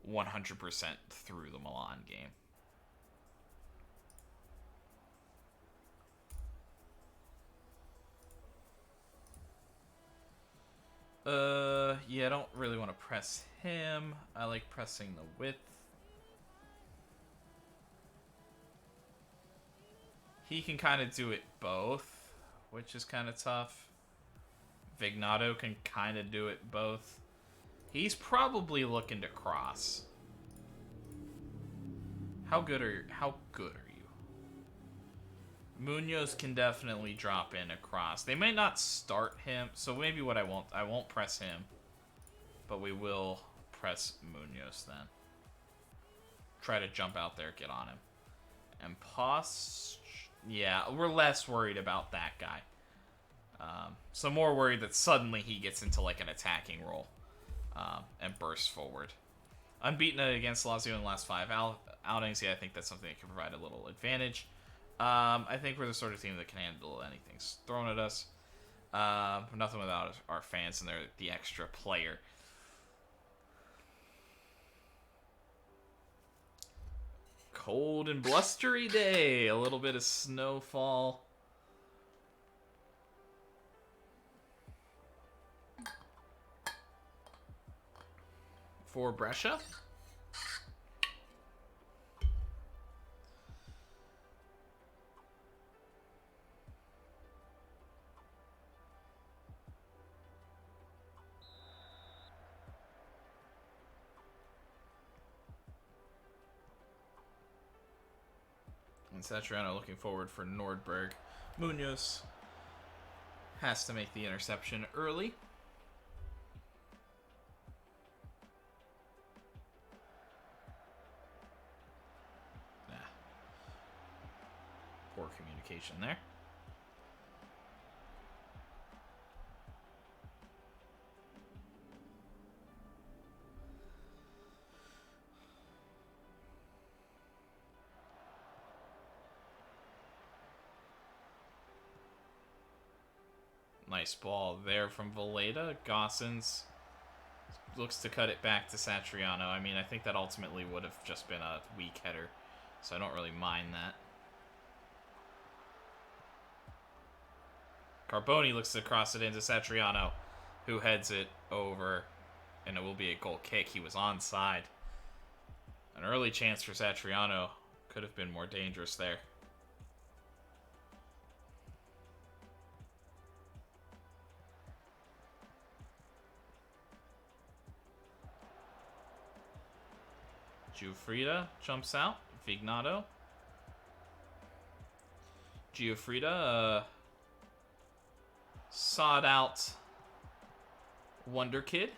100% through the Milan game. Yeah, I don't really want to press him. I like pressing the width. He can kind of do it both, which is kind of tough. Vignato can kind of do it both. He's probably looking to cross. How good are you? Munoz can definitely drop in across. They may not start him, so maybe what I won't press him, but we will press Munoz then. Try to jump out there, get on him. And Post, yeah, we're less worried about that guy. So more worried that suddenly he gets into like an attacking role and bursts forward. Unbeaten against Lazio in the last 5 outings. Yeah, I think that's something that can provide a little advantage. I think we're the sort of team that can handle anything thrown at us. Nothing without our fans and the extra player. Cold and blustery day. A little bit of snowfall. For Brescia. And Satriano looking forward for Nordberg. Munoz has to make the interception early. Poor communication there. Nice ball there from Valeda. Gossens looks to cut it back to Satriano. I mean, I think that ultimately would have just been a weak header, so I don't really mind that. Carboni looks to cross it into Satriano, who heads it over, and it will be a goal kick. He was onside. An early chance for Satriano. Could have been more dangerous there. Giuffrida jumps out. Vignato. Giuffrida, sought out wonder kid.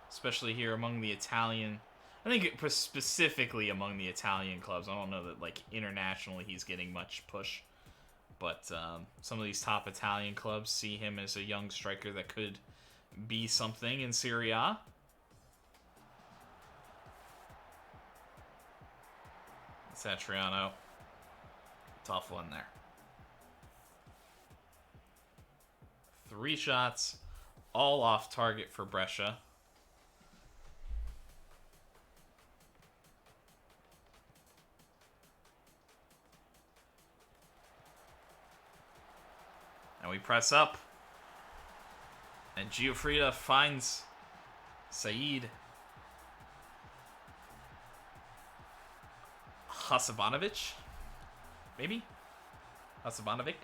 Especially here among the Italian... I think specifically among the Italian clubs. I don't know that, like, internationally he's getting much push. But some of these top Italian clubs see him as a young striker that could be something in Serie A. Satriano. Tough one there. 3 shots, all off target for Brescia. And we press up. And Giuffrida finds Said Hasabanovic. Maybe? Hasabanovic?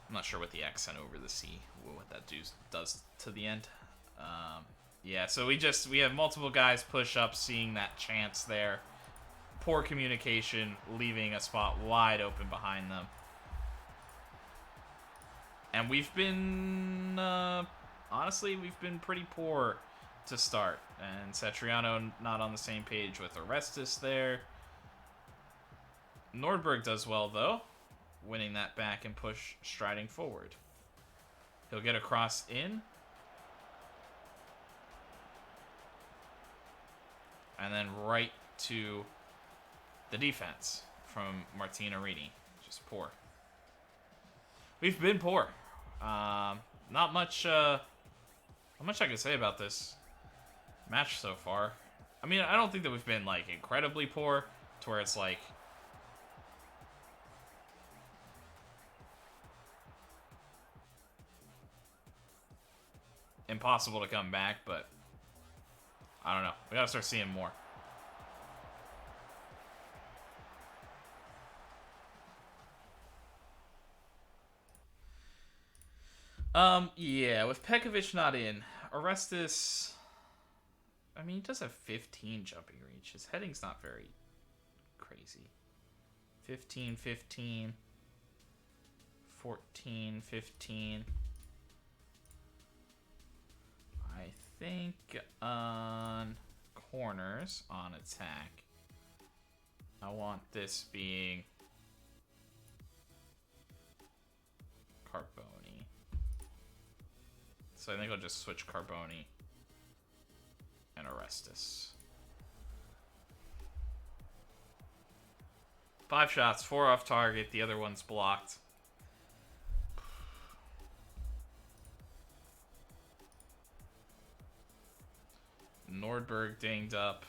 I'm not sure what the accent over the C, what that does to the end. Yeah, so we have multiple guys push up, seeing that chance there. Poor communication, leaving a spot wide open behind them. And we've been, honestly, we've been pretty poor to start. And Satriano not on the same page with Orestes there. Nordberg does well, though, winning that back and push, striding forward. He'll get across in. And then right to the defense from Martin Arini. Just poor. We've been poor. Not much I can say about this match so far. I mean, I don't think that we've been, like, incredibly poor to where it's, like, impossible to come back, but I don't know. We gotta start seeing more. Yeah, with Pekovic not in, Orestes, I mean, he does have 15 jumping reach. His heading's not very crazy. 15, 15, 14, 15. I think on corners, on attack, I want this being Carboni. So I think I'll just switch Carboni and Orestes. 5 shots, 4 off target. The other one's blocked. Nordberg dinged up.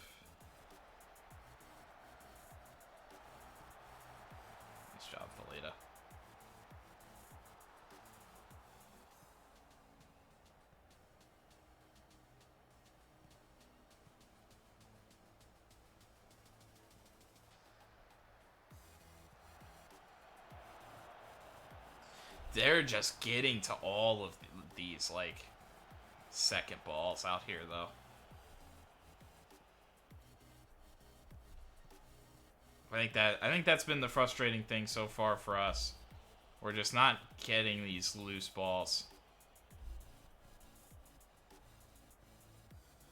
Nice job, Valeda. They're just getting to all of these, like, second balls out here, though. I think that's been the frustrating thing so far for us. We're just not getting these loose balls.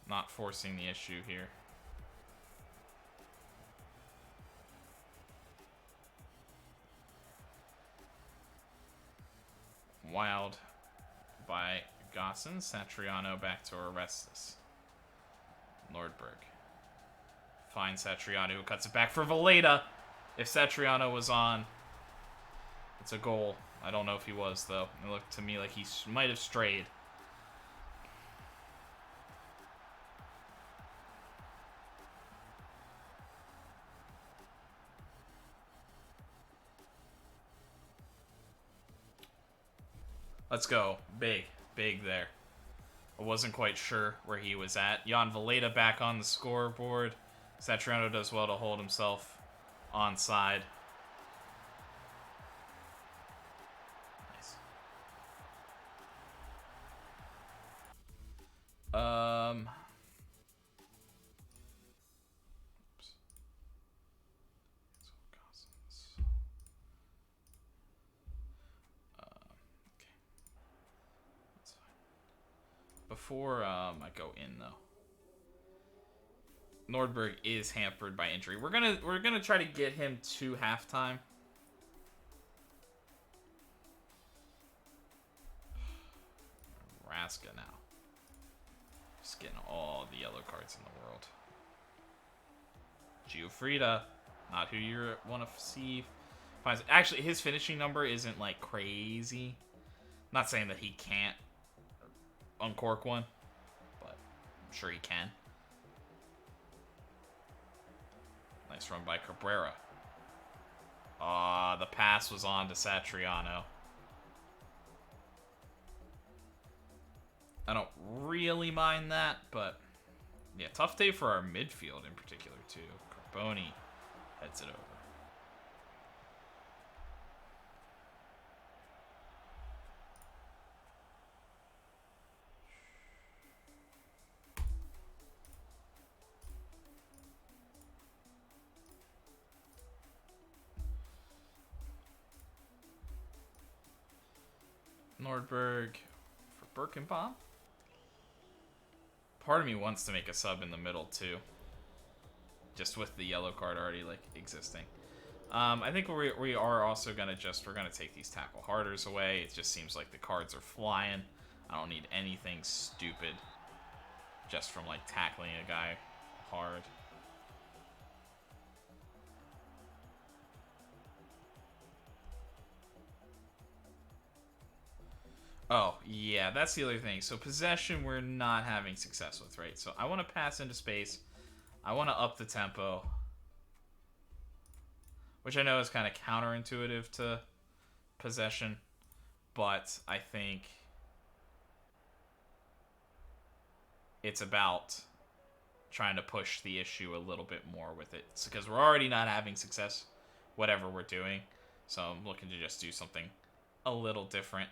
Not forcing the issue here. Wild by Gosson. Satriano back to Orestes. Nordberg. Finds Satriano, who cuts it back for Valeda. If Satriano was on, it's a goal. I don't know if he was, though. It looked to me like he might have strayed. Let's go. Big. Big there. I wasn't quite sure where he was at. Jan Valeda back on the scoreboard. Satriano does well to hold himself onside. Nice. before I go in though. Nordberg is hampered by injury. We're gonna try to get him to halftime. Raska now. Just getting all the yellow cards in the world. Giuffrida, not who you want to see. Actually, his finishing number isn't like crazy. Not saying that he can't uncork one, but I'm sure he can. Nice run by Cabrera. The pass was on to Satriano. I don't really mind that, but yeah, tough day for our midfield in particular too. Carboni heads it over. Nordberg for Birkenbaum. Part of me wants to make a sub in the middle too, just with the yellow card already like existing. I think we are also gonna we're gonna take these tackle harders away. It just seems like the cards are flying. I don't need anything stupid just from like tackling a guy hard. Oh, yeah, that's the other thing. So possession we're not having success with, right? So I want to pass into space. I want to up the tempo. Which I know is kind of counterintuitive to possession. But I think it's about trying to push the issue a little bit more with it. Because we're already not having success, whatever we're doing. So I'm looking to just do something a little different.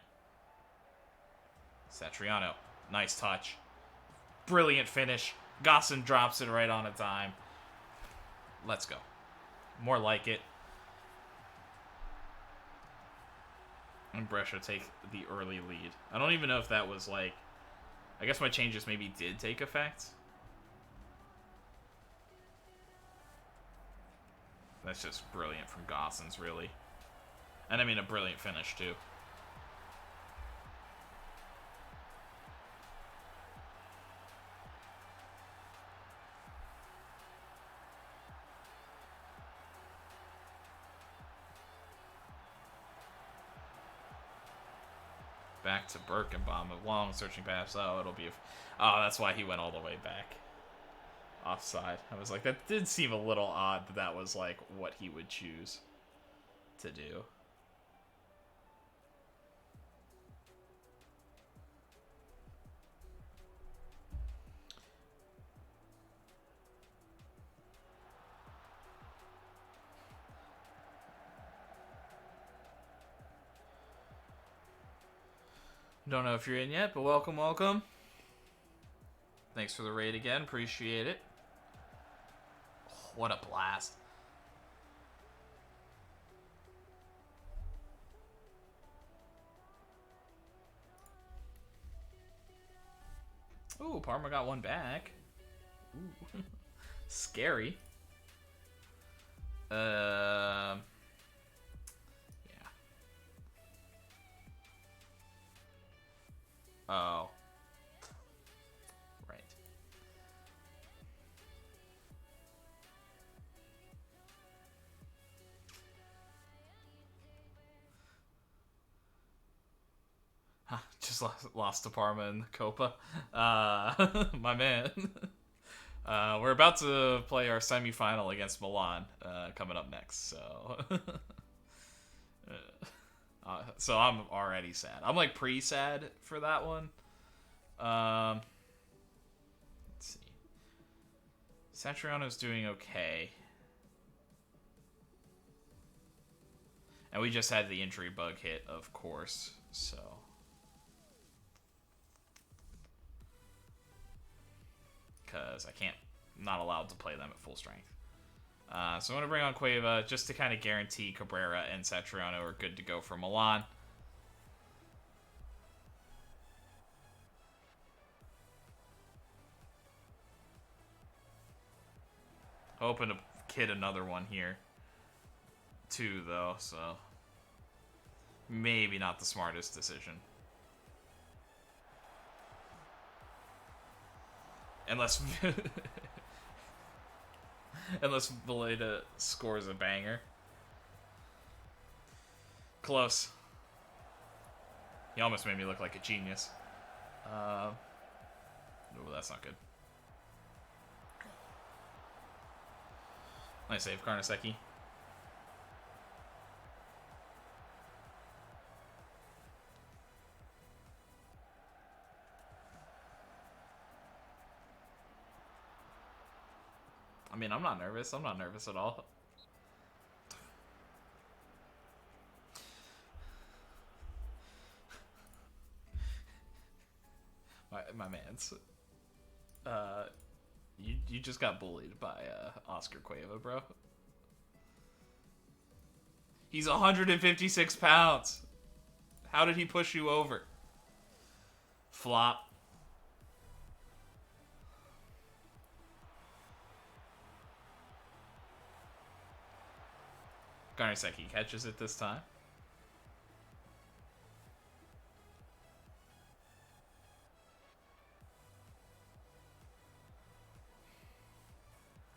Satriano, nice touch. Brilliant finish. Gosson drops it right on a dime. Let's go. More like it. And Brescia take the early lead. I don't even know if that was like... I guess my changes maybe did take effect. That's just brilliant from Gossens, really. And I mean a brilliant finish, too. Back to Birkenbaum, a long searching pass. Oh, it'll be oh, that's why he went all the way back. Offside. I was like, that did seem a little odd that was like what he would choose to do. Don't know if you're in yet, but welcome, welcome. Thanks for the raid again. Appreciate it. Oh, what a blast. Ooh, Parma got one back. Ooh. Scary. Oh. Right. Just lost to Parma in the Coppa. My man. We're about to play our semifinal against Milan coming up next, so... so I'm already sad. I'm like pre-sad for that one. Let's see. Satriano's doing okay. And we just had the injury bug hit, of course, so... Because not allowed to play them at full strength. So I'm going to bring on Cueva just to kind of guarantee Cabrera and Satriano are good to go for Milan. Hoping to kid another one here. 2, though, so maybe not the smartest decision. Unless unless Valeda scores a banger. Close. He almost made me look like a genius. Oh, that's not good. Nice save, Karnaseki. I mean, I'm not nervous. I'm not nervous at all. My man's. You just got bullied by Oscar Cueva, bro. He's 156 pounds. How did he push you over? Flop. Garniseki catches it this time.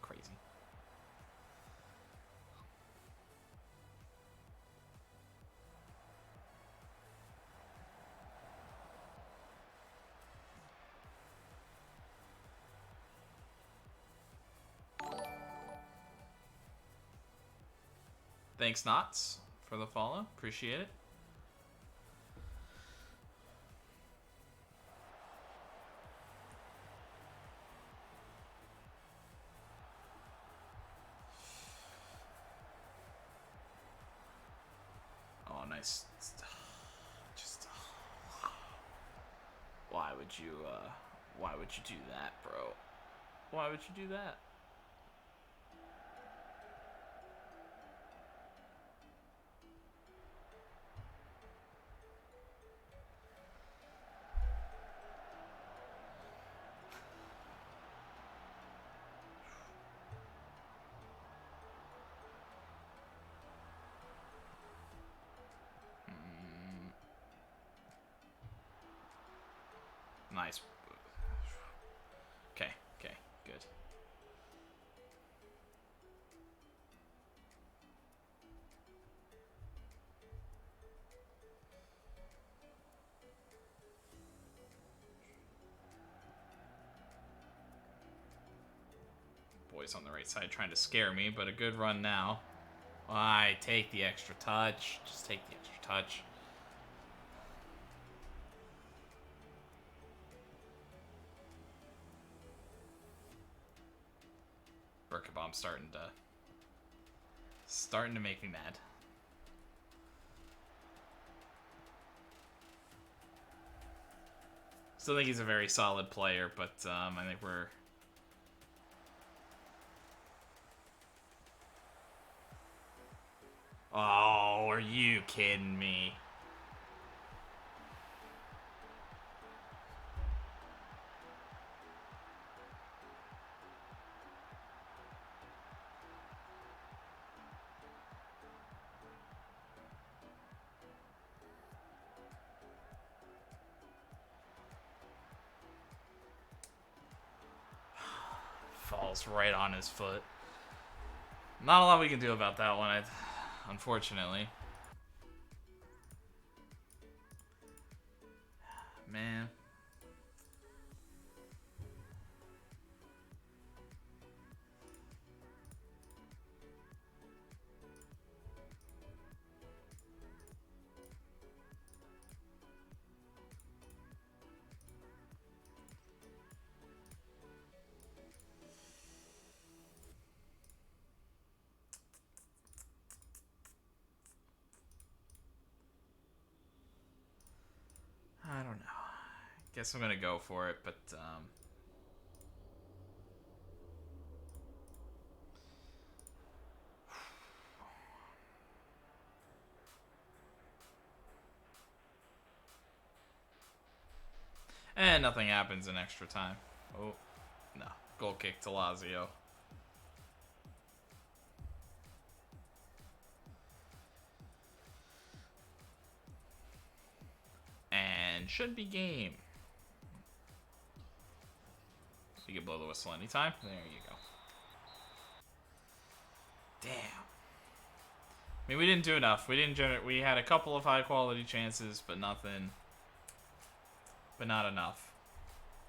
Crazy. Thanks, Knots, for the follow. Appreciate it. Oh, nice. Just why would you do that, bro? Why would you do that? Nice. Okay, good. Boys on the right side trying to scare me, but a good run now. Why take the extra touch? Just take the extra touch. Birkabom's starting to make me mad. Still think he's a very solid player, but I think we're... Oh, are you kidding me? Falls right on his foot. Not a lot we can do about that one, unfortunately. Man. I don't know. Guess I'm gonna go for it, but and nothing happens in extra time. Oh, no. Goal kick to Lazio. should be game. So you can blow the whistle anytime. There you go. Damn. I mean, we didn't do enough. We didn't generate. We had a couple of high quality chances, but nothing. But not enough.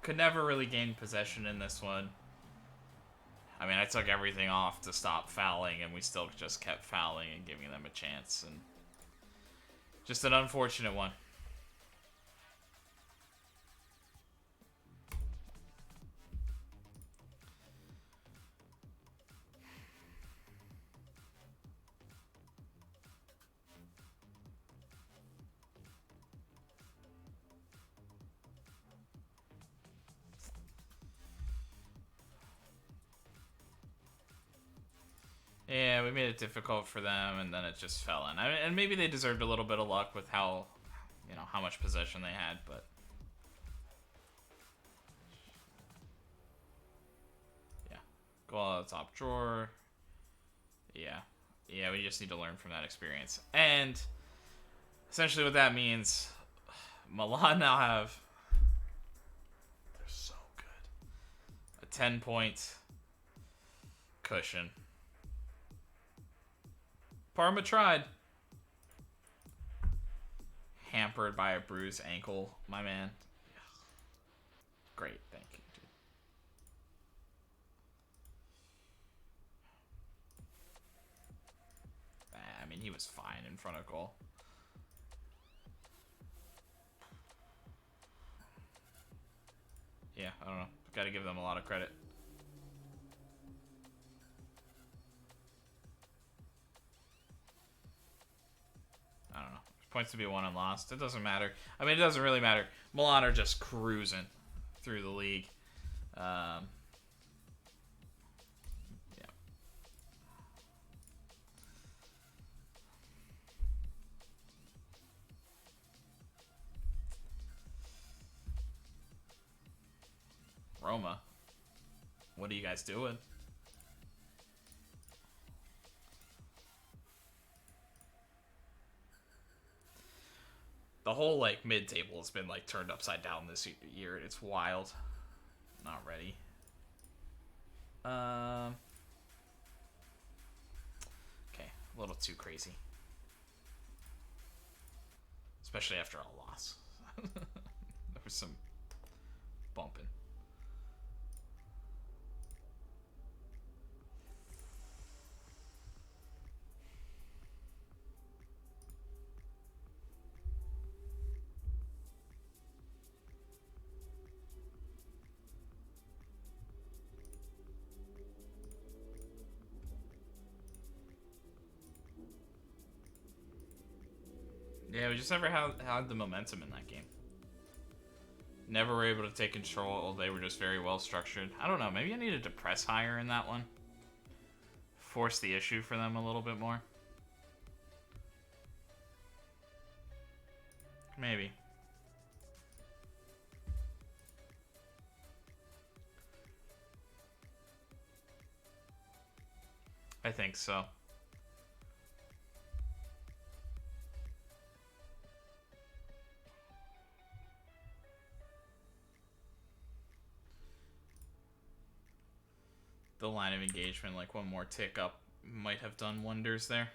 Could never really gain possession in this one. I mean, I took everything off to stop fouling, and we still just kept fouling and giving them a chance. And just an unfortunate one. Yeah, we made it difficult for them, and then it just fell in. And maybe they deserved a little bit of luck with how, how much possession they had, but yeah, go out of the top drawer. Yeah, we just need to learn from that experience. And essentially, what that means, Milan now have, they're so good, a 10-point cushion. Parma tried. Hampered by a bruised ankle, my man. Great, thank you, dude. I mean, he was fine in front of goal. Yeah, I don't know. Got to give them a lot of credit. I don't know. Points to be won and lost. It doesn't matter. I mean, it doesn't really matter. Milan are just cruising through the league. Yeah. Roma. What are you guys doing? The whole, like, mid-table has been, like, turned upside down this year. It's wild. Not ready. Okay, a little too crazy. Especially after a loss. There was some bumping. Yeah, we just never had the momentum in that game. Never were able to take control. They were just very well structured. I don't know. Maybe I needed to press higher in that one. Force the issue for them a little bit more. Maybe. I think so. The line of engagement, like one more tick up, might have done wonders there.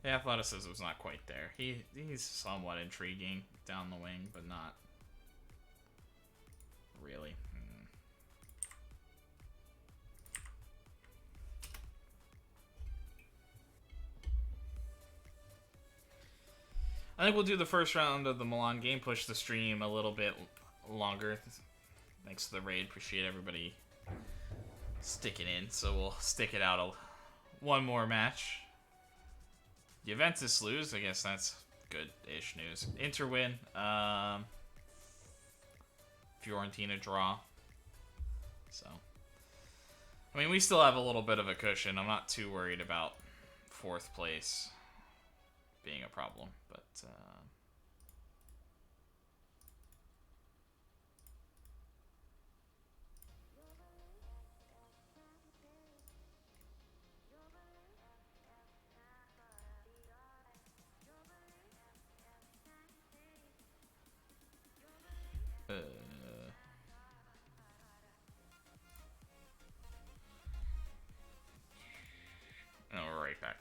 The athleticism is not quite there. He's somewhat intriguing down the wing, but not really. I think we'll do the first round of the Milan game, push the stream a little bit longer. Thanks to the raid, appreciate everybody sticking in. So we'll stick it out one more match. Juventus lose, I guess that's good-ish news. Inter win. Fiorentina draw. So, I mean, we still have a little bit of a cushion. I'm not too worried about fourth place being a problem, but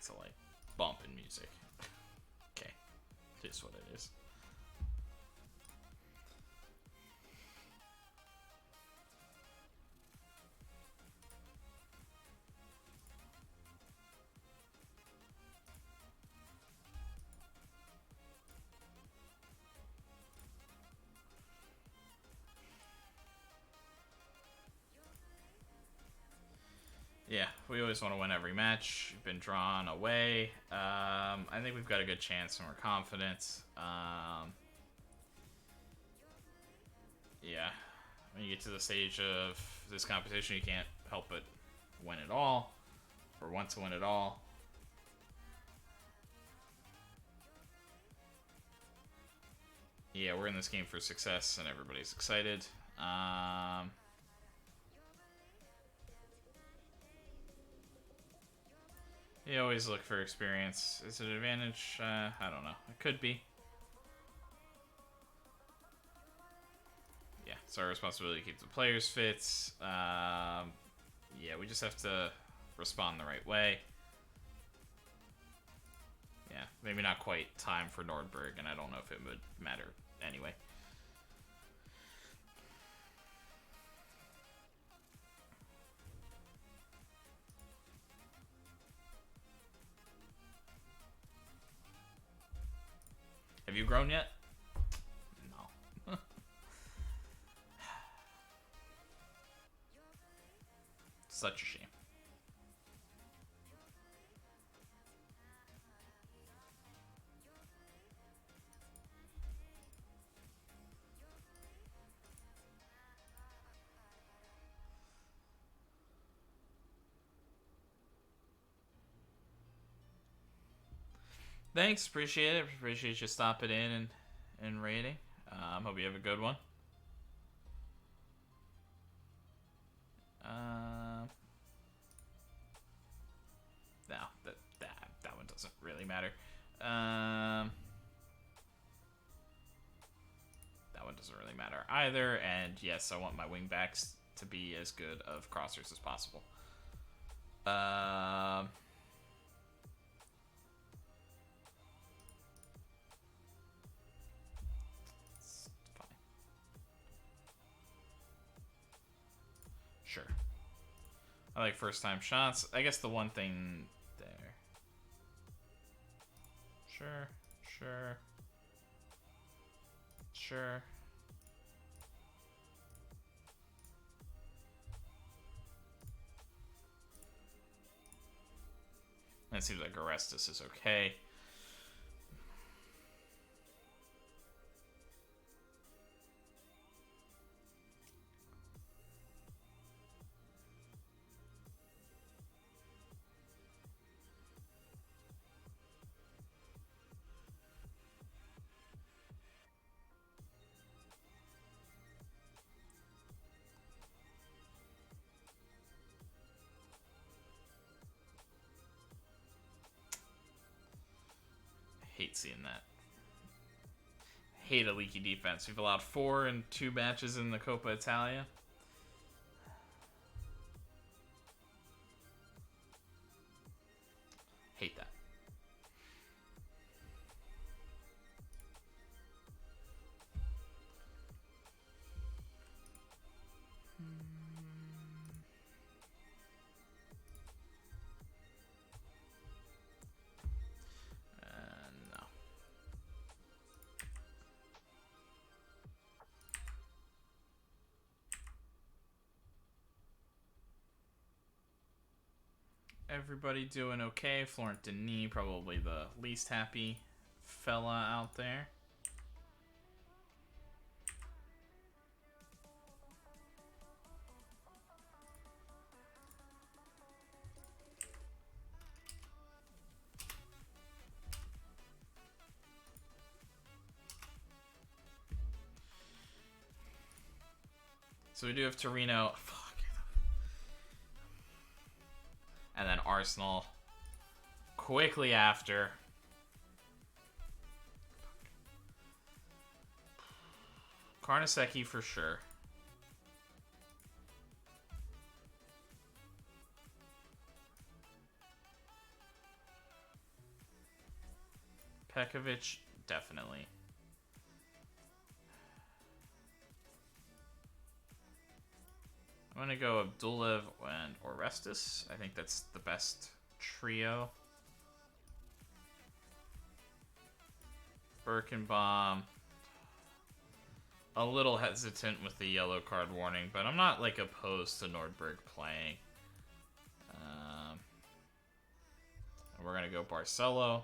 back to like bumping music. Okay, just what it is. Yeah, we always want to win every match. We've been drawn away. I think we've got a good chance and we're confident. Yeah, when you get to the stage of this competition, you can't help but win it all, or want to win it all. Yeah, we're in this game for success, and everybody's excited. You always look for experience. Is it an advantage? I don't know. It could be. Yeah, it's our responsibility to keep the players fit. Yeah, we just have to respond the right way. Yeah, maybe not quite time for Nordberg, and I don't know if it would matter anyway. Have you grown yet? No. Such a shame. Thanks, appreciate it. Appreciate you stopping in and rating. Hope you have a good one. No, that one doesn't really matter. That one doesn't really matter either. And yes, I want my wingbacks to be as good of crossers as possible. It's fine. Sure. I like first time shots. I guess the one thing there. Sure. It seems like Orestes is okay. Hate seeing that. Hate a leaky defense. We've allowed 4 in 2 matches in the Coppa Italia. Hate that. No. Everybody doing okay. Florent Denis, probably the least happy fella out there. So we do have Torino. Fuck. And then Arsenal quickly after. Carnesecchi for sure. Pekovic, definitely. I'm going to go Abdulev and Orestes. I think that's the best trio. Birkenbaum. A little hesitant with the yellow card warning, but I'm not like opposed to Nordberg playing. We're going to go Barcelo.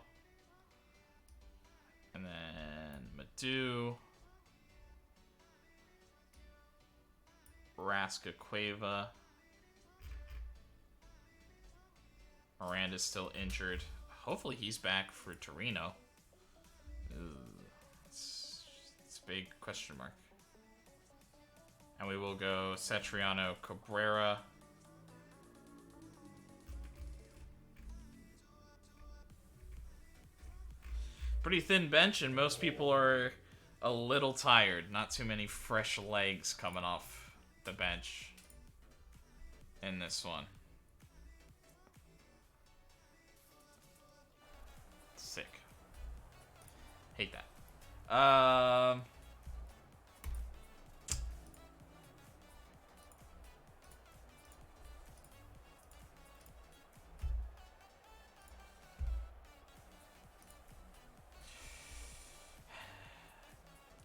And then Madu. Raska Cueva. Miranda's still injured. Hopefully he's back for Torino. It's a big question mark. And we will go Satriano Cabrera. Pretty thin bench, and most people are a little tired. Not too many fresh legs coming off the bench in this one. Sick. Hate that.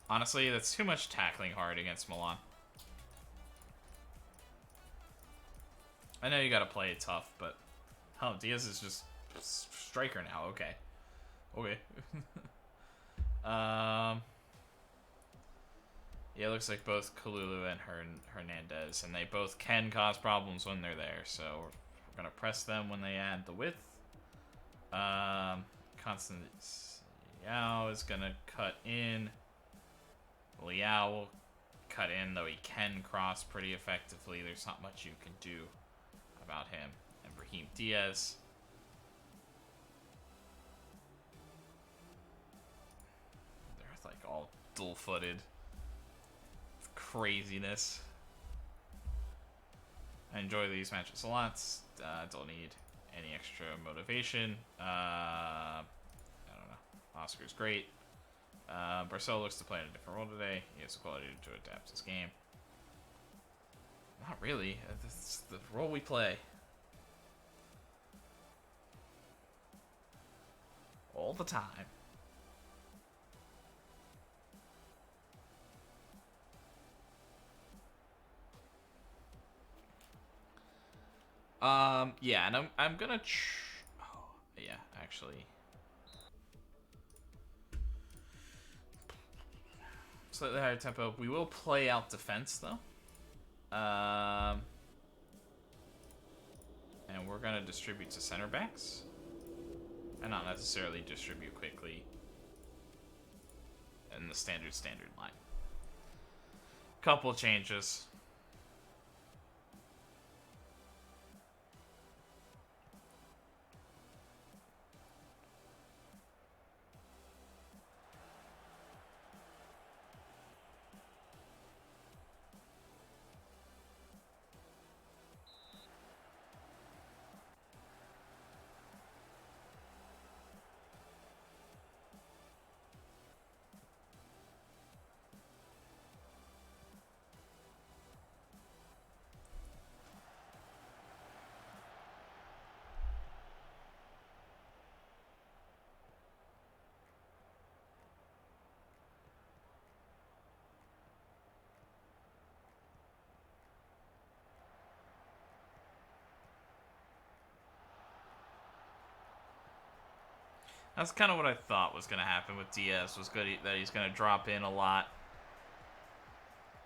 Honestly, that's too much tackling hard against Milan. I know you gotta play it tough, but... Oh, Diaz is just striker now. Okay. Okay. Yeah, it looks like both Kalulu and Hernandez, and they both can cause problems when they're there, so we're gonna press them when they add the width. Constant Yao is gonna cut in. Liao will cut in, though he can cross pretty effectively. There's not much you can do about him. And Brahim Diaz. They're like all dual-footed. Craziness. I enjoy these matches a lot. Don't need any extra motivation. I don't know. Oscar's great. Barcelo looks to play in a different role today. He has the quality to adapt his game. Not really. It's the role we play. All the time. Yeah, and I'm gonna oh, yeah, actually. Slightly higher tempo. We will play out defense, though. And we're going to distribute to center backs. And not necessarily distribute quickly in the standard line. Couple changes. That's kind of what I thought was going to happen with Diaz. Was good that he's going to drop in a lot.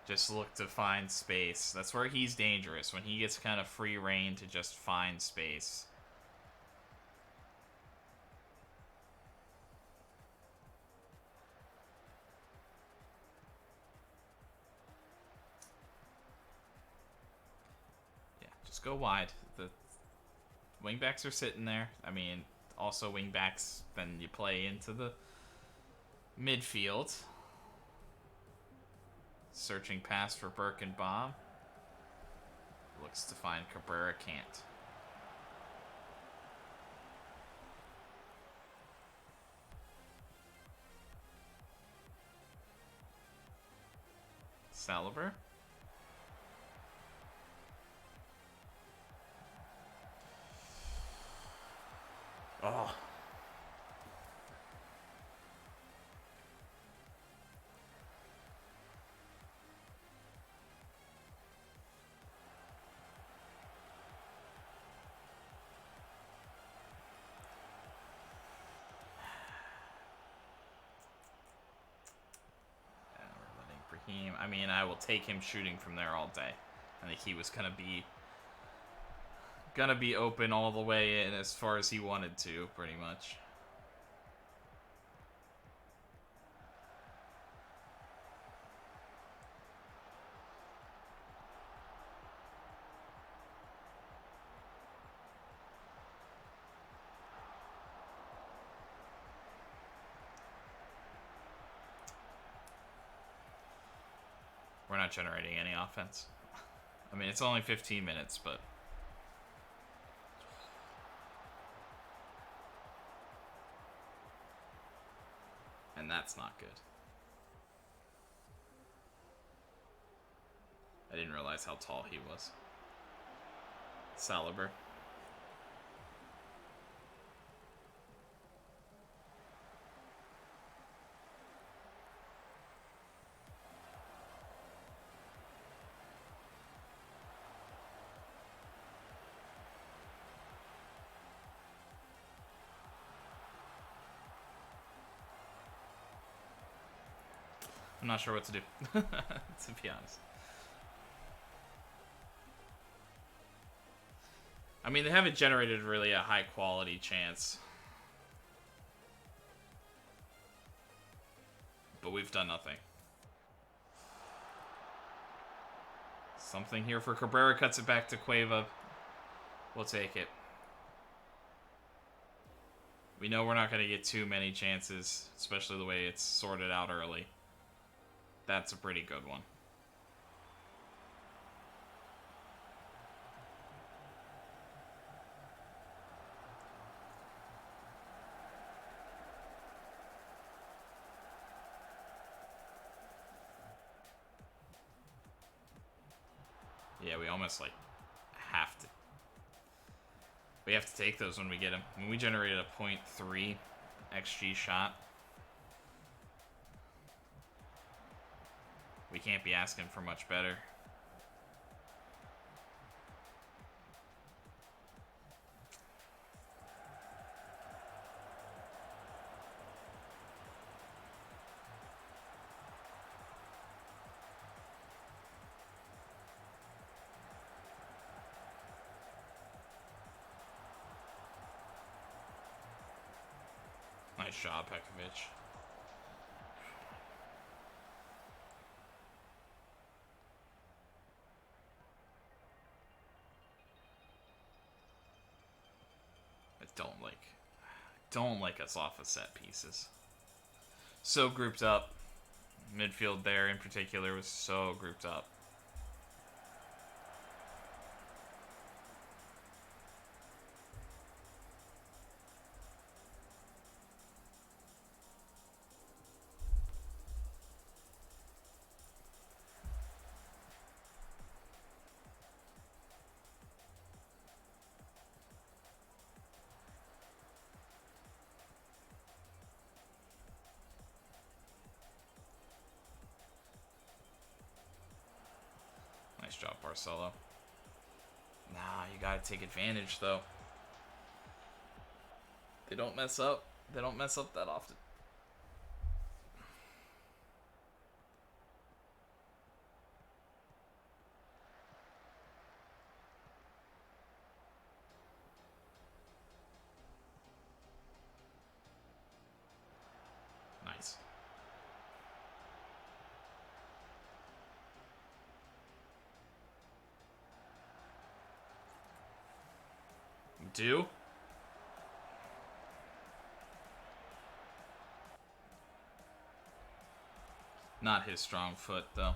Just look to find space. That's where he's dangerous, when he gets kind of free reign to just find space. Yeah, just go wide. The wingbacks are sitting there. I mean, also wingbacks, then you play into the midfield. Searching pass for Birkenbaum. Looks to find Cabrera, can't. Saliber. Oh. I mean, I will take him shooting from there all day. I think he was gonna be open all the way in as far as he wanted to, pretty much. We're not generating any offense. I mean, it's only 15 minutes, but... And that's not good. I didn't realize how tall he was. Saliber. I'm not sure what to do, to be honest. I mean, they haven't generated really a high-quality chance. But we've done nothing. Something here for Cabrera, cuts it back to Cueva. We'll take it. We know we're not going to get too many chances, especially the way it's sorted out early. That's a pretty good one. Yeah, we almost, like, have to. We have to take those when we get them. When we generated a .3 XG shot, we can't be asking for much better. Nice job, Pekovic. Don't like us off of set pieces. So grouped up. Midfield there in particular was so grouped up. Nice job, Barcelo. Nah, you gotta take advantage, though. They don't mess up. They don't mess up that often. Nice. Do? Not his strong foot, though.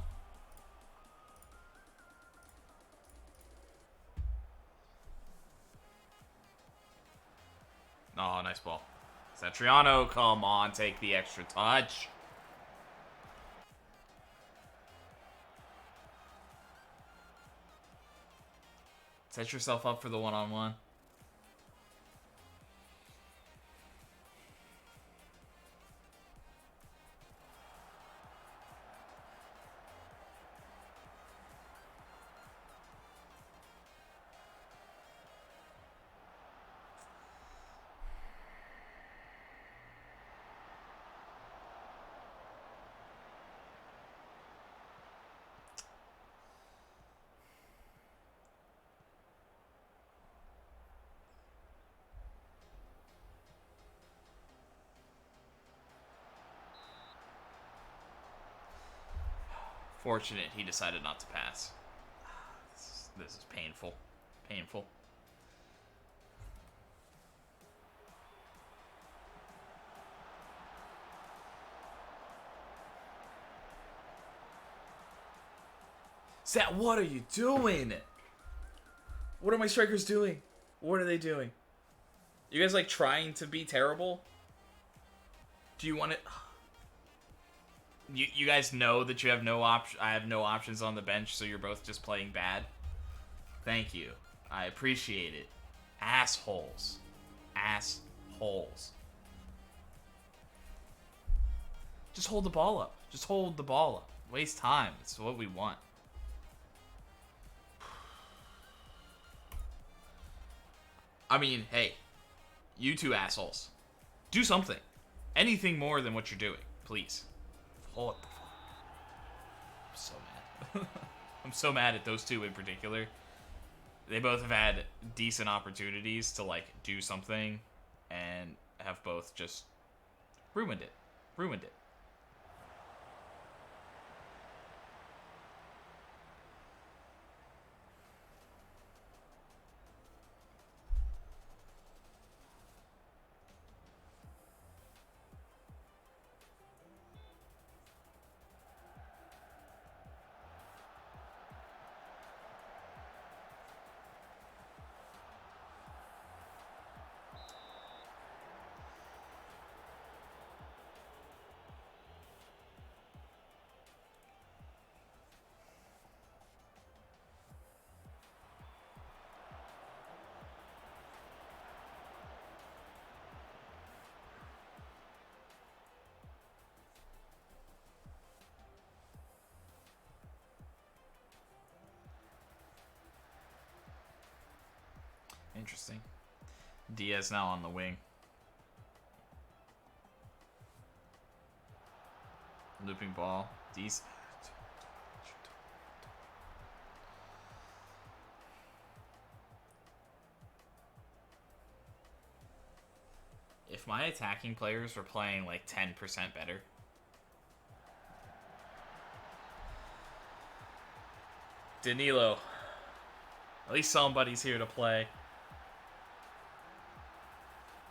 Oh, nice ball. Satriano, come on, take the extra touch. Set yourself up for the one-on-one. Fortunate he decided not to pass. This is painful. Painful. Sat, what are you doing? What are my strikers doing? What are they doing? You guys like trying to be terrible? Do you want it? You guys know that you have no option. I have no options on the bench, so you're both just playing bad. Thank you. I appreciate it. Assholes. Assholes. Just hold the ball up. Just hold the ball up. Waste time. It's what we want. I mean, hey. You two assholes. Do something. Anything more than what you're doing. Please. Hold up. I'm so mad. I'm so mad at those two in particular. They both have had decent opportunities to, like, do something and have both just ruined it. Ruined it. Interesting. Diaz now on the wing. Looping ball. Decent. If my attacking players were playing like 10% better. Danilo. At least somebody's here to play.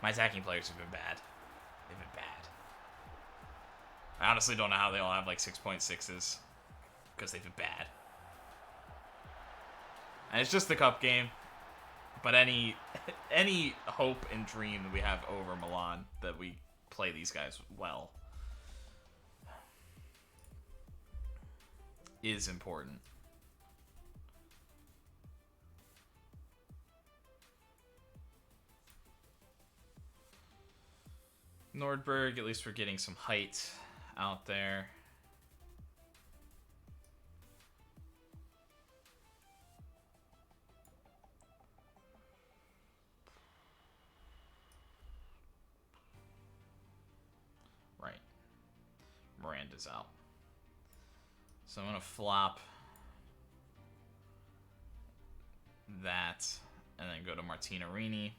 My attacking players have been bad. They've been bad. I honestly don't know how they all have like 6.6s. Because they've been bad. And it's just the cup game. But any hope and dream that we have over Milan that we play these guys well is important. Nordberg, at least we're getting some height out there. Right. Miranda's out. So I'm going to flop that and then go to Martinarini.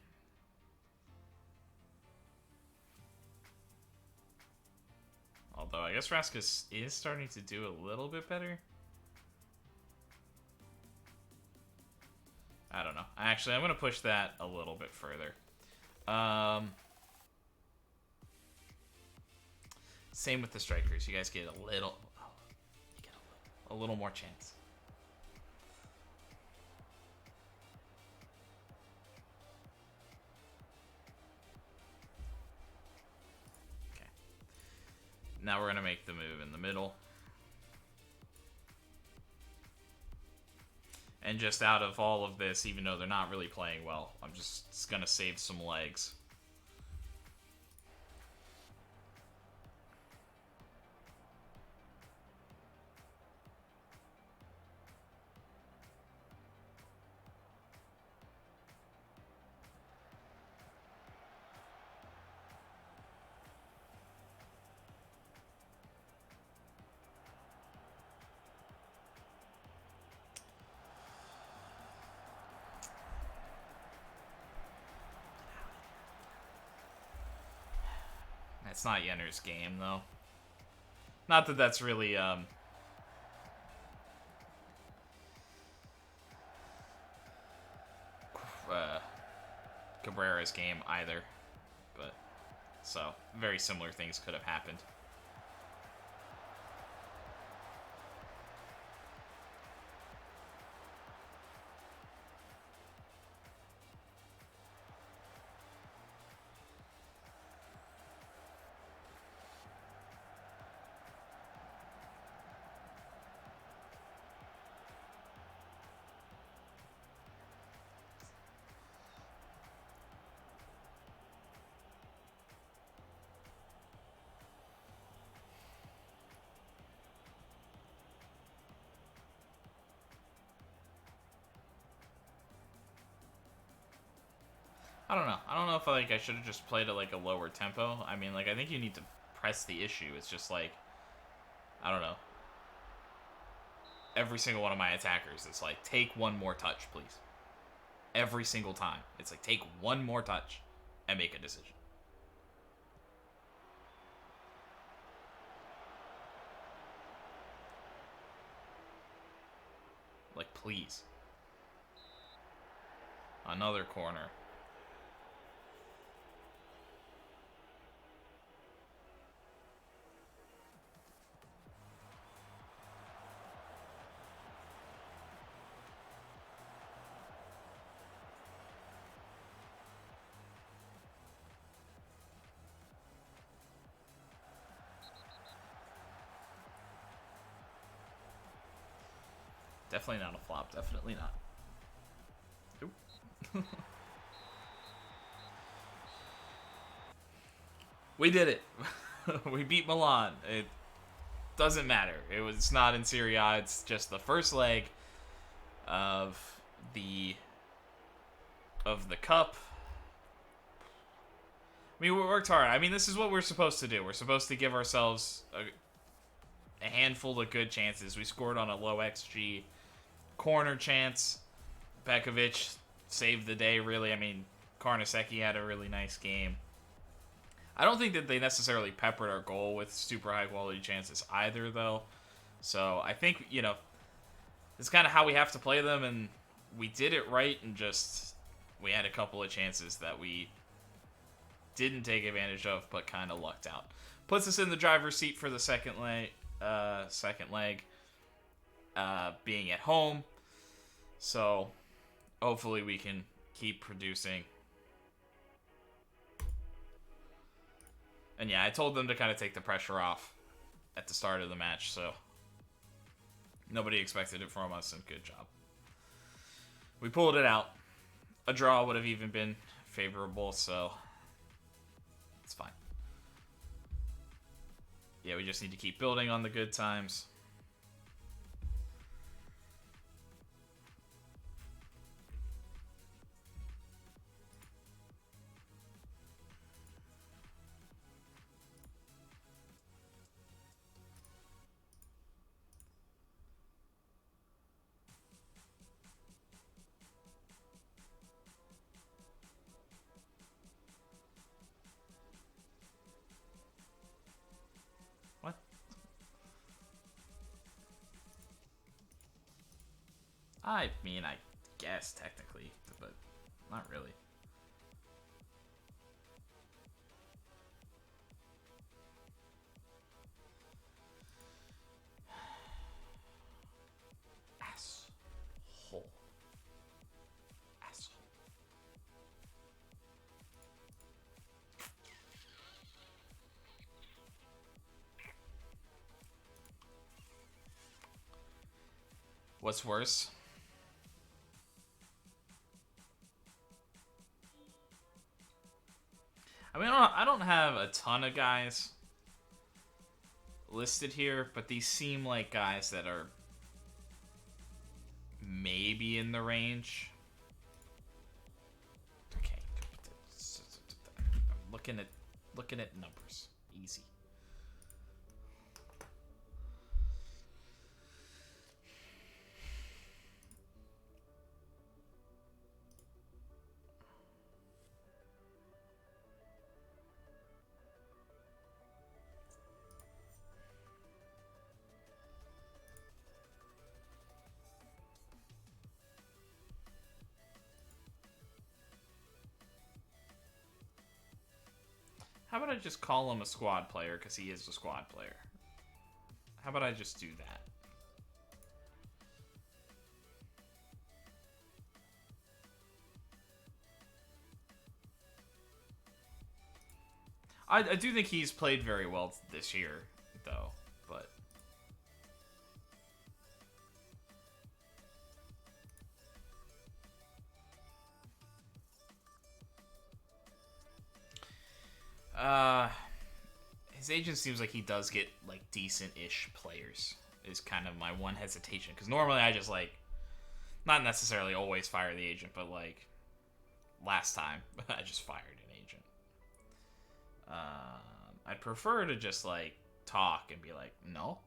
Although I guess Raskus is starting to do a little bit better. I don't know. Actually, I'm going to push that a little bit further. Same with the strikers. You guys get a little more chance. Now we're going to make the move in the middle. And just out of all of this, even though they're not really playing well, I'm just going to save some legs. It's not Yenner's game, though. Not that that's really, Cabrera's game either. But, so, very similar things could have happened. I don't know. I don't know if I should have just played at like a lower tempo. I mean, like I think you need to press the issue. It's just like I don't know. Every single one of my attackers, it's like take one more touch, please. Every single time, it's like take one more touch and make a decision. Like please. Another corner. Definitely not a flop. Definitely not. Oop. We did it. We beat Milan. It doesn't matter. It's not in Serie A. It's just the first leg of the cup. I mean, we worked hard. I mean, this is what we're supposed to do. We're supposed to give ourselves a handful of good chances. We scored on a low XG corner chance. Pekovic saved the day, really. I mean, Karnaseki had a really nice game. I don't think that they necessarily peppered our goal with super high-quality chances either, though. So I think, it's kind of how we have to play them, and we did it right, and just we had a couple of chances that we didn't take advantage of, but kind of lucked out. Puts us in the driver's seat for the second leg, being at home. So hopefully we can keep producing. And yeah, I told them to kind of take the pressure off at the start of the match, so nobody expected it from us, and good job. We pulled it out. A draw would have even been favorable, so it's fine. Yeah, we just need to keep building on the good times. What? I mean, I guess technically, but not really. Asshole. Asshole. What's worse? I mean, I don't have a ton of guys listed here, but these seem like guys that are maybe in the range. Okay, I'm looking at numbers. Easy. How about I just call him a squad player because he is a squad player? How about I just do that? I do think he's played very well this year, though, but... His agent seems like he does get, like, decent-ish players, is kind of my one hesitation. Because normally I just, like, not necessarily always fire the agent, but, like, last time I just fired an agent. I'd prefer to just, like, talk and be like, no.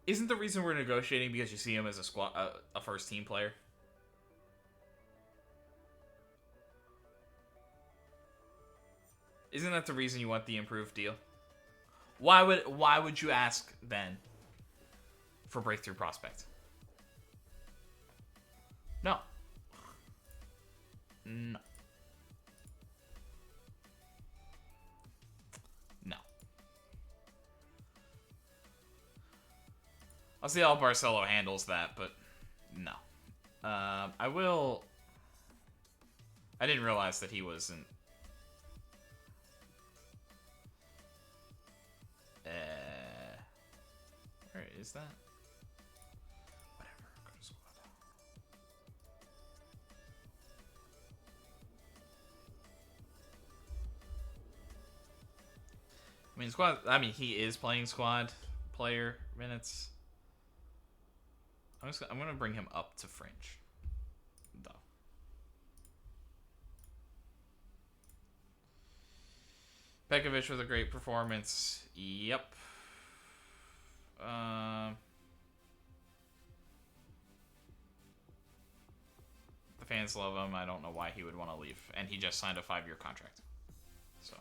Isn't the reason we're negotiating because you see him as a first-team player? Isn't that the reason you want the improved deal? Why would you ask then for breakthrough prospect? No. No. No. I'll see how Barcelo handles that, but no. I will... I didn't realize that he wasn't... Where is that? Whatever. Go to squad. I mean, squad. I mean, he is playing squad player minutes. I'm gonna bring him up to fringe, though. Pekovic with a great performance. Yep. The fans love him. I don't know why he would want to leave. And he just signed a 5-year contract. So,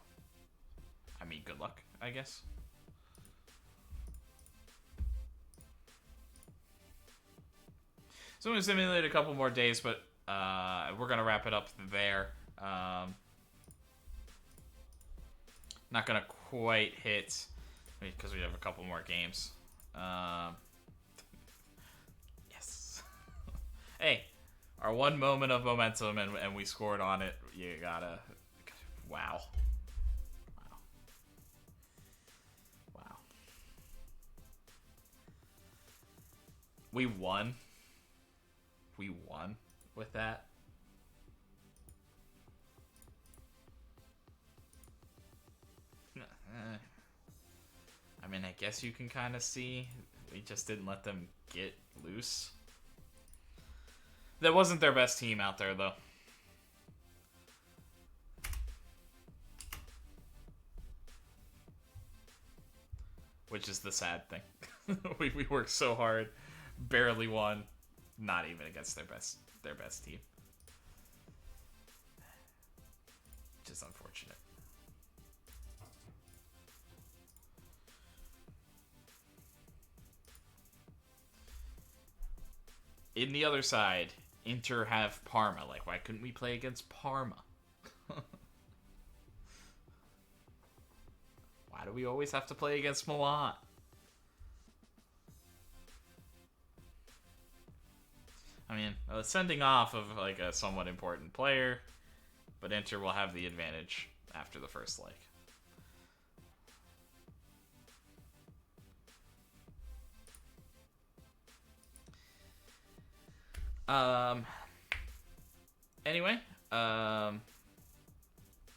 I mean, good luck, I guess. So I'm going to simulate a couple more days, but we're going to wrap it up there. Not going to quite hit, because we have a couple more games. Yes. Hey, our one moment of momentum, and we scored on it. You gotta... Wow. Wow. Wow. We won. We won with that. I mean, I guess you can kind of see we just didn't let them get loose. That wasn't their best team out there, though. Which is the sad thing. we worked so hard, barely won, not even against their best team. Which is unfortunate. In the other side, Inter have Parma. Like, why couldn't we play against Parma? Why do we always have to play against Milan? I mean, sending off of, like, a somewhat important player, but Inter will have the advantage after the first leg. Um. Anyway, I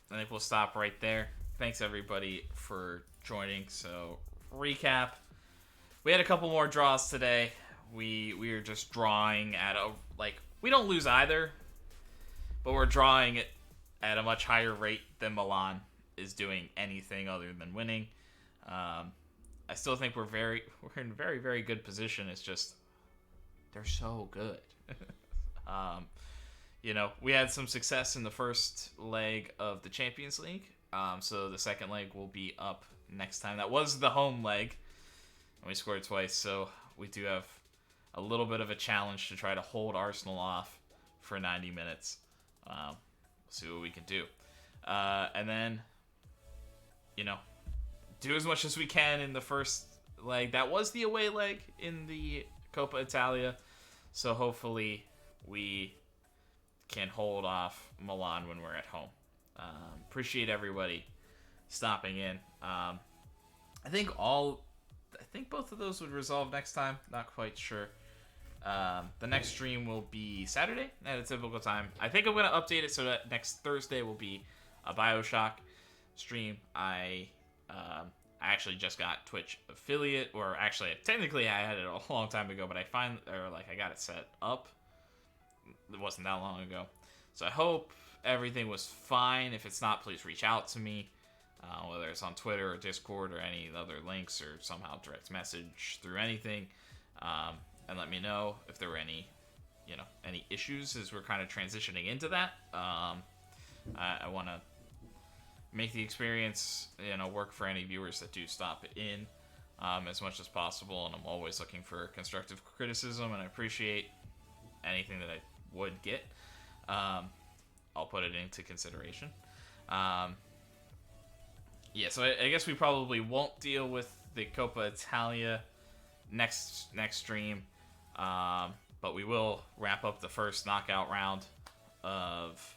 think we'll stop right there. Thanks everybody for joining. So recap: we had a couple more draws today. We are just drawing at a we don't lose either, but we're drawing it at a much higher rate than Milan is doing anything other than winning. I still think we're in very very good position. It's just they're so good. We had some success in the first leg of the Champions League. So the second leg will be up next time. That was the home leg, and we scored twice. So we do have a little bit of a challenge to try to hold Arsenal off for 90 minutes. We'll see what we can do. And then, do as much as we can in the first leg. That was the away leg in the Coppa Italia. So hopefully we can hold off Milan when we're at home. Appreciate everybody stopping in. I think both of those would resolve next time. Not quite sure. The next stream will be Saturday at a typical time. I think I'm going to update it so that next Thursday will be a BioShock stream. I actually just got Twitch affiliate, or actually technically I had it a long time ago, but I got it set up. It wasn't that long ago. So I hope everything was fine. If it's not, please reach out to me, whether it's on Twitter or Discord or any other links, or somehow direct message through anything, and let me know if there were any issues as we're kind of transitioning into that. I want to make the experience work for any viewers that do stop in as much as possible, and I'm always looking for constructive criticism, and I appreciate anything that I would get. I'll put it into consideration. So I guess we probably won't deal with the Coppa Italia next stream, but we will wrap up the first knockout round of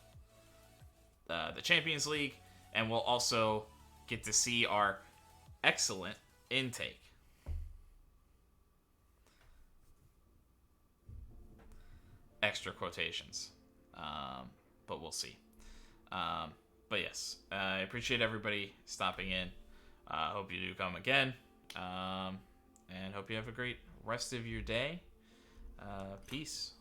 the Champions League, and we'll also get to see our excellent intake. Extra quotations, but we'll see. But yes, I appreciate everybody stopping in. Hope you do come again, and hope you have a great rest of your day. Peace.